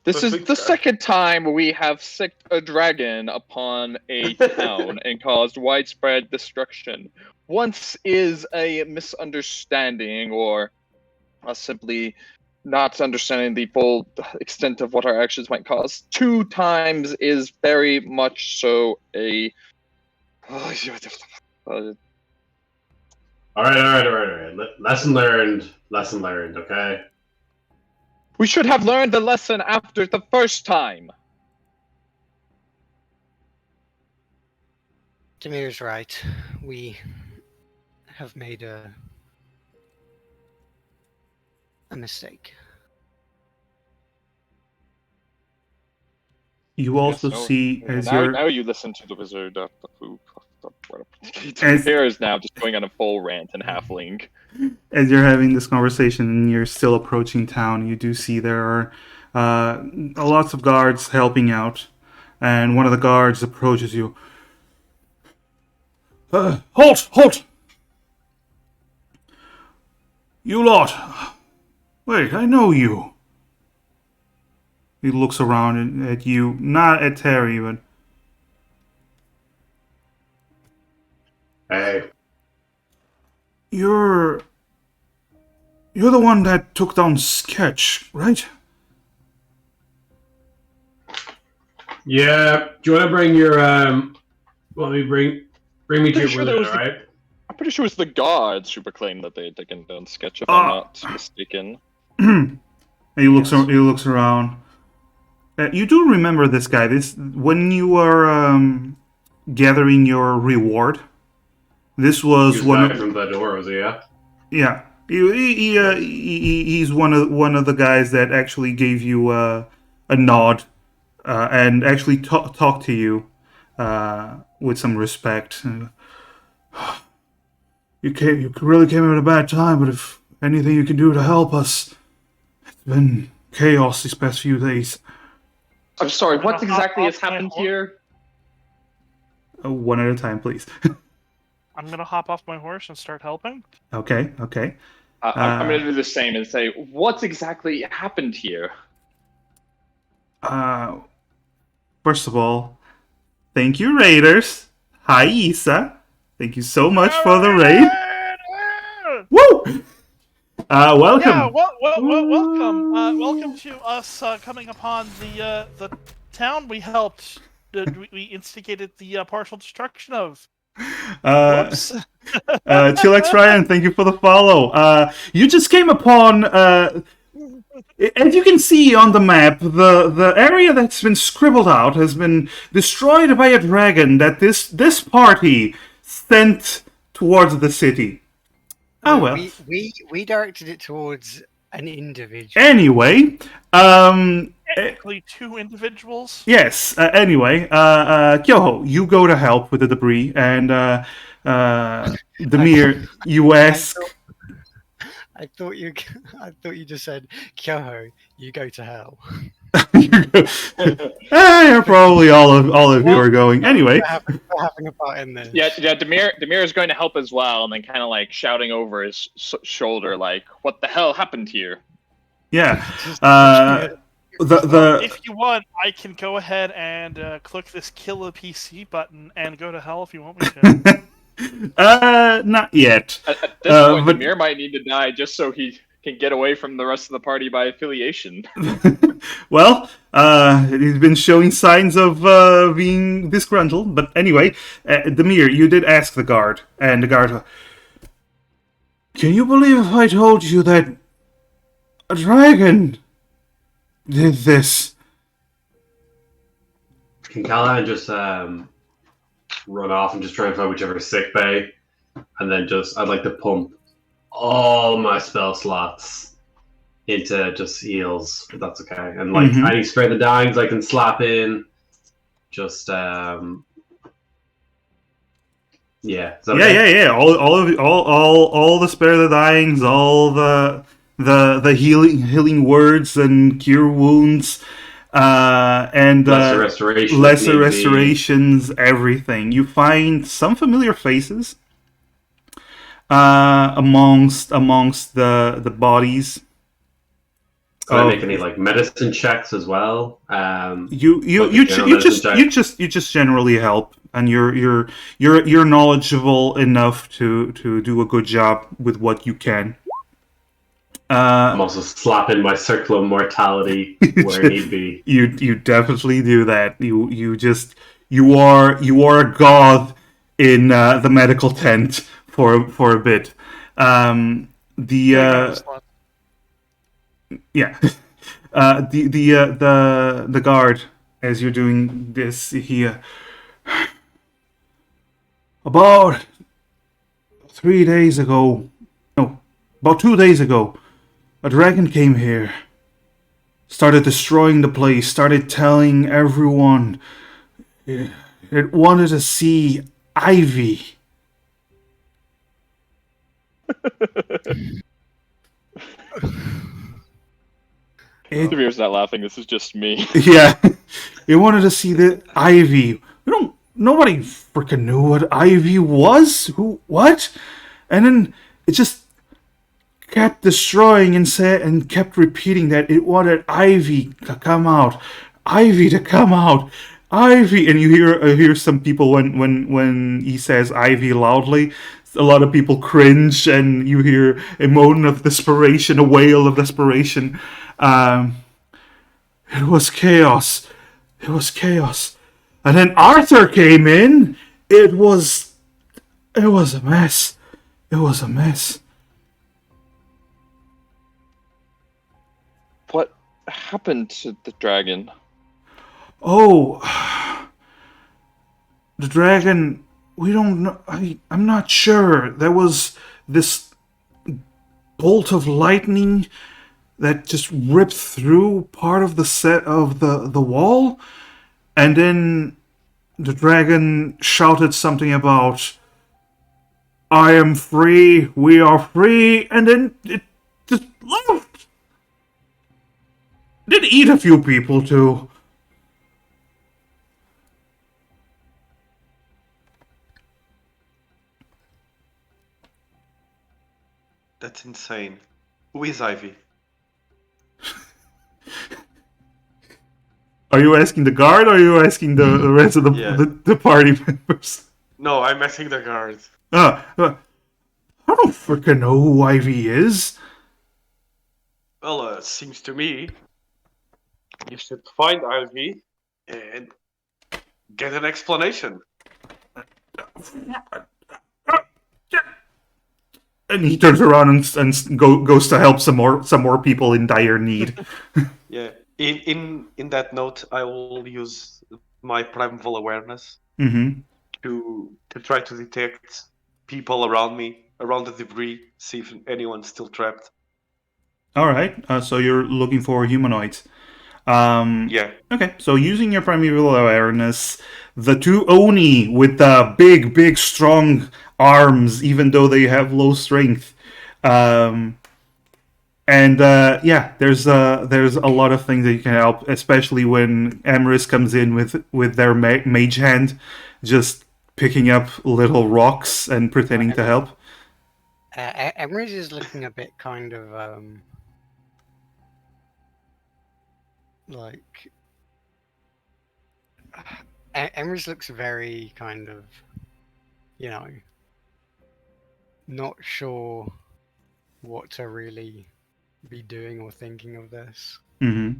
This Let's is think, the guys. second time we have sicked a dragon upon a town and caused widespread destruction. Once is a misunderstanding or simply not understanding the full extent of what our actions might cause. 2 times is very much so a. All right. Lesson learned. Okay. We should have learned the lesson after the first time. Demir's right. We have made a mistake. You also Yes, no, see as now, you're now you listen to the wizard. As- Bear is now just going on a full rant and halfling. as you're having this conversation and you're still approaching town. You do see there are lots of guards helping out, and one of the guards approaches you. Halt! You lot! Wait, I know you. He looks around at you, not at Terry, but Hey. you're the one that took down Sketch, right? Yeah. Do you want to bring your Let me bring me to Pretty your sure that wizard, was all right? I'm pretty sure it was the gods who proclaimed that they had taken down Sketch, if I'm not mistaken. And he looks Yes. he looks around. You do remember this guy? This when you were gathering your reward. This He was was one back of from the door, was he? Yeah. yeah. He's one of the guys that actually gave you a nod and actually talked to you with some respect. You really came at a bad time, but if anything you can do to help us, it's been chaos these past few days. I'm sorry, I'm what gonna exactly hop has off my happened horse. here? One at a time, please. I'm gonna hop off my horse and start helping. Okay. I'm going to do the same and say, what exactly happened here? First of all, thank you, Raiders. Hi, Isa. Thank you so much for the raid. Woo! Welcome. Yeah, welcome. Welcome to us coming upon the town we helped. We instigated the partial destruction of. Whoops. Chilex Ryan, thank you for the follow. You just came upon, as you can see on the map, the area that's been scribbled out has been destroyed by a dragon that this party sent towards the city. Oh well. We directed it towards an individual. Anyway, Technically, two individuals. yes. Anyway, Kyoho, you go to help with the debris, and Demir, you ask. I thought you just said, Kyoho, you go to hell. Probably all of you are going. Anyway, we're having a part in this. Yeah. Demir is going to help as well, and then kind of like shouting over his shoulder, like, "What the hell happened here?" yeah. If you want, I can go ahead and click this kill a PC button and go to hell if you want me to. Not yet. At this point, but- Demir might need to die just so he can get away from the rest of the party by affiliation. Well, he's been showing signs of being disgruntled. But anyway, Demir, you did ask the guard, and the guard. Can you believe if I told you that a dragon did this? Can Callahan just run off and just try and find whichever sick bay, and then I'd like to pump all my spell slots into just heals, if that's okay. And like any spare the dyings I can slap in. Just yeah. Is that okay? Yeah. All the spare the dyings, all the healing words and cure wounds, and lesser restorations, everything. You find some familiar faces amongst the bodies. Can I make any like medicine checks as well? You just generally help, and you're knowledgeable enough to do a good job with what you can. I'm also slapping my circle of mortality where need be. You definitely do that. You are a god in the medical tent for a bit. Yeah. The guard, as you're doing this here, about 3 days ago, no, about 2 days ago, a dragon came here, started destroying the place, started telling everyone it wanted to see Ivy. Demir's not laughing. This is just me. Yeah, it wanted to see the Ivy. Nobody freaking knew what Ivy was. Who? What? And then it just kept destroying and kept repeating that it wanted Ivy to come out, Ivy to come out, Ivy. And you hear some people when he says Ivy loudly. A lot of people cringe, and you hear a moan of desperation, a wail of desperation. It was chaos. It was chaos. And then Arthur came in. It was a mess. It was a mess. What happened to the dragon? Oh, the dragon. We don't know. I'm not sure. There was this bolt of lightning that just ripped through part of the set of the wall, and then the dragon shouted something about "I am free, we are free," and then it just left. Did eat a few people too. That's insane. Who is Ivy? Are you asking the guard, or are you asking the rest of the party members? No, I'm asking the guard. I don't freaking know who Ivy is. Well, seems to me you should find Ivy and get an explanation. And he turns around and goes to help some more people in dire need. Yeah. In that note, I will use my primeval awareness Mm-hmm. to try to detect people around me, around the debris, see if anyone's still trapped. All right. So you're looking for humanoids. Yeah. Okay. So using your primeval awareness, the two Oni with the big, strong arms, even though they have low strength. And yeah, there's a lot of things that you can help, especially when Amaris comes in with their mage hand, just picking up little rocks and pretending to help. Emrys is looking a bit kind of like Emrys looks very kind of, you know, not sure what to really be doing or thinking of this. Mm-hmm.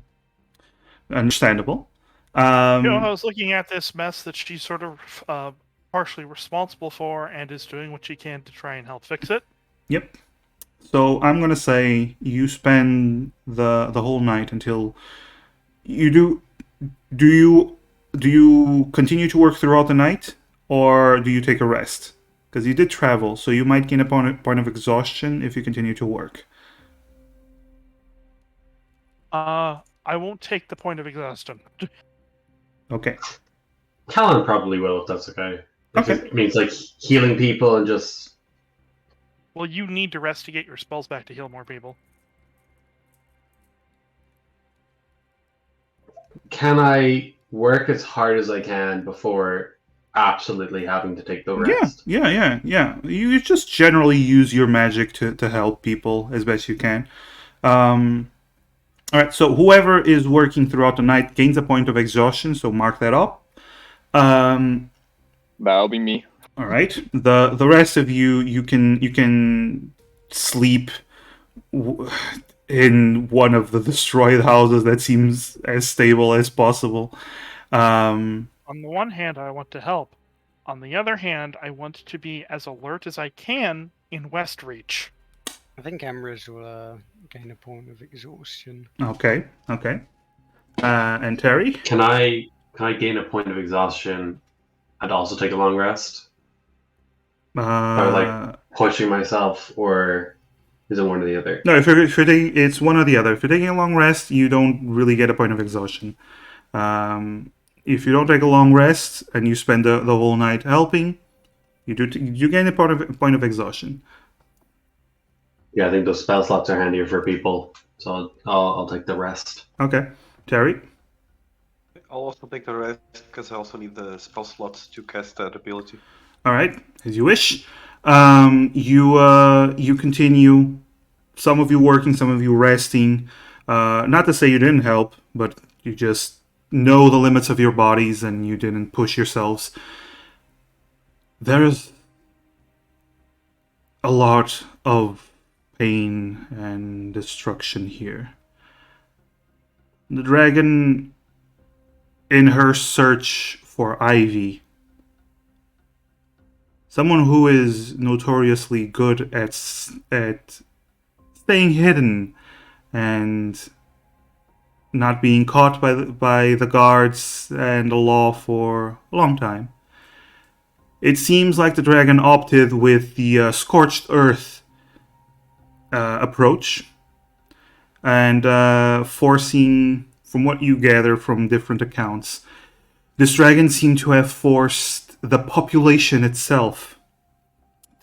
Understandable. I was looking at this mess that she's sort of partially responsible for and is doing what she can to try and help fix it. Yep. So I'm gonna say you spend the whole night until you do. Do you continue to work throughout the night, or do you take a rest? Because you did travel, so you might gain a point of exhaustion if you continue to work. I won't take the point of exhaustion. Okay. Callan probably will if that's okay. If Okay. it means like healing people and just. Well, you need to rest to get your spells back to heal more people. Can I work as hard as I can before absolutely having to take the rest? Yeah. You just generally use your magic to help people as best you can. All right, so whoever is working throughout the night gains a point of exhaustion, so mark that up. That'll be me. All right, the rest of you can sleep in one of the destroyed houses that seems as stable as possible. On the one hand, I want to help. On the other hand, I want to be as alert as I can in Westreach. I think Emrys will gain a point of exhaustion. Okay. And Terry? Can I gain a point of exhaustion and also take a long rest? Or like pushing myself, or is it one or the other? No, if you're taking, it's one or the other. If you're taking a long rest, you don't really get a point of exhaustion. If you don't take a long rest and you spend the whole night helping, you gain a point of exhaustion. Yeah, I think those spell slots are handier for people, so I'll take the rest. Okay, Terry. I'll also take the rest because I also need the spell slots to cast that ability. All right, as you wish. You continue. Some of you working, some of you resting. Not to say you didn't help, but you just know the limits of your bodies and you didn't push yourselves. There's a lot of pain and destruction here. The dragon, in her search for Ivy, someone who is notoriously good at staying hidden and not being caught by the guards and the law for a long time. It seems like the dragon opted with the scorched earth approach and forcing, from what you gather from different accounts, this dragon seemed to have forced the population itself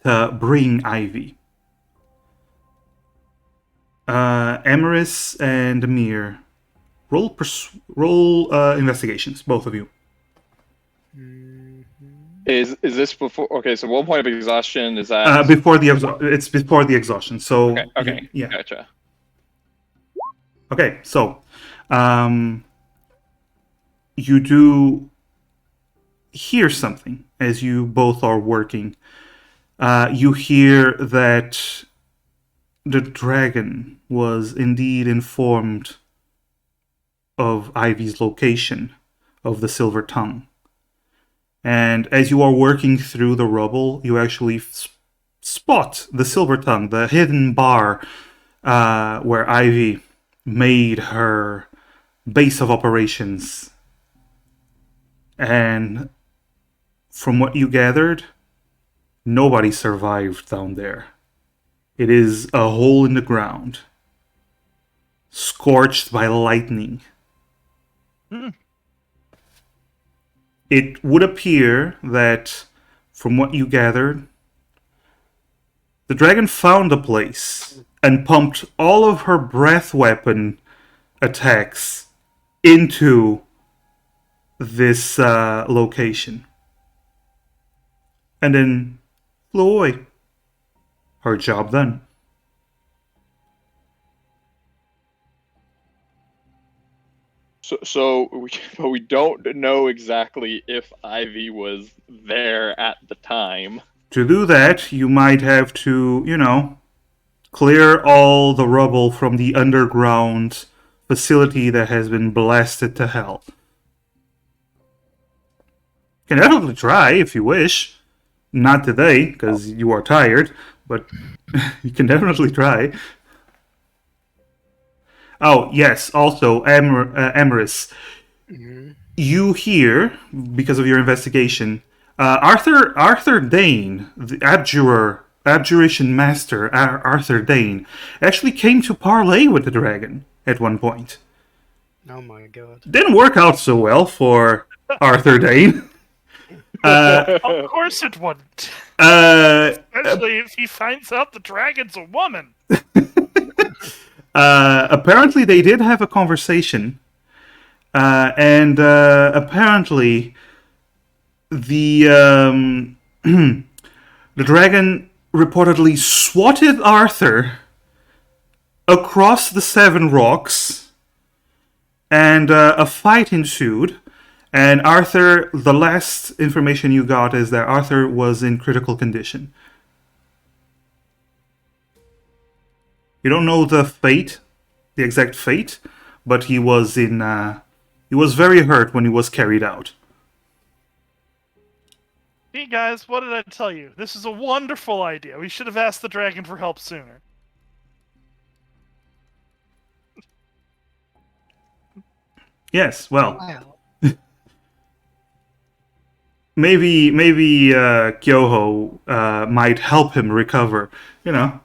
to bring Ivy. Amaris and Amir, roll investigations, both of you. Is this before? Okay, so 1 point of exhaustion is that Before the it's before the exhaustion. So okay, yeah. Gotcha. Okay, so you do hear something as you both are working. You hear that the dragon was indeed informed of Ivy's location of the Silver Tongue. And as you are working through the rubble, you actually spot the Silver Tongue, the hidden bar where Ivy made her base of operations. And from what you gathered, nobody survived down there. It is a hole in the ground, scorched by lightning. It would appear that, from what you gathered, the dragon found a place and pumped all of her breath weapon attacks into this location. And then flew away. Her job done. But we don't know exactly if Ivy was there at the time. To do that, you might have to, clear all the rubble from the underground facility that has been blasted to hell. You can definitely try if you wish. Not today, because you are tired, but you can definitely try. Oh, yes, also, Amaris, you hear, because of your investigation, Arthur Dane, the abjuration master, Arthur Dane, actually came to parley with the dragon at one point. Oh my god. Didn't work out so well for Arthur Dane. Of course it wouldn't. Especially if he finds out the dragon's a woman. Apparently, they did have a conversation, and apparently, the the dragon reportedly swatted Arthur across the Seven Rocks, and a fight ensued. And Arthur, the last information you got is that Arthur was in critical condition. You don't know the exact fate, but he was very hurt when he was carried out. Hey guys, what did I tell you? This is a wonderful idea. We should have asked the dragon for help sooner. Yes, well, Wow. maybe Kyoho might help him recover. No!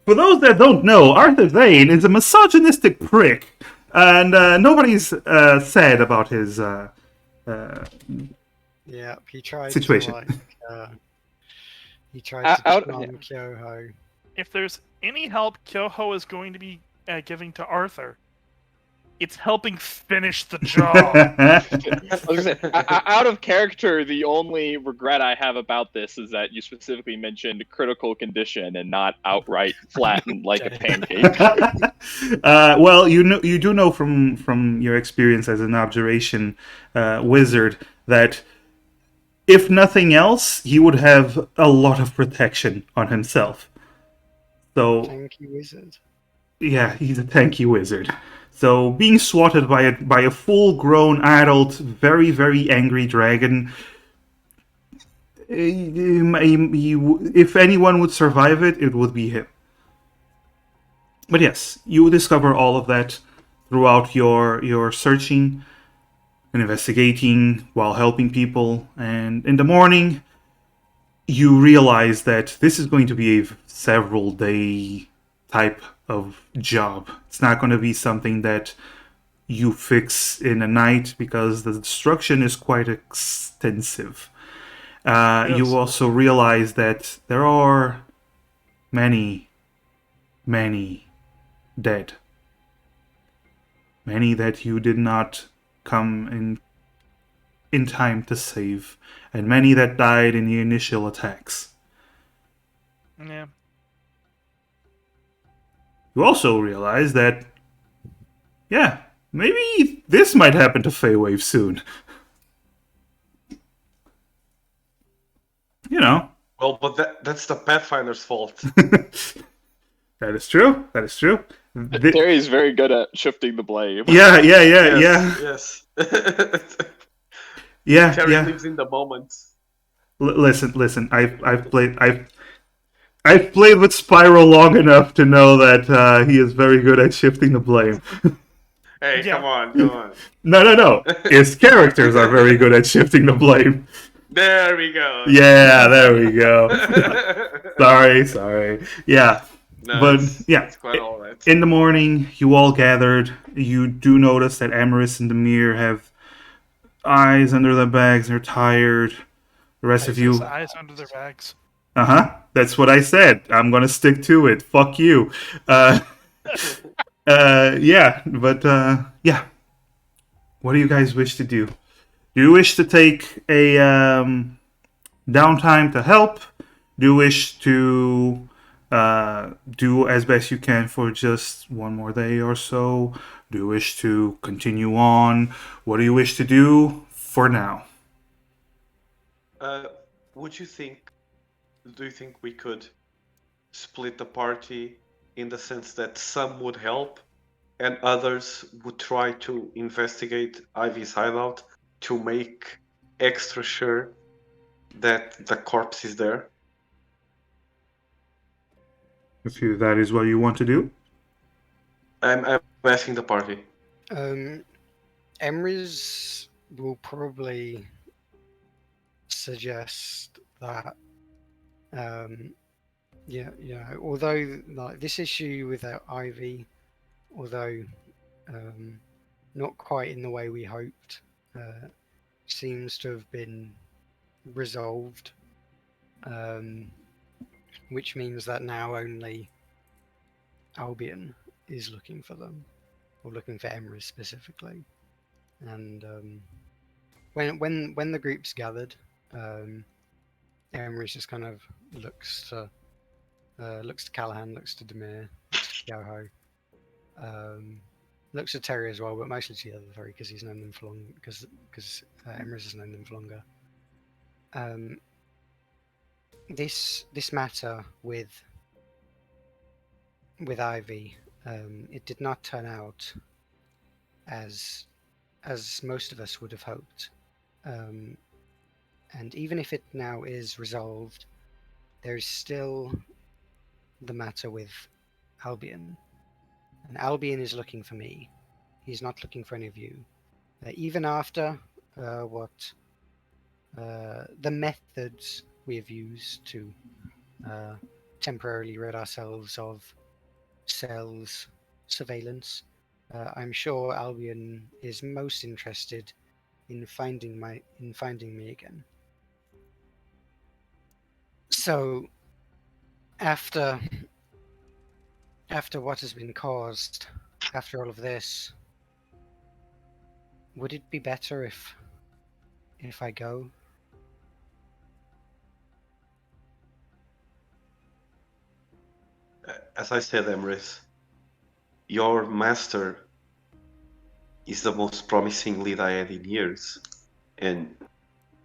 For those that don't know, Arthur Dane is a misogynistic prick, and nobody's sad about his Yeah, he tried situation. he tried to Out- charm Kyoho. If there's any help Kyoho is going to be giving to Arthur, it's helping finish the job. I was gonna say, out of character, the only regret I have about this is that you specifically mentioned critical condition and not outright flattened like a pancake. Well, you do know from your experience as an abjuration wizard that if nothing else, he would have a lot of protection on himself. So Tanky wizard. yeah, he's a tanky wizard. So being swatted by a full-grown adult, very very angry dragon, if anyone would survive it, it would be him. But yes, you discover all of that throughout your searching and investigating while helping people, and in the morning, you realize that this is going to be a several day type of job. It's not going to be something that you fix in a night because the destruction is quite extensive. Yes. You also realize that there are many dead. Many that you did not come in time to save, and many that died in the initial attacks. Yeah. You also realize that, yeah, maybe this might happen to Feywave soon. Well, but that's the Pathfinder's fault. That is true. That is true. Terry's very good at shifting the blame. Yeah. Yes. Yeah. Terry lives in the moment. Listen. I've played with Spyro long enough to know that he is very good at shifting the blame. Hey, Yeah. come on. No. His characters are very good at shifting the blame. There we go. Yeah, there we go. Sorry. Yeah. No, But yeah, it's quite alright. in the morning, you all gathered. You do notice that Amaris and Demir have eyes under their bags. They're tired. The rest of you, Eyes under their bags. That's what I said. I'm gonna stick to it. Fuck you. Yeah, but yeah. What do you guys wish to do? Do you wish to take a downtime to help? Do you wish to do as best you can for just one more day or so? Do you wish to continue on? What do you wish to do for now? Do you think we could split the party in the sense that some would help and others would try to investigate Ivy's hideout to make extra sure that the corpse is there? If that is what you want to do. I'm asking the party. Emrys will probably suggest that although like this issue with Ivy, although not quite in the way we hoped, seems to have been resolved, which means that now only Albion is looking for them, or looking for Emrys specifically. And when the group's gathered, Emrys just kind of looks to Callahan, looks to Demir, looks to Yoho, looks at Terry as well, but mostly to the other three because he's known them for long. Because Emrys has known them for longer. This matter with Ivy, it did not turn out as most of us would have hoped. And even if it now is resolved, there's still the matter with Albion. And Albion is looking for me. He's not looking for any of you. Even after the methods we have used to temporarily rid ourselves of Cell's surveillance, I'm sure Albion is most interested in finding me again. So, after what has been caused, after all of this, would it be better if I go? As I said, Emrys, your master is the most promising lead I had in years, and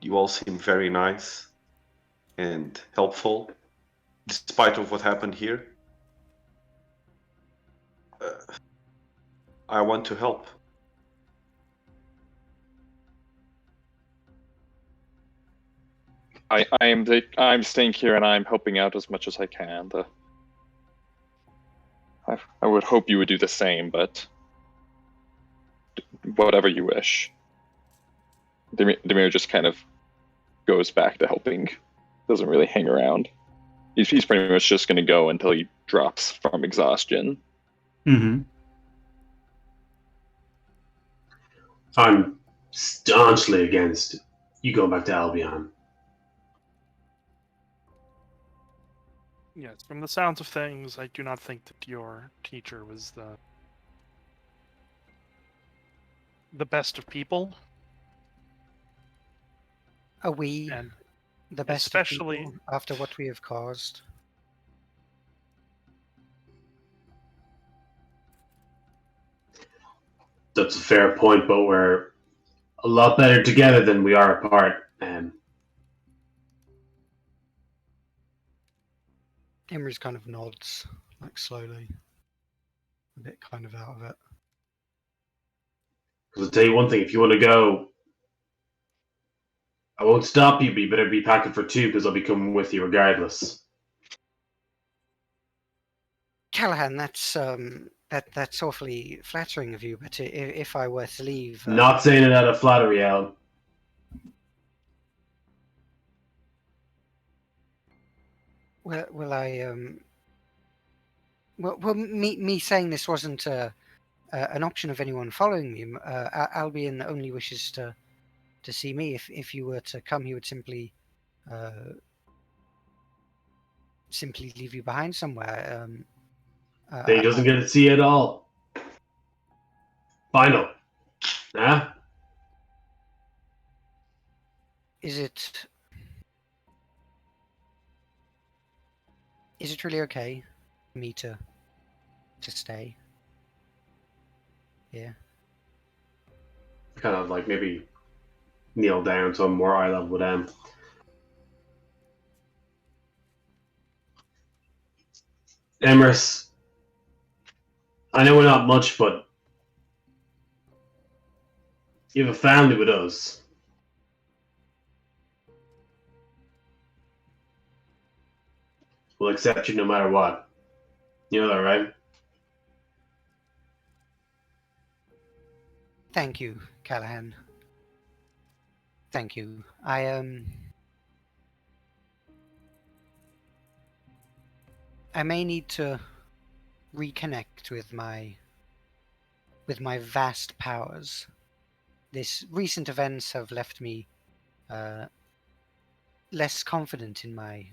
you all seem very nice and helpful, despite of what happened here. I want to help. I'm staying here and I'm helping out as much as I can. I would hope you would do the same, but whatever you wish. Demir just kind of goes back to helping. Doesn't really hang around. He's pretty much just going to go until he drops from exhaustion. Mm-hmm. I'm staunchly against you going back to Albion. Yes, from the sounds of things, I do not think that your teacher was the best of people. Are we And the best especially of people after what we have caused? That's a fair point, but we're a lot better together than we are apart. Emery's kind of nods, like slowly, a bit kind of out of it. Because I'll tell you one thing, if you want to go, I won't stop you, but you better be packing for two, because I'll be coming with you regardless. Callahan, that's awfully flattering of you. But if I were to leave, Not saying it out of flattery, Alan. will I well, me saying this wasn't an option of anyone following me. Albion only wishes to see me. If you were to come, he would simply leave you behind somewhere. He doesn't get to see you at all. Final. Huh? Is it really okay for me to stay here? Kind of like maybe kneel down so I'm more eye level with them. Emrys, I know we're not much, but you have a family with us. We'll accept you no matter what. You know that, right? Thank you, Callahan. Thank you. I may need to reconnect with my vast powers. These recent events have left me less confident in my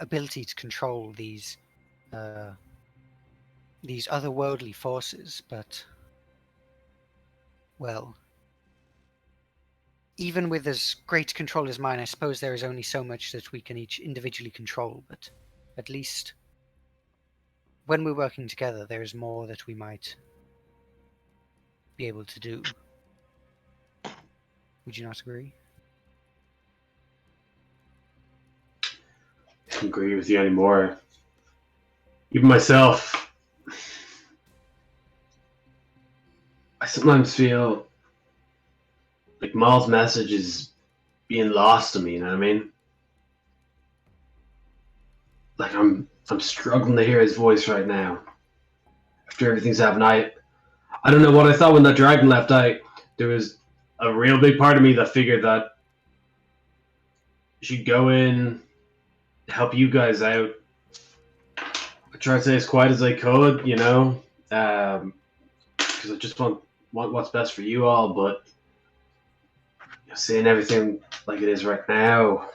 ability to control these otherworldly forces, but, well, even with as great control as mine, I suppose there is only so much that we can each individually control, but at least when we're working together, there is more that we might be able to do. Would you not agree? I don't agree with you anymore. Even myself, I sometimes feel like Maul's message is being lost to me, you know what I mean? Like I'm struggling to hear his voice right now. After everything's happened, I don't know what I thought when that dragon left. There was a real big part of me that figured that I should go in, help you guys out. I tried to stay as quiet as I could, you know, because I just want what's best for you all. But seeing everything like it is right now,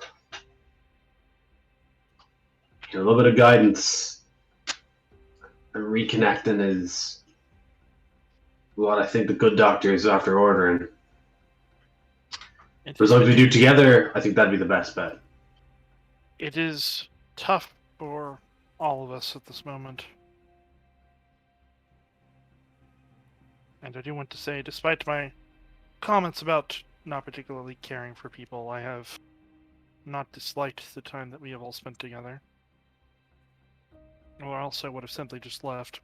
a little bit of guidance and reconnecting is what I think the good doctor is after ordering. For as long as we do together, I think that'd be the best bet. It is tough for all of us at this moment. And I do want to say, despite my comments about not particularly caring for people, I have not disliked the time that we have all spent together. Or else I would have simply just left.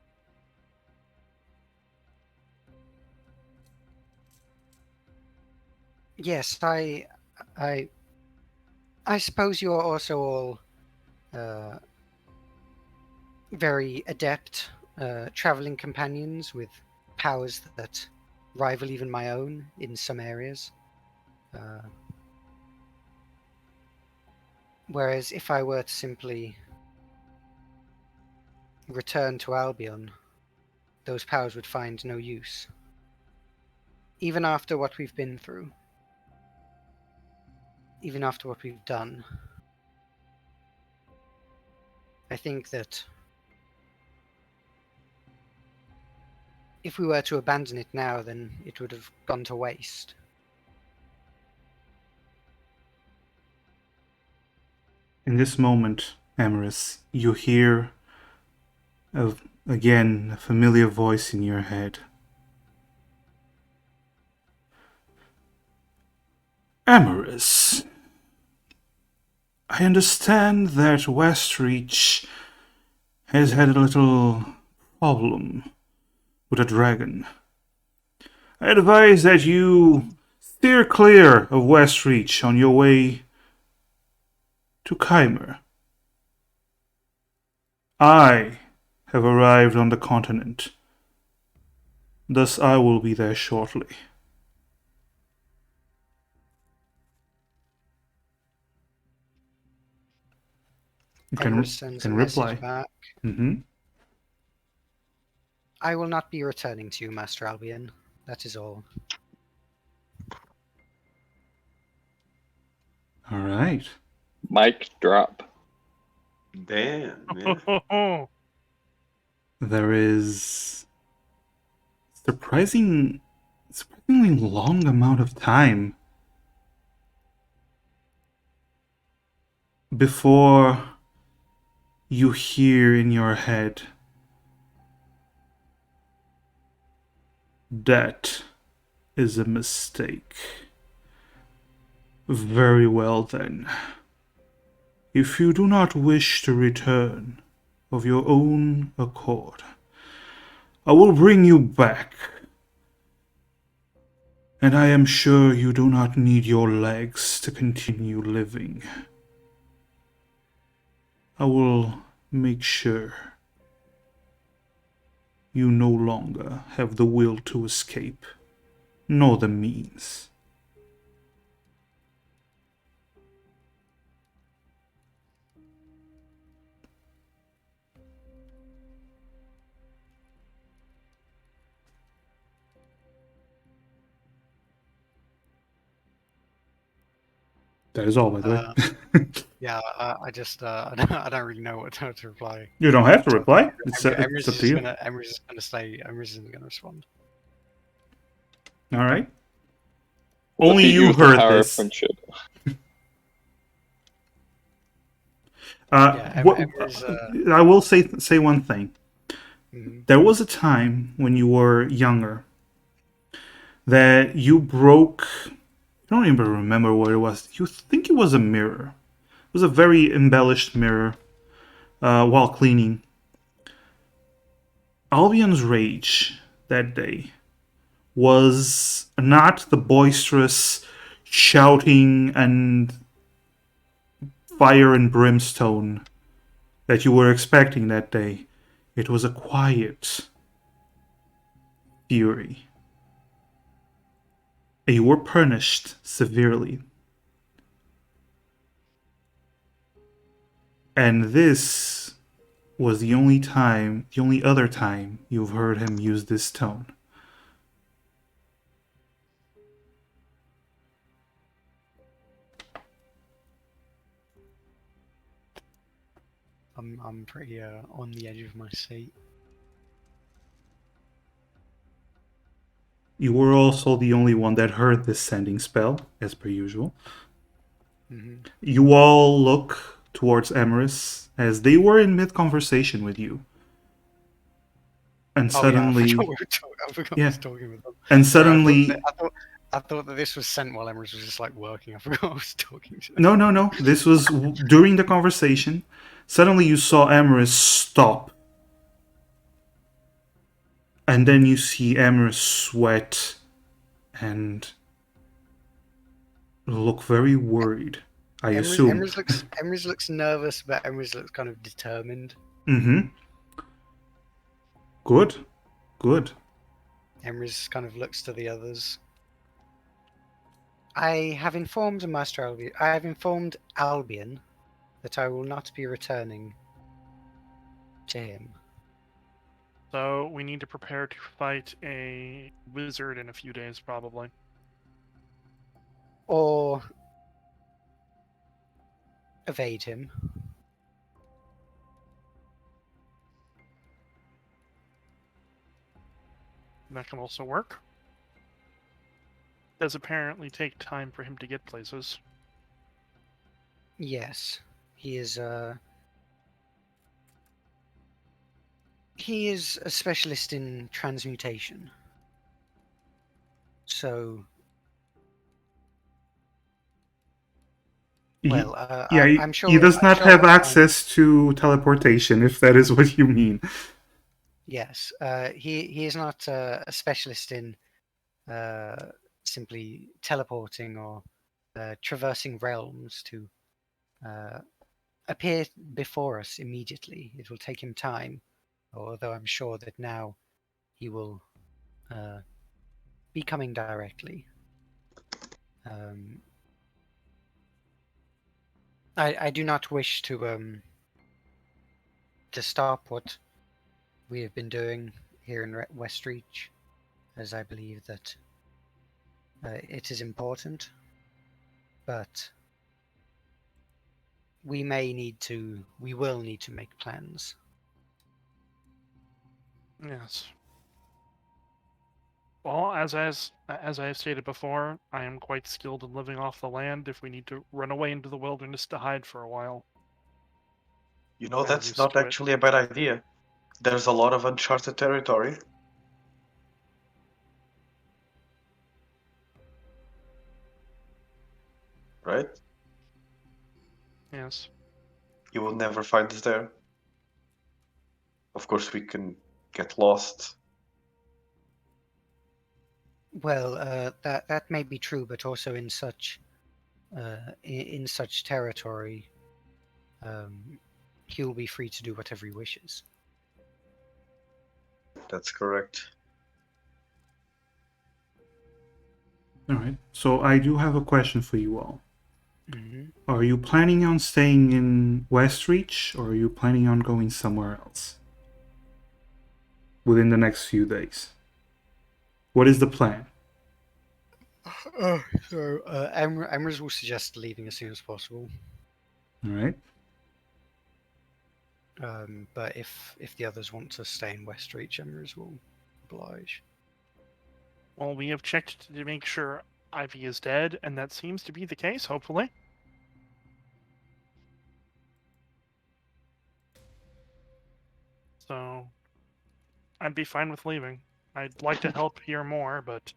Yes, I suppose you are also all very adept traveling companions with powers that rival even my own in some areas. Whereas if I were to simply return to Albion, those powers would find no use. Even after what we've been through. Even after what we've done. I think that if we were to abandon it now, then it would have gone to waste. In this moment, Emerus, you hear again a familiar voice in your head. Emerus, I understand that Westreach has had a little problem with a dragon. I advise that you steer clear of Westreach on your way to Chimer. I have arrived on the continent, thus I will be there shortly. You Emrys sends a message reply. back. Mm-hmm. I will not be returning to you, Master Albion. That is all. All right. Mic drop. Damn, yeah. There is surprisingly long amount of time before you hear in your head, that is a mistake. Very well then. If you do not wish to return of your own accord, I will bring you back. And I am sure you do not need your legs to continue living. I will make sure you no longer have the will to escape, nor the means. That is all, by the way. Yeah, I just I don't really know what to reply. You don't have to reply. It's Emrys up to you. Emrys is gonna stay. Emrys isn't gonna respond. All right. We'll Only defeat you with the heard power of this. friendship. I will say one thing. Mhm. There was a time when you were younger that you broke. I don't even remember what it was. You think it was a mirror. It was a very embellished mirror while cleaning. Albion's rage that day was not the boisterous shouting and fire and brimstone that you were expecting that day. It was a quiet fury. And you were punished severely. And this was the only other time you've heard him use this tone. I'm pretty on the edge of my seat. You were also the only one that heard this sending spell, as per usual. Mm-hmm. You all look towards Emerus as they were in mid-conversation with you. And suddenly... I forgot I was talking with them. And Sorry, suddenly... I thought that this was sent while Emrys was just like working. I forgot I was talking to them. No. This was during the conversation. Suddenly you saw Emerus stop. And then you see Emerus sweat and look very worried, I assume. Emrys looks nervous, but Emrys looks kind of determined. Mm-hmm. Good. Emrys kind of looks to the others. I have informed Master Albion. I have informed Albion that I will not be returning to him. So we need to prepare to fight a wizard in a few days, probably. Or evade him. That can also work. Does apparently take time for him to get places. Yes, he is a specialist in transmutation. So Well, Yeah, I'm sure he does I'm not sure have I'll find- access to teleportation, if that is what you mean. Yes, he is not a specialist in simply teleporting or traversing realms to appear before us immediately. It will take him time, although I'm sure that now he will be coming directly. I do not wish to stop what we have been doing here in Westreach, as I believe that it is important, but we will need to make plans. Yes. Well, as I have stated before, I am quite skilled in living off the land if we need to run away into the wilderness to hide for a while. You know, We're that's used not to it. actually a bad idea. There's a lot of uncharted territory. Right? Yes. You will never find us there. Of course, we can get lost. Well, that may be true, but also in such territory, he will be free to do whatever he wishes. That's correct. Alright, so I do have a question for you all. Mm-hmm. Are you planning on staying in Westreach, or are you planning on going somewhere else within the next few days? What is the plan? So, Emrys will suggest leaving as soon as possible. Alright. But if the others want to stay in Westreach, Emrys will oblige. Well, we have checked to make sure Ivy is dead, and that seems to be the case, hopefully. So, I'd be fine with leaving. I'd like to help here more, but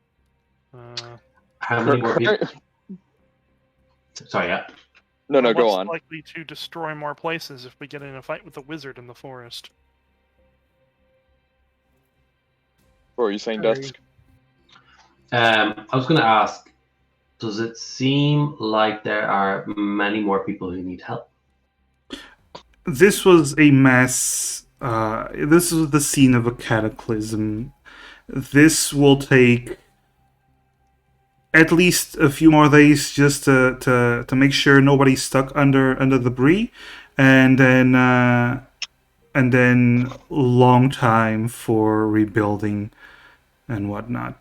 How many more people? Sorry, yeah. No, we're go less on. likely to destroy more places if we get in a fight with a wizard in the forest. What were you saying, Sorry. Dusk? I was going to ask, does it seem like there are many more people who need help? This was a mess. This was the scene of a cataclysm. This will take at least a few more days just to make sure nobody's stuck under debris, and then long time for rebuilding and whatnot.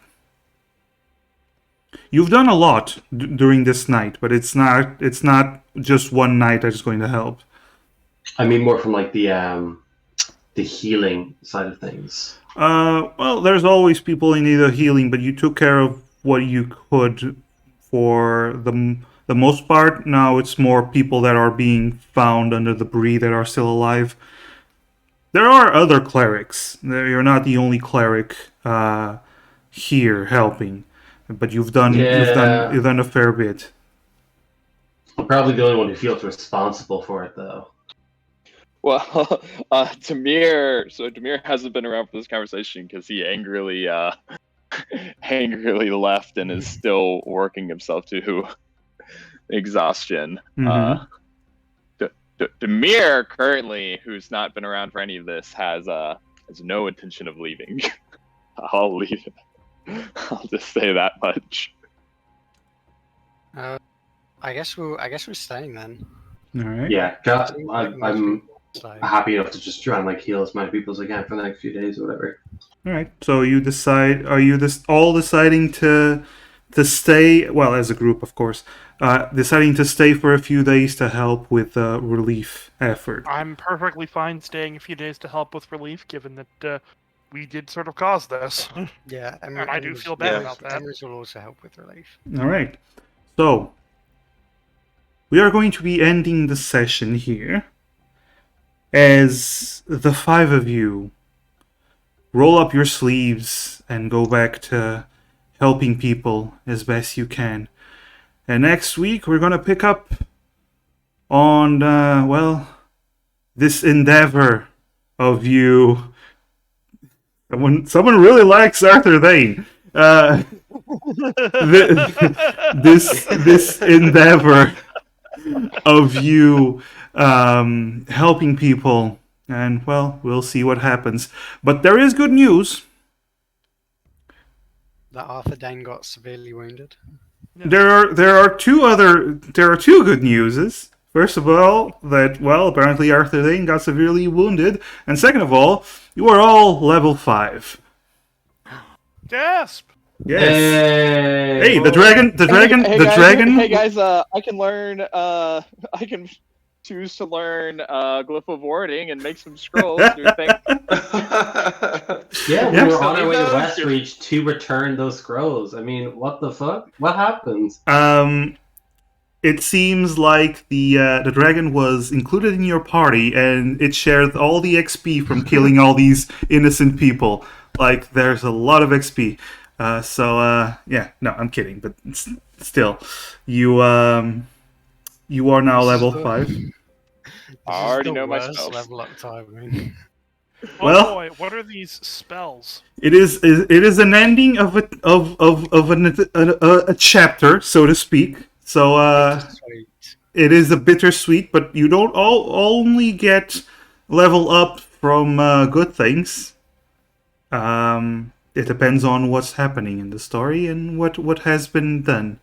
You've done a lot during this night, but it's not just one night that is going to help. I mean more from like the healing side of things. Well, there's always people in need of healing, but you took care of what you could for the most part. Now it's more people that are being found under debris that are still alive. There are other clerics. You're not the only cleric here helping, but you've done a fair bit. I'm probably the only one who feels responsible for it, though. Well, Demir hasn't been around for this conversation because he angrily left and is still working himself to exhaustion. Mm-hmm. Demir currently, who's not been around for any of this, has no intention of leaving. I'll leave it. I'll just say that much. I guess we're staying then. All right. Yeah, I'm So, happy enough to just try and like heal as many people as I can for the next few days or whatever. All right. So you decide. Are you all deciding to stay? Well, as a group, of course. Deciding to stay for a few days to help with the relief effort. I'm perfectly fine staying a few days to help with relief, given that we did sort of cause this. yeah, And I do feel bad about that. Emrys will also help with relief. All right. So we are going to be ending the session here as the five of you roll up your sleeves and go back to helping people as best you can. And next week, we're going to pick up on, well, this endeavor of you. Someone really likes Arthur Dane. This endeavor of you helping people, and well, we'll see what happens. But there is good news. That Arthur Dane got severely wounded. There are two good newses. First of all, that well, apparently Arthur Dane got severely wounded, and second of all, you are all level 5. Gasp! Yes. Hey, Hey, the dragon. Hey guys, I can learn. I can choose to learn glyph of warding and make some scrolls. Do you think? Yeah, we Yeah. were on our way to Those- Westreach to return those scrolls. I mean, what the fuck? What happens? It seems like the dragon was included in your party, and it shared all the XP from killing all these innocent people. Like, there's a lot of XP. Yeah, no, I'm kidding, but still, you are now level 5. I already know my worst spells. level up timing. Oh Well- boy, what are these spells? It is an ending of a chapter, so to speak. So Sweet. it is a bittersweet, but you don't only get level up from good things. It depends on what's happening in the story and what has been done.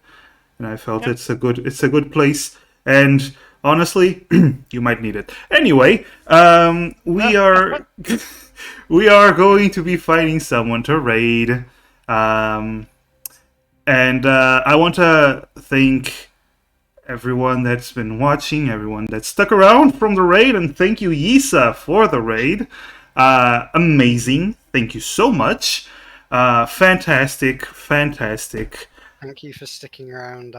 And I felt Yeah. it's a good place. And honestly, you might need it. Anyway, we are we are going to be fighting someone to raid. And I want to thank everyone that's been watching, everyone that stuck around from the raid, and thank you, Yisa, for the raid. Amazing. Thank you so much. Fantastic. Thank you for sticking around.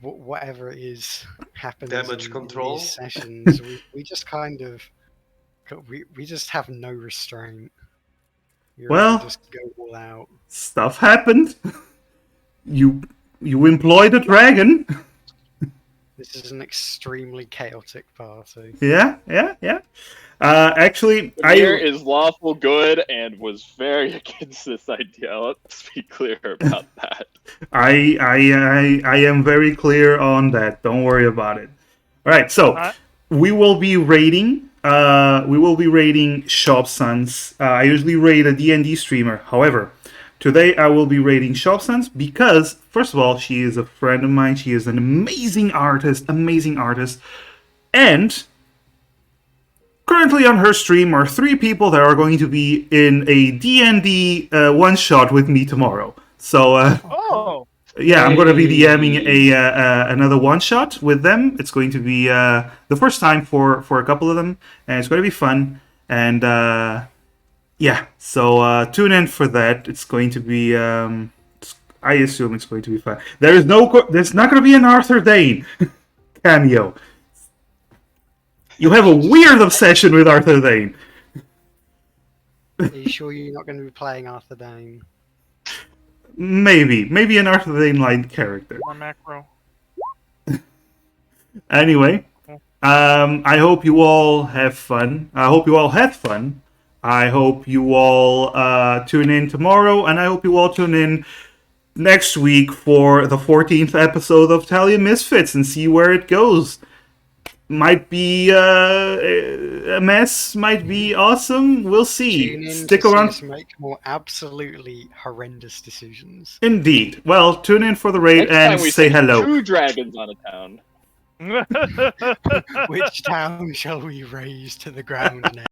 Whatever it is happens. Damage in control. These sessions. we just kind of we just have no restraint. Well- we just go all out. Stuff happened. You employed a dragon. This is an extremely chaotic party. Yeah. Actually, Amir is lawful good and was very against this idea. Let's be clear about that. I am very clear on that. Don't worry about it. All right, so Uh, we will be raiding. Shop Sons. I usually raid a D&D streamer. However, today I will be raiding Shop Sons because, first of all, she is a friend of mine. She is an amazing artist, and currently on her stream are 3 people that are going to be in a D&D one shot with me tomorrow. So oh, yeah, I'm going to be DMing another one shot with them. It's going to be the first time for a couple of them, and it's going to be fun. And yeah, so tune in for that. It's going to be. I assume it's going to be fun. There's not going to be an Arthur Dane cameo. You have a weird obsession with Arthur Dane. Are you sure you're not going to be playing Arthur Dane? Maybe an Arthur Dane line character. more macro. Anyway, I hope you all have fun. I hope you all had fun. I hope you all tune in tomorrow, and I hope you all tune in next week for the 14th episode of Telia Misfits and see where it goes. Might be a mess, might be awesome. We'll see. Tune in Stick to around. see us make more absolutely horrendous decisions. Indeed. Well, tune in for the raid Next and time we say send hello. 2 dragons on a town. Which town shall we raise to the ground now?